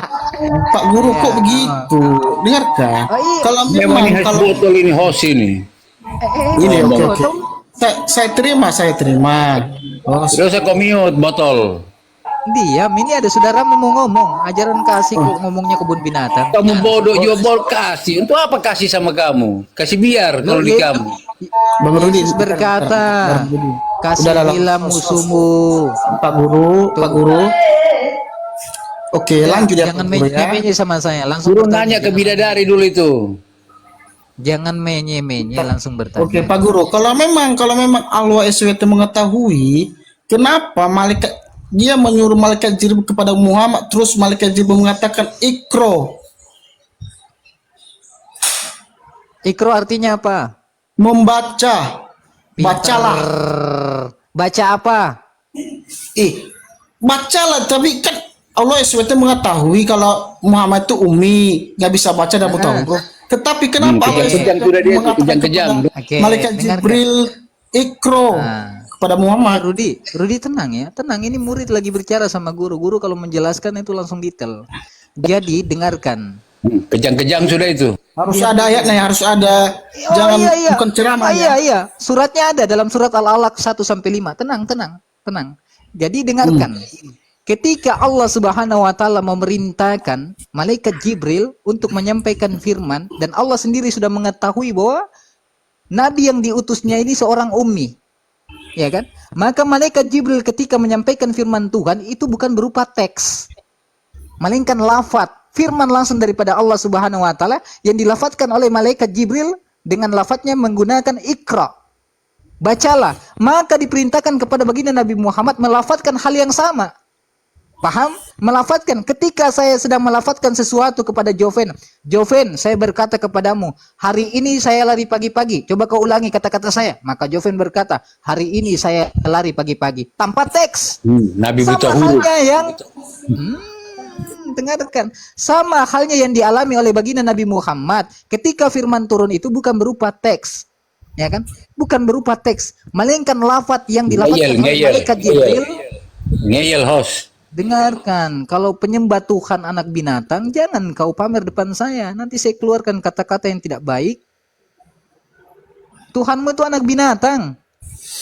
Pak Guru kok begitu? Dengarkan. Oh, iya. Kalau memang kalau botol ini host ini. ini oke. Saya terima. Oh, Terus saya mute botol. Diam, ini ada saudara mau ngomong. Ajaran kasih kok ngomongnya kebun binatang. Kamu bodoh juga kasih. Untuk apa kasih sama kamu? Kasih biar kalau di kamu. Bang Rudi Yesus berkata, kasihilah musuhmu. Pak Guru. Oke, lanjut ya. Jangan Pak Guru ya. menye-menye sama saya, langsung Suruh bertanya. nanya ke bidadari dulu itu. Jangan menye-menye, langsung bertanya. Oke, Pak Guru, kalau memang Allah SWT mengetahui kenapa dia menyuruh malaikat Jibril kepada Muhammad, terus malaikat Jibril mengatakan Iqra. Ikro artinya apa? Membaca. Bacalah. Baca apa? Bacalah, tapi kan Allah SWT mengetahui kalau Muhammad itu ummi, nggak bisa baca dan buta huruf. Tetapi kenapa Allah kejam sudah dia, mengatakan kejam. kepada Oke, malaikat dengarkan. Jibril Iqra kepada Muhammad? Rudi tenang ya, tenang. Ini murid lagi bicara sama guru. Guru kalau menjelaskan itu langsung detail. Jadi dengarkan. Kejang-kejang sudah itu. Harus ada ayatnya, harus ada. Jangan bukan ceramah. Iya. Suratnya ada dalam surat Al-Alaq 1-5. Tenang. Jadi dengarkan. Ketika Allah Subhanahu wa taala memerintahkan malaikat Jibril untuk menyampaikan firman dan Allah sendiri sudah mengetahui bahwa nabi yang diutusnya ini seorang ummi. Ya kan? Maka malaikat Jibril ketika menyampaikan firman Tuhan itu bukan berupa teks, melainkan lafaz, firman langsung daripada Allah Subhanahu wa taala yang dilafadzkan oleh malaikat Jibril dengan lafadznya menggunakan Iqra. Bacalah. Maka diperintahkan kepada baginda Nabi Muhammad melafadzkan hal yang sama. Paham? Melafadzkan. Ketika saya sedang melafadzkan sesuatu kepada Joven, saya berkata kepadamu, hari ini saya lari pagi-pagi. Coba kau ulangi kata-kata saya. Maka Joven berkata, hari ini saya lari pagi-pagi. Tanpa teks. Nabi buta Sama huruf. halnya yang dengarkan. Sama halnya yang dialami oleh baginda Nabi Muhammad ketika firman turun itu bukan berupa teks. Ya kan? Bukan berupa teks, melainkan lafaz yang dilafazkan oleh malaikat Jibril. Ngeyel host. Dengarkan, kalau penyembah Tuhan anak binatang, jangan kau pamer depan saya. Nanti saya keluarkan kata-kata yang tidak baik. Tuhanmu itu anak binatang.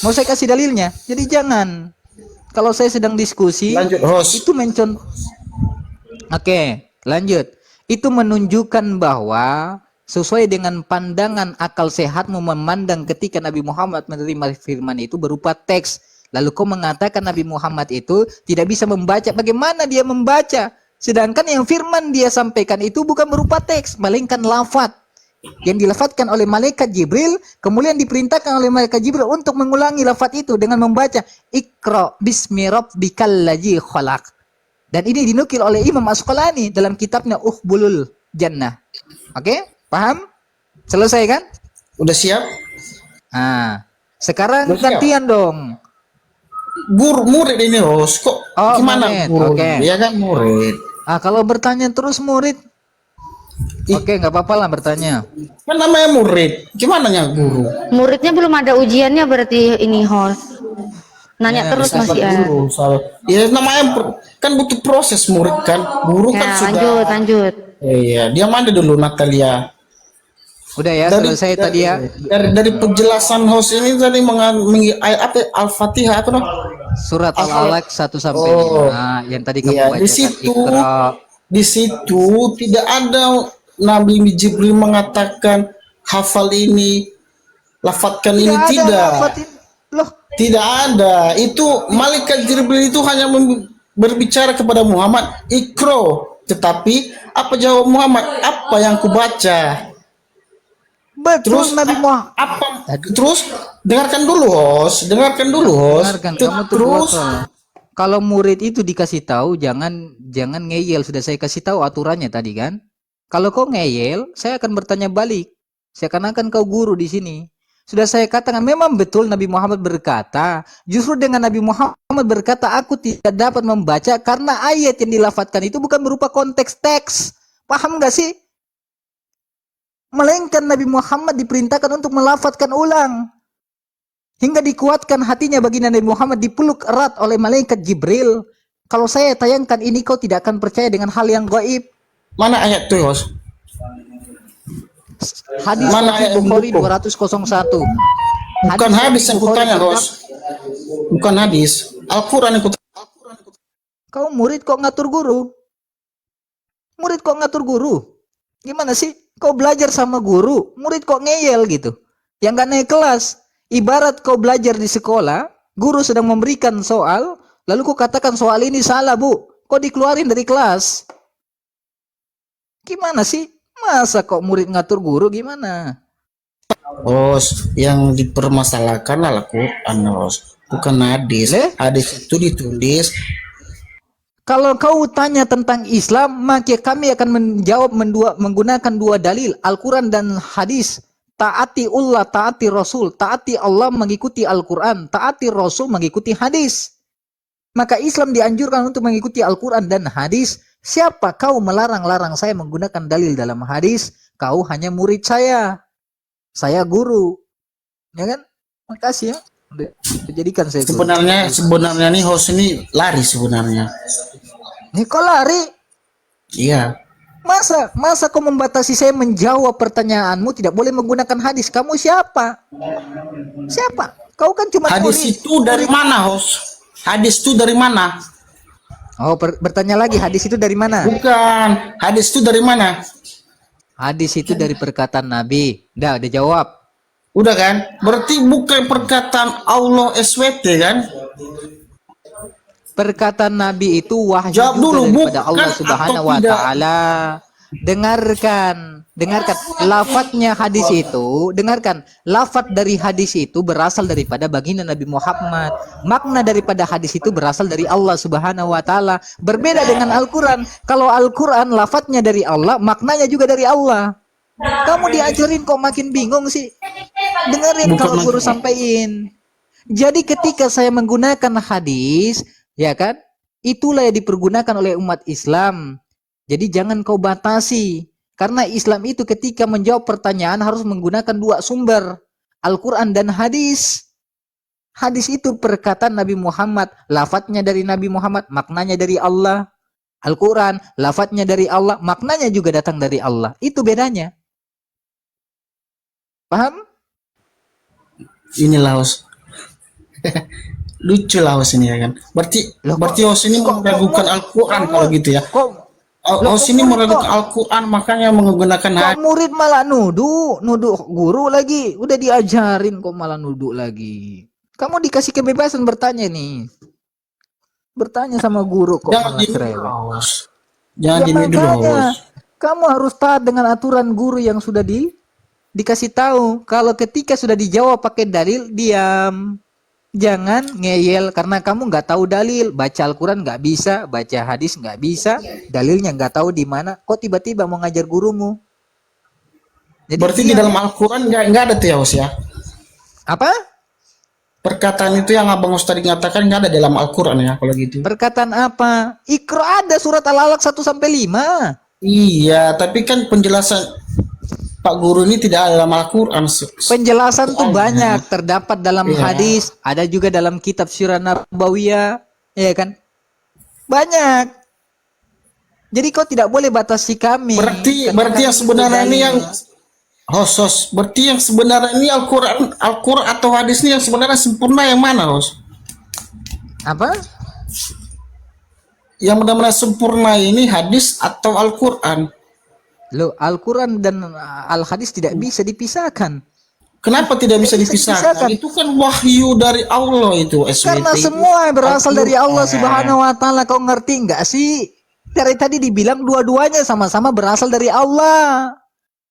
Mau saya kasih dalilnya? Jadi jangan. Kalau saya sedang diskusi, Lanjut, host. itu Oke, lanjut. Itu menunjukkan bahwa sesuai dengan pandangan akal sehatmu memandang ketika Nabi Muhammad menerima firman itu berupa teks. Lalu kau mengatakan Nabi Muhammad itu tidak bisa membaca. Bagaimana dia membaca? Sedangkan yang firman dia sampaikan itu bukan berupa teks, melainkan lafaz yang dilafadzkan oleh malaikat Jibril, kemudian diperintahkan oleh malaikat Jibril untuk mengulangi lafaz itu dengan membaca Iqra bismi rabbikal ladzi khalaq. Dan ini dinukil oleh Imam Asqalani dalam kitabnya Ukhbulul Jannah. Oke? Paham? Selesai kan? Udah siap? Nah, sekarang Udah siap? gantian dong. Murid ini host kok Oh, gimana murid. guru? Oke. Ya kan murid. Kalau bertanya terus murid, oke, nggak apa-apa lah bertanya. Kan namanya murid. Gimana ya guru? Muridnya belum ada ujiannya berarti ini host. Nanya terus masih ya. Guru, ya namanya kan butuh proses murid kan. Guru kan Ya, sudah. lanjut. Iya, dia mana dulu Natalia? Udah ya, selesai tadi ya. Dari penjelasan host ini tadi ayat apa Al-Fatihah apa Surat Al-Alaq 1 sampai Oh. 5 yang tadi kamu Iya, bacakan. di situ Iqra. di situ tidak ada Nabi Jibril mengatakan hafal ini, lafadzkan ini, tidak. lafatin. Loh, Tidak ada. Itu malaikat Jibril itu hanya berbicara kepada Muhammad, Iqra. Tetapi apa jawab Muhammad? Apa yang kubaca? betul Terus Nabi Muhammad. apa? Terus dengarkan dulu, host. Dengarkan dulu, host. Dengarkan, kamu Terus kalau murid itu dikasih tahu jangan ngeyel, sudah saya kasih tahu aturannya tadi kan. Kalau kau ngeyel, saya akan bertanya balik. Seakan-akan kau guru di sini. Sudah saya katakan memang betul Nabi Muhammad berkata, justru dengan Nabi Muhammad berkata aku tidak dapat membaca karena ayat yang dilafatkan itu bukan berupa konteks teks. Paham gak sih? Melainkan Nabi Muhammad diperintahkan untuk melafatkan ulang. Hingga dikuatkan hatinya baginda Nabi Muhammad dipeluk erat oleh malaikat Jibril. Kalau saya tayangkan ini kau tidak akan percaya dengan hal yang gaib. mana ayat tuh, host? Hadis Mana ayat yang Bukhari mendukung? 201. Bukan hadis yang kutanya, Bukhari host. Bukan hadis. Al-Quran yang kutanya. Kau murid kok ngatur guru? Murid kok ngatur guru? Gimana sih? Kau belajar sama guru, murid kok ngeyel gitu? Yang gak naik kelas. Ibarat kau belajar di sekolah, guru sedang memberikan soal, lalu kau katakan soal ini salah bu, kau dikeluarin dari kelas. Gimana sih? Masa kok murid ngatur guru gimana? Host, yang dipermasalahkan Al-Quran, host. Bukan hadis. Hadis itu ditulis. Kalau kau tanya tentang Islam, maka kami akan menjawab menggunakan dua dalil, Al-Quran dan hadis. Taati Allah, taati Rasul. Taati Allah mengikuti Al-Quran, taati Rasul mengikuti hadis. Maka Islam dianjurkan untuk mengikuti Al-Quran dan hadis. Siapa kau melarang-larang saya menggunakan dalil dalam hadis? Kau hanya murid saya. Saya guru. Ya kan? Makasih ya. Udah jadikan saya guru. Sebenarnya nih host ini lari sebenarnya. Nih kau lari? Iya. Masa kau membatasi saya menjawab pertanyaanmu tidak boleh menggunakan hadis? Kamu siapa? Siapa? Kau kan cuma Hadis murid. itu dari mana, host? Hadis itu dari mana? Oh, bertanya lagi, hadis itu dari mana? Bukan. Hadis itu dari mana? Hadis itu dari perkataan Nabi. Udah jawab. Udah kan? Berarti bukan perkataan Allah SWT kan? Perkataan Nabi itu wahyu Jawab juga dulu, daripada bukan Allah atau Subhanahu wa tidak? taala. Dengarkan lafadznya hadis itu, dengarkan. Lafadz dari hadis itu berasal daripada baginda Nabi Muhammad. Makna daripada hadis itu berasal dari Allah Subhanahu wa taala. Berbeda dengan Al-Qur'an. Kalau Al-Qur'an lafadznya dari Allah, maknanya juga dari Allah. Kamu diajarin kok makin bingung sih. Dengerin Bukan kalau guru makin- sampaikan. Jadi ketika saya menggunakan hadis, ya kan? Itulah yang dipergunakan oleh umat Islam. Jadi jangan kau batasi. Karena Islam itu ketika menjawab pertanyaan harus menggunakan dua sumber. Al-Quran dan hadis. Hadis itu perkataan Nabi Muhammad. Lafadznya dari Nabi Muhammad, maknanya dari Allah. Al-Quran, lafadznya dari Allah, maknanya juga datang dari Allah. Itu bedanya. Paham? Inilah host. Lucu lah host ini ya kan. Berarti host ini meragukan Al-Quran kalau gitu ya. Host ini meragukan Al-Quran makanya menggunakan Kok murid malah nuduh guru lagi. Udah diajarin kok malah nuduh lagi. Kamu dikasih kebebasan bertanya nih. Bertanya sama guru kok Jangan malah gini cerewet. dulu, host. Jangan Ya gini dulu makanya, host. kamu harus taat dengan aturan guru yang sudah dikasih tahu. Kalau ketika sudah dijawab pakai dalil, diam. Jangan ngeyel karena kamu nggak tahu dalil. Baca Al-Quran nggak bisa, baca hadis nggak bisa, dalilnya nggak tahu di mana. Kok tiba-tiba mau ngajar gurumu? Jadi Berarti di diam. dalam Al-Quran nggak ada tuh ya host ya. Apa? Perkataan itu yang Abang Ustaz mengatakan nggak ada dalam Al-Quran ya kalau gitu. Perkataan apa? Iqra ada surat Al-Alaq 1 sampai 5. Iya, tapi kan penjelasan Pak Guru ini tidak ada dalam Al-Quran. Penjelasan tuh banyak, terdapat dalam Iya. hadis, ada juga dalam kitab Sirah Nabawiyah, ya kan? Banyak. Jadi kau tidak boleh batasi kami. Berarti Karena yang kami sebenarnya ini berdalil. yang host. Berarti yang sebenarnya ini Al-Quran atau hadis ini yang sebenarnya sempurna yang mana, host? Apa? Yang benar-benar sempurna ini hadis atau Al-Quran? Loh, Al-Quran dan Al-Hadis tidak bisa dipisahkan. Kenapa tidak bisa dipisahkan? Itu kan wahyu dari Allah itu, Karena SWT. semua berasal dari Allah Al-Quran. Subhanahu wa taala. Kau ngerti nggak sih? Dari tadi dibilang dua-duanya sama-sama berasal dari Allah.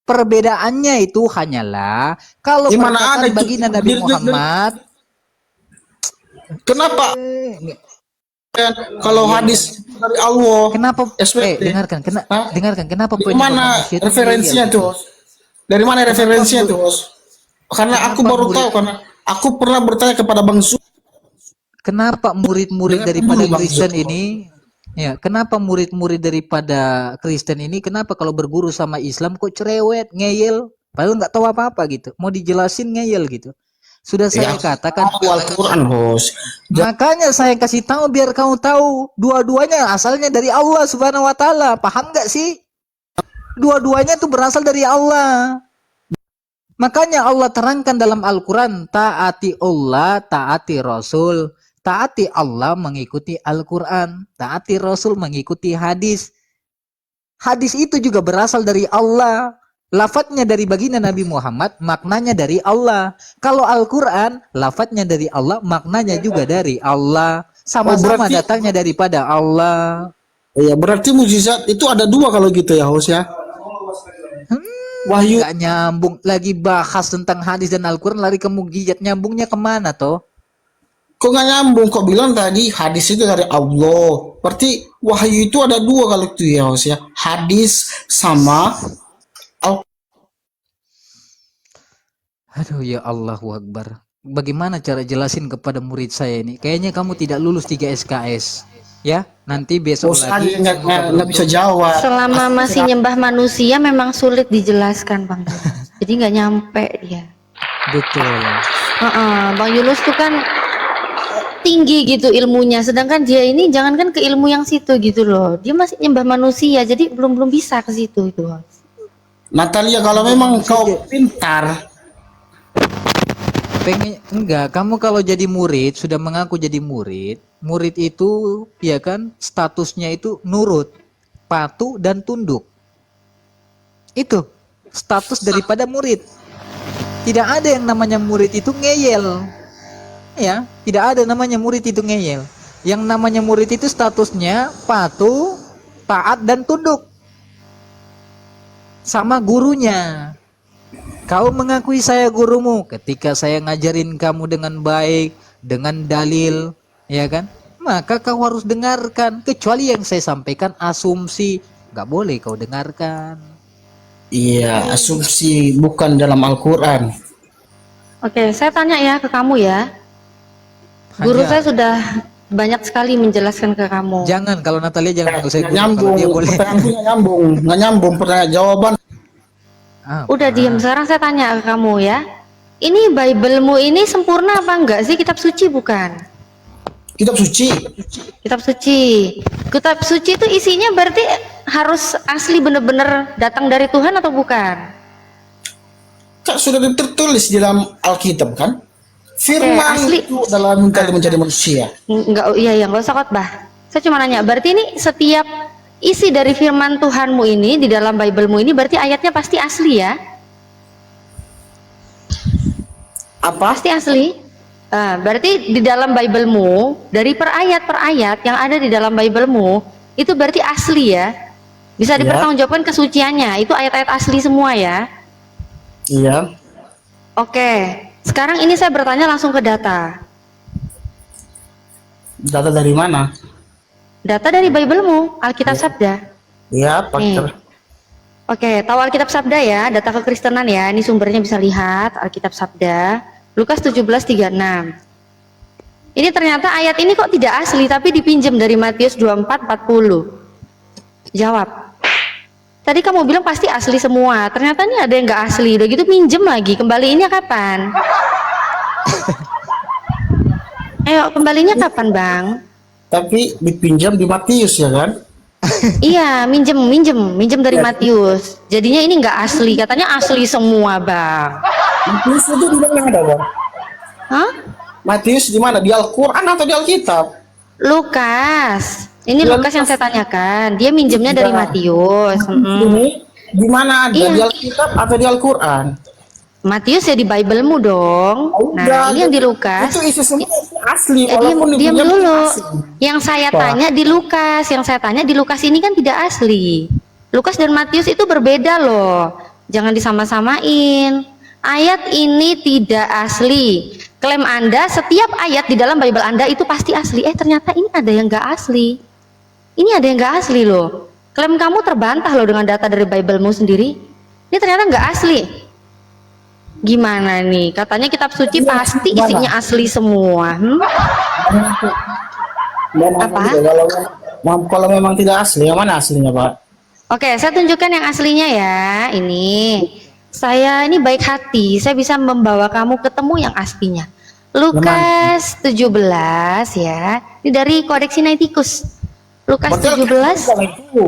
Perbedaannya itu hanyalah kalau Di mana perkataan ada itu? baginda Nabi Muhammad, Kenapa kalau hadis dari Allah? kenapa? SWT. Dengarkan, Hah? dengarkan. Kenapa Dari penyebab mana manusia itu referensinya ngeyel? tuh? Dari mana referensinya tuh? Karena aku Kenapa baru murid- tahu, karena aku pernah bertanya kepada Bang Su. Kenapa murid-murid Dengan daripada dulu, Bang Kristen Zul. ini, ya, kenapa murid-murid daripada Kristen ini, kenapa kalau berguru sama Islam kok cerewet, ngeyel, padahal nggak tahu apa-apa gitu, mau dijelasin ngeyel gitu. Sudah saya katakan, Aku Al-Quran, bos. makanya saya kasih tahu biar kamu tahu, dua-duanya asalnya dari Allah Subhanahu wa taala. Paham nggak sih? Dua-duanya itu berasal dari Allah. Makanya Allah terangkan dalam Al-Quran, taati Allah, taati Rasul. Taati Allah mengikuti Al-Quran, taati Rasul mengikuti hadis. Hadis itu juga berasal dari Allah. Lafadznya dari baginda Nabi Muhammad, maknanya dari Allah. Kalau Al-Quran, lafadznya dari Allah, maknanya juga dari Allah. Sama-sama berarti- datangnya daripada Allah. Iya, berarti mujizat itu ada dua kalau gitu ya, host ya. Wahyu. Gak nyambung. Lagi bahas tentang hadis dan Al-Quran, lari ke mukjizat. Nyambungnya kemana toh? Kok nggak nyambung? Kok bilang tadi hadis itu dari Allah. Berarti wahyu itu ada dua kalau itu ya, host ya. Hadis sama Aduh, ya Allahu Akbar. Bagaimana cara jelasin kepada murid saya ini? Kayaknya kamu tidak lulus 3 SKS. Ya, nanti besok host lagi. aja nggak bisa jawab. Selama masih nyembah manusia memang sulit dijelaskan Bang. Jadi nggak nyampe dia. Betul. Bang Yunus tuh kan tinggi gitu ilmunya, sedangkan dia ini jangankan ke ilmu yang situ gitu loh, dia masih nyembah manusia, jadi belum bisa ke situ itu. Natalia, kalau memang kau pintar, Pengen enggak, kamu kalau jadi murid, sudah mengaku jadi murid, murid itu ya kan statusnya itu nurut, patuh dan tunduk. Itu status daripada murid. Tidak ada yang namanya murid itu ngeyel. Ya, tidak ada namanya murid itu ngeyel. Yang namanya murid itu statusnya patuh, taat dan tunduk sama gurunya. Kau mengakui saya gurumu ketika saya ngajarin kamu dengan baik, dengan dalil, ya kan? Maka kau harus dengarkan. Kecuali yang saya sampaikan asumsi, nggak boleh kau dengarkan. iya, asumsi bukan dalam Al-Quran. Oke, saya tanya ya ke kamu ya. Guru Hanya- saya sudah banyak sekali menjelaskan ke kamu. Jangan, kalau Natalia jangan panggil saya Nggak guru. nyambung, Kalau dia boleh. pertanyaanku nggak nyambung pertanyaan jawaban. Ah, Udah diam, sekarang saya tanya ke kamu ya. Ini Bible-mu ini sempurna apa enggak sih? Kitab suci bukan? Kitab suci, Kitab suci. Kitab suci itu isinya berarti harus asli bener-bener datang dari Tuhan atau bukan? kan sudah tertulis di dalam Alkitab kan? Firman asli. itu adalah menjadi manusia. Enggak, iya enggak usah khotbah. Saya cuma nanya, berarti ini setiap isi dari firman Tuhanmu ini di dalam Bible-mu ini berarti ayatnya pasti asli ya? Apa? Pasti asli. Berarti di dalam Bible-mu dari per ayat yang ada di dalam Bible-mu itu berarti asli ya? Bisa dipertanggungjawabkan kesuciannya. Itu ayat-ayat asli semua ya? Iya. Oke. Sekarang ini saya bertanya langsung ke data. Data dari mana? Data dari Bible-mu, Alkitab Sabda. Ya, Pak. Oke, tahu Alkitab Sabda ya, data kekristenan ya. Ini sumbernya bisa lihat Alkitab Sabda, Lukas 17:36. Ini ternyata ayat ini kok tidak asli tapi dipinjam dari Matius 24:40. Jawab. Tadi kamu bilang pasti asli semua. Ternyata ini ada yang nggak asli. Udah gitu pinjem lagi. Kembaliinnya kapan? Ayo, kembalinya kapan, Bang? Tapi dipinjam di Matius ya kan? Iya, minjem dari Matius. Jadinya ini nggak asli, katanya asli semua, Bang. Matius itu di mana ada, Bang? Hah? Matius di mana? Di Al-Quran atau di Alkitab? Lukas. Ini Ya, Lukas yang saya tanyakan. Dia minjemnya dari Iya. Matius. Ini di mana ada? Iya. Di Alkitab atau di Al-Quran? Matius ya di Bible-mu dong. Udah, Nah, ini yang di Lukas. Itu isi semua asli. Diam, walaupun diam dipinjam dulu. asli. Yang saya Apa? tanya di Lukas, yang saya tanya di Lukas ini kan tidak asli. Lukas dan Matius itu berbeda loh. Jangan disama-samain. Ayat ini tidak asli. Klaim Anda setiap ayat di dalam Bible Anda itu pasti asli. Ternyata ini ada yang nggak asli. Ini ada yang nggak asli loh. Klaim kamu terbantah loh dengan data dari Bible-mu sendiri. Ini ternyata nggak asli. Gimana nih? Katanya kitab suci pasti isinya asli semua. Dan Apa? kalau memang tidak asli, yang mana aslinya, Pak? Oke, saya tunjukkan yang aslinya ya. Ini. Saya ini baik hati, saya bisa membawa kamu ketemu yang aslinya. Lukas 17 ya. Ini dari Kodeks Sinaiticus. Lukas Berarti 17. Alkitab itu.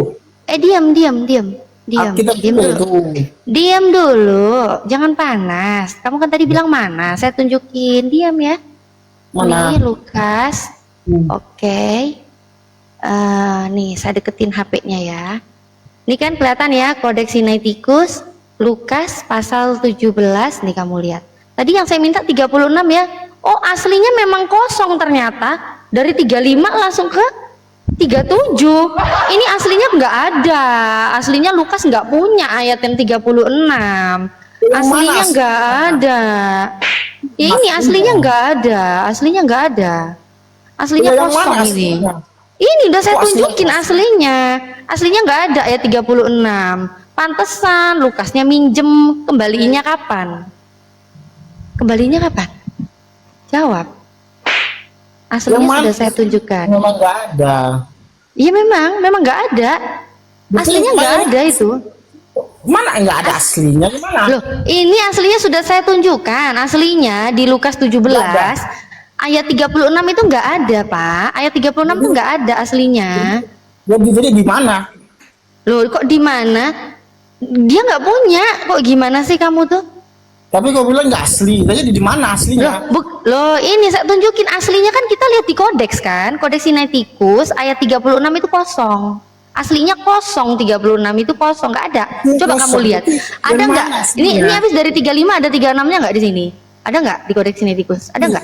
Diam. Alkitab Diam juga dulu. itu. Diam dulu. Jangan panas. Kamu kan tadi bilang mana? Saya tunjukin. Diam ya. Mana? Ini Lukas. Oke. Nih, saya deketin HP-nya ya. Ini kan kelihatan ya, Kodeks Sinaiticus, Lukas pasal 17, nih kamu lihat. Tadi yang saya minta 36 ya. Oh, aslinya memang kosong ternyata. Dari 35 langsung ke 37. Ini aslinya nggak ada. Aslinya Lukas nggak punya ayat yang 36. Aslinya nggak ada. Ya ini aslinya nggak ada. Aslinya nggak ada. Aslinya Yang kosong mana ini. aslinya? Ini udah saya Kok aslinya tunjukin aslinya. Aslinya nggak ada ayat 36. Pantesan Lukasnya minjem, kembaliinnya kapan? Kembalinya kapan? Jawab. Aslinya Yang mana? sudah saya tunjukkan. Memang nggak ada. Iya memang nggak ada. Aslinya nggak ada itu. Mana nggak ada aslinya? Gimana? Loh, ini aslinya sudah saya tunjukkan. Aslinya di Lukas 17 ayat 36 itu nggak ada, Pak. Ayat 36 itu nggak ada aslinya. Jadi di mana? Loh, kok di mana? Dia nggak punya. Kok gimana sih kamu tuh? Tapi kau bilang nggak asli. Jadi di mana aslinya? Loh, ini saya tunjukin aslinya kan kita lihat di kodeks kan. Kodeks Sinaiticus ayat 36 itu kosong. Aslinya kosong, 36 itu kosong, nggak ada. Coba Kosong. kamu lihat. Ada Dari nggak? mana Ini aslinya? habis dari 35 ada 36-nya nggak di sini? Ada nggak di Kodeks Sinaiticus? Ada nggak?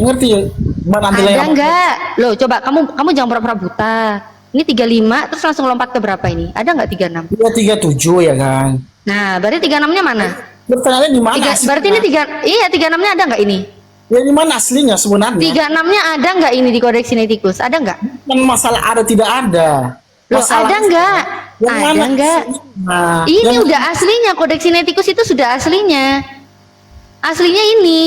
Ngerti ya? Nanti Ada nggak? Loh, coba kamu jangan pura-pura buta. Ini 35 terus langsung lompat ke berapa ini? Ada nggak 36? 37 ya kan? Nah, berarti 36-nya mana? Bertanya di mana? Berarti ini 36-nya ada nggak ini? Ya di mana aslinya sebenarnya? 36-nya ada nggak ini di Kodeks Sinaiticus? Ada nggak? Kan masalah ada tidak ada. Loh, Masalah ada nggak? yang Ada mana nggak? aslinya? Ini Yang- udah aslinya, Kodeks Sinaiticus itu sudah aslinya. Aslinya ini.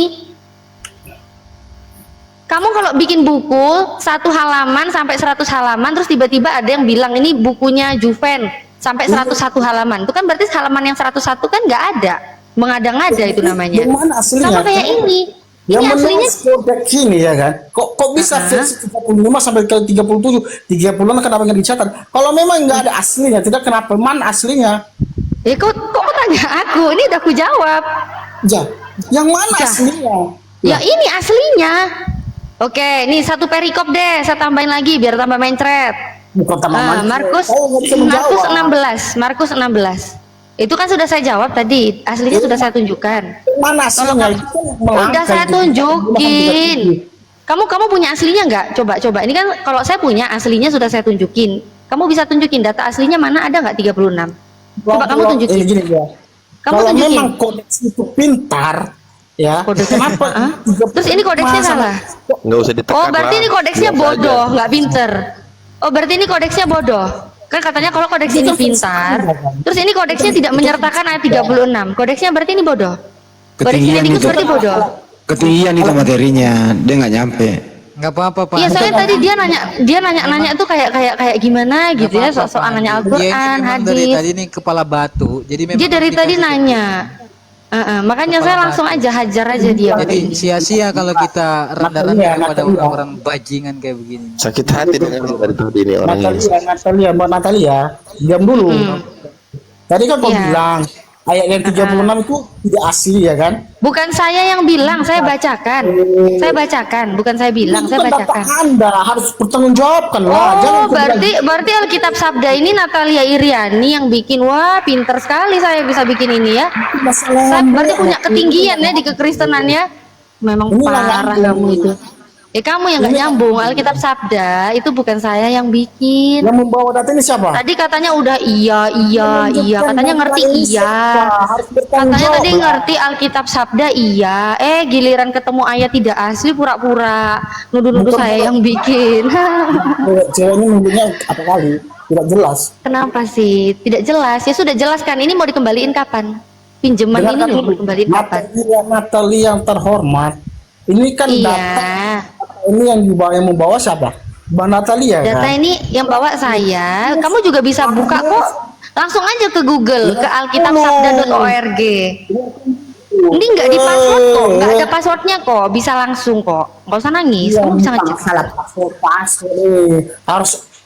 Kamu kalau bikin buku 1 halaman sampai 100 halaman terus tiba-tiba ada yang bilang ini bukunya Juven sampai 101 halaman. Itu kan berarti halaman yang 101 kan nggak ada. Mengada-ngada itu namanya. Yang mana aslinya? Sama kayak ini. Yang Ini aslinya menulis kodeks ini ya kan? Kok bisa versi 35 sampai ke 37, 36 kenapa nggak dicatat? Kalau memang nggak ada aslinya, tidak kenapa? Mana aslinya? kok tanya aku? Ini udah aku jawab. Yang mana Ja. aslinya? Ya ini aslinya. Oke, nih satu perikop deh, saya tambahin lagi biar tambah mencret. Bukan taman. Markus Markus 16. Itu kan sudah saya jawab tadi. Aslinya sudah saya tunjukkan. Mana aslinya? Itu kan melangkah Udah saya itu. tunjukin. Kamu punya aslinya nggak? Coba. Ini kan kalau saya punya aslinya sudah saya tunjukin. Kamu bisa tunjukin data aslinya mana ada nggak 36? Coba kamu tunjukin. Gini ya. Kamu Kalau tunjukin. memang kodeks itu pintar, ya. Kodeksnya Kenapa? Hah? Terus ini kodeksnya salah. Nggak usah ditekan. Oh, berarti ini kodeksnya Biasa aja. bodoh, nggak pinter. Oh, berarti ini kodeksnya bodoh. Kan katanya kalau kodeks itu pintar. Terus ini kodeksnya tidak menyertakan ayat 36. Kodeksnya berarti ini bodoh. Kodeks Ketinggian Sinaiticus itu. berarti bodoh. Ketinggian itu materinya, dia nggak nyampe. Nggak apa-apa, Pak. Iya, soalnya tadi dia nanya tuh kayak gimana gitu ya, sok-sokan nanya Dia ini Al-Qur'an, memang dari hadis. tadi ini kepala batu. Jadi memang Dia dari tadi dikasih- nanya. Makanya saya langsung aja hajar aja dia. Jadi sia-sia kalau kita rendah-rendah kepada orang-orang bajingan kayak begini. Sakit hati dengan dari tadi ini orang ini. Mbak Natalia, diam dulu. Tadi kan kau Iya. bilang ayat yang 36 itu tidak asli ya kan? Bukan saya yang bilang, saya bacakan. Saya bacakan, bukan saya bilang, Itu saya kan data bacakan. Anda harus bertanggungjawabkan lah. Oh, berarti Alkitab Sabda ini Natalia Iriani yang bikin. Wah, pinter sekali saya bisa bikin ini ya. Saya berarti punya ketinggian ya di kekristenan ya. Memang parah kamu itu. Ya kamu yang nggak nyambung. Alkitab Sabda itu bukan saya yang bikin. Yang membawa data ini siapa? Tadi katanya udah iya, katanya ngerti iya. Katanya tadi ngerti Alkitab Sabda iya. Giliran ketemu ayat tidak asli pura-pura nuduh-nuduh saya yang bikin. Cewek ini nuduhnya apa kali? Tidak jelas. Kenapa sih? Tidak jelas. Ya sudah jelaskan. Ini mau dikembaliin kapan? Pinjaman ini mau dikembaliin kapan? Natalia yang terhormat. Ini kan Iya. data ini yang membawa siapa? Mbak Natalia Data kan? ini yang bawa saya. Kamu juga bisa buka kok. Langsung aja ke Google, ke alkitabsabda.org. Ini nggak di password kok, nggak ada passwordnya kok. Bisa langsung kok. Nggak usah nangis. Kamu bisa ngecek. Salah password.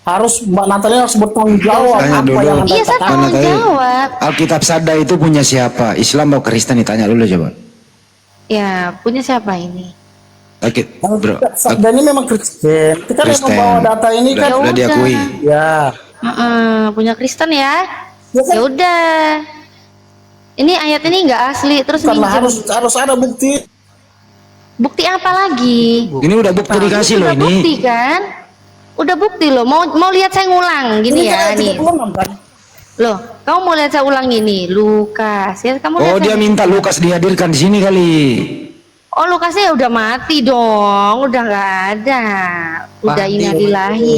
Harus Mbak Natalia harus bertanggung jawab Tanya apa dulu. yang Anda Iya, saya katakan. tanggung jawab. Alkitab Sabda itu punya siapa? Islam atau Kristen? Ditanya dulu coba. Ya, punya siapa ini? Bro, Sabda ini memang Kristen. Kita yang Kristen. membawa data ini kan. udah Ya diakui. Ya. Punya Kristen ya. Ya udah. Ini ayat ini nggak asli, terus Karena minjem. harus ada bukti. Bukti apa lagi? Ini udah bukti dikasih loh Udah ini. bukti kan? Udah bukti loh. Mau lihat saya ngulang gini ya kan nih. 36 kan? Loh, kamu mau lihat saya ulang ini? Lukas. Ya, kamu Oh, lihat dia saya- minta Lukas dihadirkan di sini kali. Oh, Lukasnya udah mati dong. Udah nggak ada. Udah Paham, innalillahi.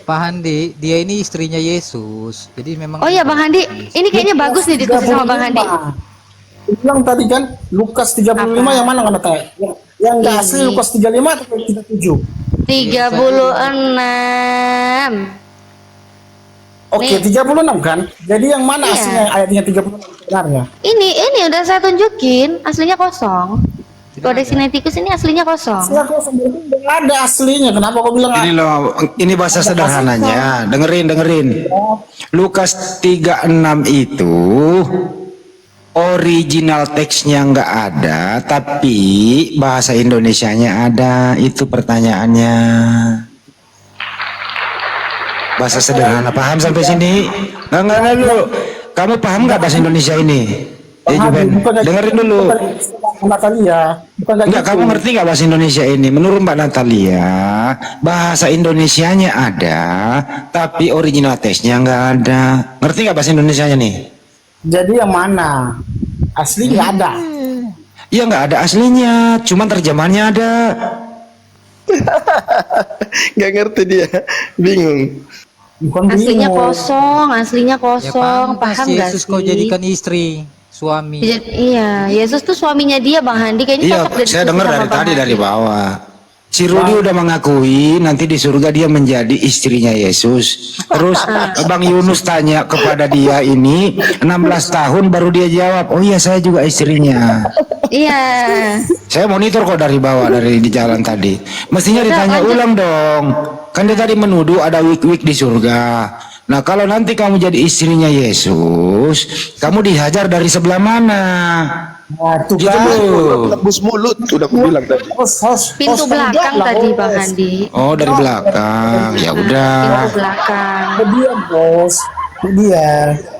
Pak Handi, dia ini istrinya Yesus. Jadi memang Oh ya Bang Handi, ini kayaknya bagus nih diskusi sama Bang Handi. Bilang tadi kan Lukas 35 Apa? yang mana kan tanya? Yang nggak asli Ini. Lukas 35 atau 37? 36. Oke, Nih. 36 kan? Jadi yang mana Iya. aslinya ayatnya 36 sebenarnya? Ini udah saya tunjukin, aslinya kosong. Kode Sinaiticus ini aslinya kosong. Saya kok sebenarnya nggak ada aslinya. Kenapa kau bilang Ini loh, ini bahasa sederhananya. Dengerin. Lukas 36 itu original teksnya nggak ada, tapi bahasa Indonesianya ada. Itu pertanyaannya. Bahasa sederhana, paham sampai sini? Enggak dulu. Kamu paham nggak bahasa Indonesia ini? Juben, dengerin dulu. Natalia, bukan Enggak, kamu ngerti nggak bahasa Indonesia ini? Menurut Mbak Natalia, bahasa Indonesianya ada, tapi original teksnya nggak ada. Ngerti nggak bahasa Indonesianya nih? Jadi yang mana? Asli nggak ada. Iya nggak ada aslinya, cuman terjemahannya ada. Nggak ngerti dia, bingung. Bukan Aslinya bingung. kosong, aslinya ya kosong. pantas Paham nggak Yesus sih? kau jadikan istri, suami. Iya, Yesus tuh suaminya dia Bang Handi. Kayaknya Iya, cocok deh saya diskusi dengar sama dari Bang tadi Handi. dari bawah. Si Rudi udah mengakui nanti di surga dia menjadi istrinya Yesus. Terus Bang Yunus tanya kepada dia ini 16 tahun baru dia jawab, oh iya saya juga istrinya. Iya. Saya monitor kok dari bawah dari di jalan tadi. Mestinya Udah, ditanya lanjut. ulang dong. Kan dia tadi menuduh ada wik-wik di surga. Nah kalau nanti kamu jadi istrinya Yesus, kamu dihajar dari sebelah mana? Nah, itu Gitu kan. loh. Tebus mulut, udah aku bilang tadi. Pintu belakang tadi Bang Handi. Oh dari belakang, ya udah. Pintu belakang. Dia bos, dia.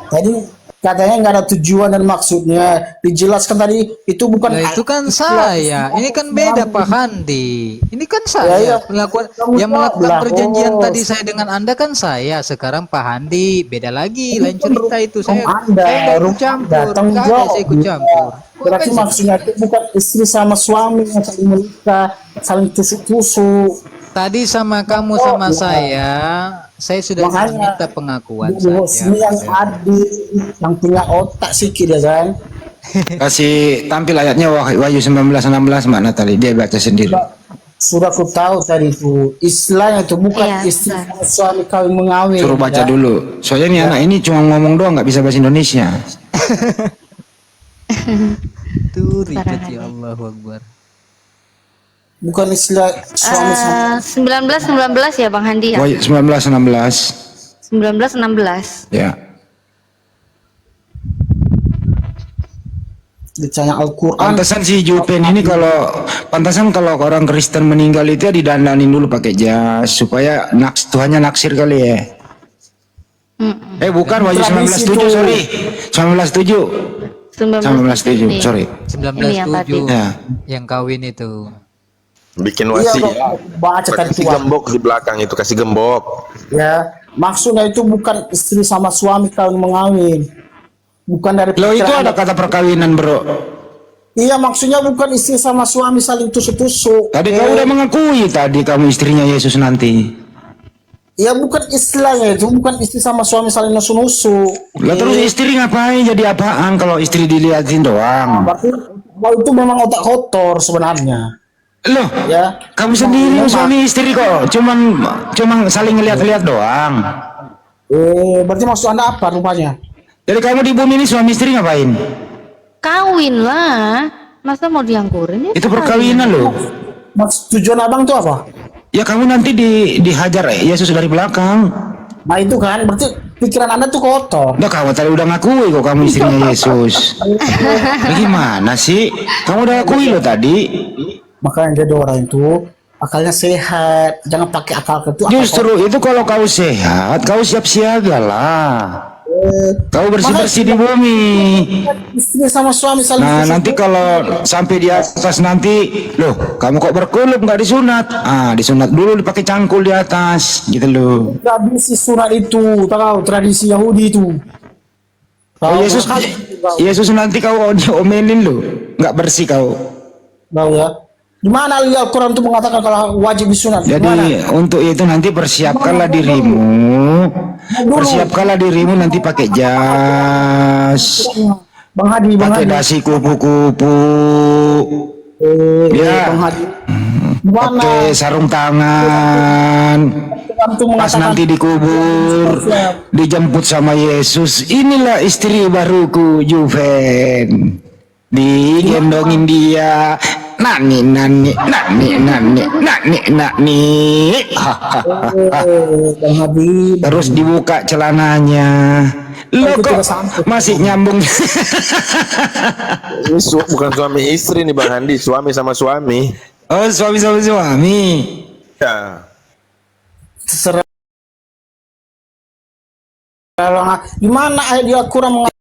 Tadi katanya nggak ada tujuan dan maksudnya. Dijelaskan tadi itu bukan. Ya itu kan saya. Ini kan beda Pak Handi. Ini kan Ya, saya ya. melakukan Kamu yang melakukan jawab lah, perjanjian bos. tadi saya dengan Anda kan saya. Sekarang Pak Handi beda lagi. Lain cerita itu saya. Anda, Saya nggak ikut rumah campur. Anda, tanggung Nggak ada jawab. saya ikut campur. Berarti Bukan maksudnya itu bukan istri sama suami yang saling menikah, saling tusuk-tusuk. tadi sama kamu sama saya sudah Makanya, minta pengakuan Bos, saja. ini yang adik, yang punya otak sikit ya kan. Kasih tampil ayatnya Wahyu 19:16 Mbak Natali, dia baca sendiri. Sudah ku tahu tadi itu Islam itu bukan Iya, istri benar. sama suami kawin mengawin. Suruh baca ya. dulu. Soalnya nih anak ini cuma ngomong doang nggak bisa bahasa Indonesia. Itu ribet Parah. ya Allah Akbar. Bukan istilah suami sama 19 ya Bang Handi ya. Wahyu 19:16. 1916. Ya. Ditanya Al-Quran. Pantesan si Jupen ini pantesan kalau orang Kristen meninggal itu ya didandanin dulu pakai jas supaya Tuhannya naksir kali ya. Bukan Wahyu 19:7 sorry. 19:7. 19:7 sorry. 1907 Ya. yang kawin itu. Bikin wasiat. Baca tadi Kasih gembok di belakang itu, kasih gembok. Ya, maksudnya itu bukan istri sama suami kawin mengawin. Bukan dari Loh itu ada kata perkawinan bro. Iya, maksudnya bukan istri sama suami saling tusuk-tusuk. Tadi kau udah mengakui tadi kamu istrinya Yesus nanti. Ya bukan istilahnya itu, bukan istri sama suami saling nusuk-nusuk. Lah terus istri ngapain jadi apaan kalau istri diliatin doang? Berarti itu memang otak kotor sebenarnya. Loh, Ya, kamu sendiri suami istri kok cuman saling ngeliat-lihat doang. berarti maksud Anda apa rupanya? Jadi kamu di bumi ini suami istri ngapain? Kawin lah. Masa mau dianggurin ya? Itu perkawinan loh. Maksud tujuan Abang itu apa? Ya kamu nanti dihajar Yesus dari belakang. Nah itu kan, berarti pikiran Anda tuh kotor. Udah kamu tadi udah ngakui kok kamu istrinya Yesus. Bagaimana sih? Kamu udah akui loh tadi. Makanya jadi orang itu akalnya sehat, jangan pakai akal itu. Justru itu kalau kau sehat, kau siap siaga lah. Kau bersih-bersih di bumi. Istri sama suami saling Nah tusuk. nanti kalau sampai di atas nanti, loh kamu kok berkulub nggak disunat? Disunat dulu dipakai cangkul di atas, gitu loh. Tradisi sunat itu, tahu tradisi Yahudi itu. Oh, Yesus nanti kau diomelin loh, nggak bersih kau. Tahu ya. Di mana Al-Quran itu mengatakan kalau wajib disunat? Jadi untuk itu nanti persiapkanlah dirimu, persiapkanlah dirimu nanti pakai jas, Bang Hadi, pakai dasi kupu-kupu, ya, pakai sarung tangan. Pas nanti dikubur, dijemput sama Yesus. Inilah istri baruku, Juven. Digendongin dia. Nani. Bang Hadi. Terus dibuka celananya. Lo kok masih nyambung? Ini bukan suami istri nih Bang Andi, suami sama suami. Oh, suami sama suami. Ya. Terserah. Gimana ayat di Al-Quran mengatakan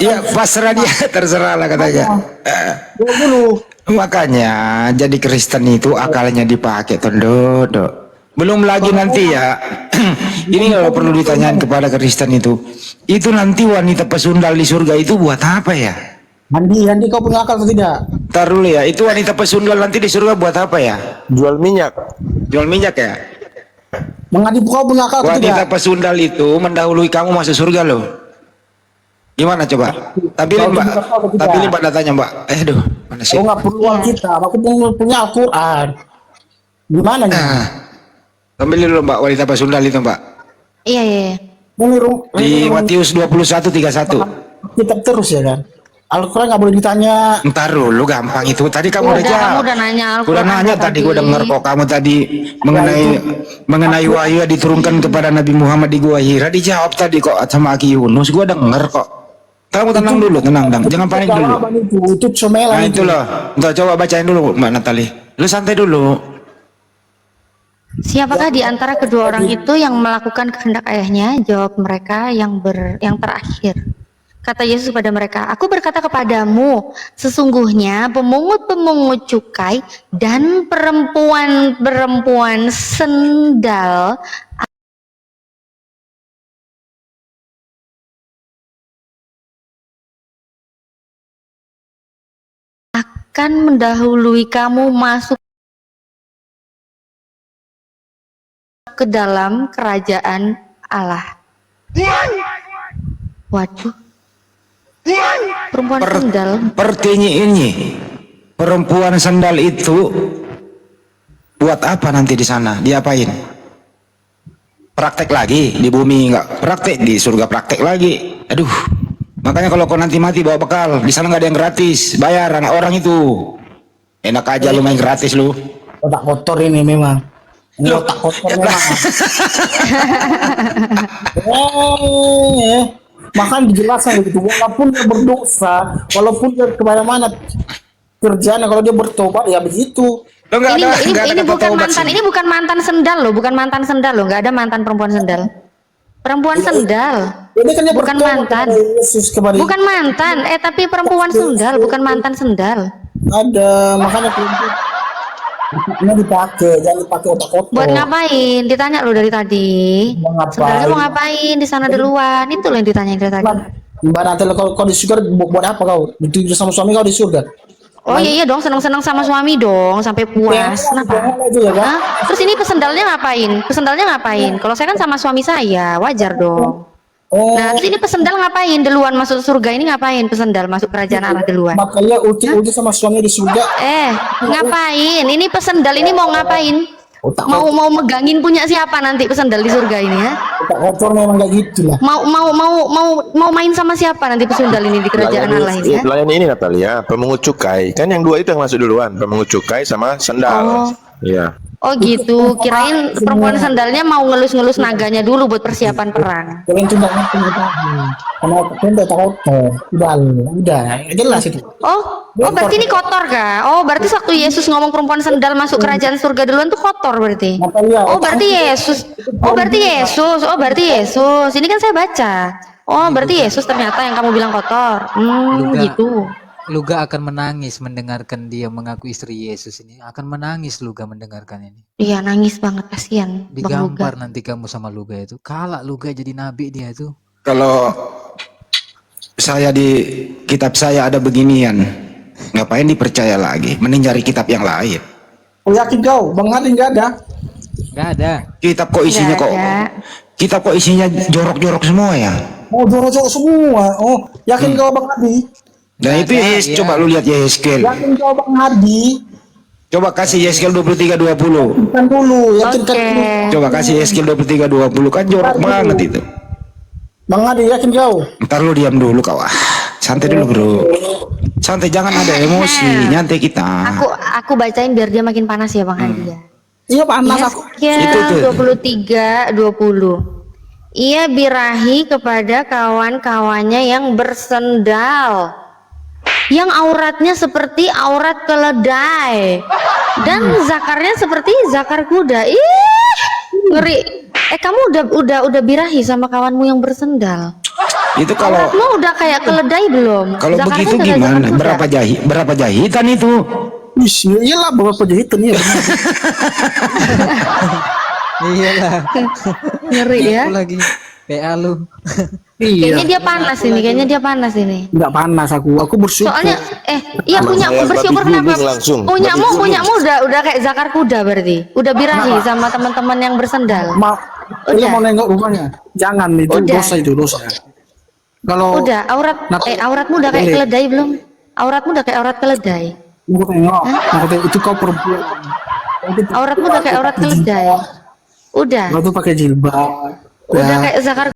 Ya pasrah dia, terserah lah katanya. dulu? Makanya jadi Kristen itu akalnya dipakai tondo. Belum lagi nanti ya. Ini kalau perlu ditanyain kepada Kristen itu nanti wanita pesundal di surga itu buat apa ya? Andi, kau punya akal atau tidak? Ntar dulu ya, itu wanita pesundal nanti di surga buat apa ya? Jual minyak. Jual minyak ya? Mengadi kau punya akal atau Wanita tidak? pesundal itu mendahului kamu masuk surga loh. Gimana coba? Tampilin mbak, tampilin mbak datanya mbak. Aduh, mana sih? Kau nggak perlu uang kita, aku punya Al-Quran. Gimana nih? Tampilin dulu mbak wanita pesundal itu mbak. Iya. Di Matius 21:31. Kitab terus ya kan? Al-Quran nggak boleh ditanya. Ntar dulu gampang itu. Tadi kamu udah jawab. Kamu udah nanya Al-Quran. Udah nanya tadi, gue denger kok kamu tadi mengenai wahyu yang diturunkan kepada Nabi Muhammad di Gua Hira dijawab tadi kok sama Aki Yunus. Gue denger kok. Kamu tenang dulu, tenang, jangan panik dulu. Itu comelan Nah itu. itu loh. Ntar coba bacain dulu Mbak Natali. Lu santai dulu. Siapakah di antara kedua orang itu yang melakukan kehendak ayahnya? Jawab mereka yang terakhir. Kata Yesus kepada mereka, aku berkata kepadamu, sesungguhnya pemungut-pemungut cukai dan perempuan-perempuan sendal akan mendahului kamu masuk ke dalam kerajaan Allah. Waduh. Perempuan sendal. Pertanyaan perempuan sandal itu buat apa nanti di sana? Diapain? Praktek lagi di bumi nggak praktek, di surga praktek lagi. Aduh, makanya kalau kau nanti mati bawa bekal, di sana nggak ada yang gratis, bayar anak orang itu. Enak aja lu main gratis lu. Otak kotor ini memang. Ini otak kotor memang. Makanya dijelaskan begitu. Walaupun dia berdosa, walaupun dia kemana-mana kerjanya, kalau dia bertobat ya begitu. Ini bukan mantan sendal loh, bukan mantan sendal loh, nggak ada mantan perempuan sendal. Perempuan sendal. Ini kan dia Bukan bertobat mantan. kepada Yesus, kepada Bukan mantan, tapi perempuan sendal, bukan mantan sendal. ada, makanya ini dipakai, jangan dipakai otak-otak. Buat ngapain? Ditanya lo dari tadi. Mau ngapain? Sendalnya mau ngapain di sana duluan? Itu loh yang ditanya dari tadi. Mbak Natal, kalau di surga buat apa kau? Ditidur sama suami kau di surga? Oh iya dong, seneng-seneng sama suami dong sampai puas. Kenapa? Itu ya, Pak? Hah? Terus ini pesendalnya ngapain? Pesendalnya ngapain? Kalau saya kan sama suami saya, wajar dong. Oh, Nah, terus ini pesendal ngapain? Duluan masuk surga ini ngapain? Pesendal masuk kerajaan Allah duluan. makanya ulti sama suami di surga. Ngapain? Ini pesendal ini mau ngapain? Mau megangin punya siapa nanti pesendal di surga ini ya? Otak kotor memang kayak gitu lah. Mau main sama siapa nanti pesendal ini di kerajaan Allah ini ya? Layani ini Natalia, pemungut cukai. Kan yang dua itu yang masuk duluan, pemungut cukai sama sendal. Iya. Oh gitu, kirain perempuan sendalnya mau ngelus-ngelus naganya dulu buat persiapan perang. Kalian tuh jangan pengetahuan. Karena otak kotor. Udah, jelas itu. Oh berarti ini kotor kah? Oh berarti waktu Yesus ngomong perempuan sendal masuk kerajaan surga duluan tuh kotor berarti. Oh berarti Yesus. Oh berarti Yesus. Ini kan saya baca. Oh berarti Yesus ternyata yang kamu bilang kotor. Gitu. Luga akan menangis mendengarkan dia mengaku istri Yesus ini. Akan menangis Luga mendengarkan ini. Iya nangis banget, kasihan Bang Luga. Digampar nanti kamu sama Luga itu. Kalak Luga jadi nabi dia itu. Kalau saya di kitab saya ada beginian, ngapain dipercaya lagi? Mending cari kitab yang lain. Oh yakin kau? Bang Hadi nggak ada? Nggak ada. Kitab kok isinya Nggak kok? ada. Kitab kok isinya jorok-jorok semua ya? Oh jorok-jorok semua. Oh yakin kau Bang Hadi? Nah itu coba lu lihat Yeskel. Yakin kau Bang Hadi? Coba kasih Yeskel 23:20. Kan dulu, yakinkan dulu. Coba kasih Yeskel 23:20 kan jorok banget itu. Bang Hadi yakin kau? Ntar lu diam dulu kau. Santai dulu bro. Santai, jangan ada emosi. Nyantai kita. Aku bacain biar dia makin panas ya Bang Hadi ya. Iya panas aku. Yeskel 23:20. Ia birahi kepada kawan-kawannya yang bersendal, yang auratnya seperti aurat keledai dan zakarnya seperti zakar kuda. Ih, ngeri. Kamu udah birahi sama kawanmu yang bersendal? Itu kalau Auratmu udah kayak keledai belum? kalau Zakarnya begitu udah kayak gimana? zakar kuda. Berapa jahitan itu? Iyalah berapa jahitan ya. Iyalah. Ngeri ya. Aku lagi PA lu. Kayaknya dia panas ini, Enggak panas aku bersyukur. Soalnya iya punya saya bersyukur babi kenapa? booming langsung. Punyamu udah kayak zakar kuda berarti. Udah birahi sama teman-teman yang bersendal. Dia mau nengok rumahnya. Jangan itu Udah. dosa. Kalau Udah, auratmu udah kayak keledai belum? Auratmu udah kayak aurat keledai. gua tengok, aku tengok itu kau perempuan. Auratmu udah kayak aurat keledai. Udah. Kau tuh pakai jilbab. Udah kayak zakar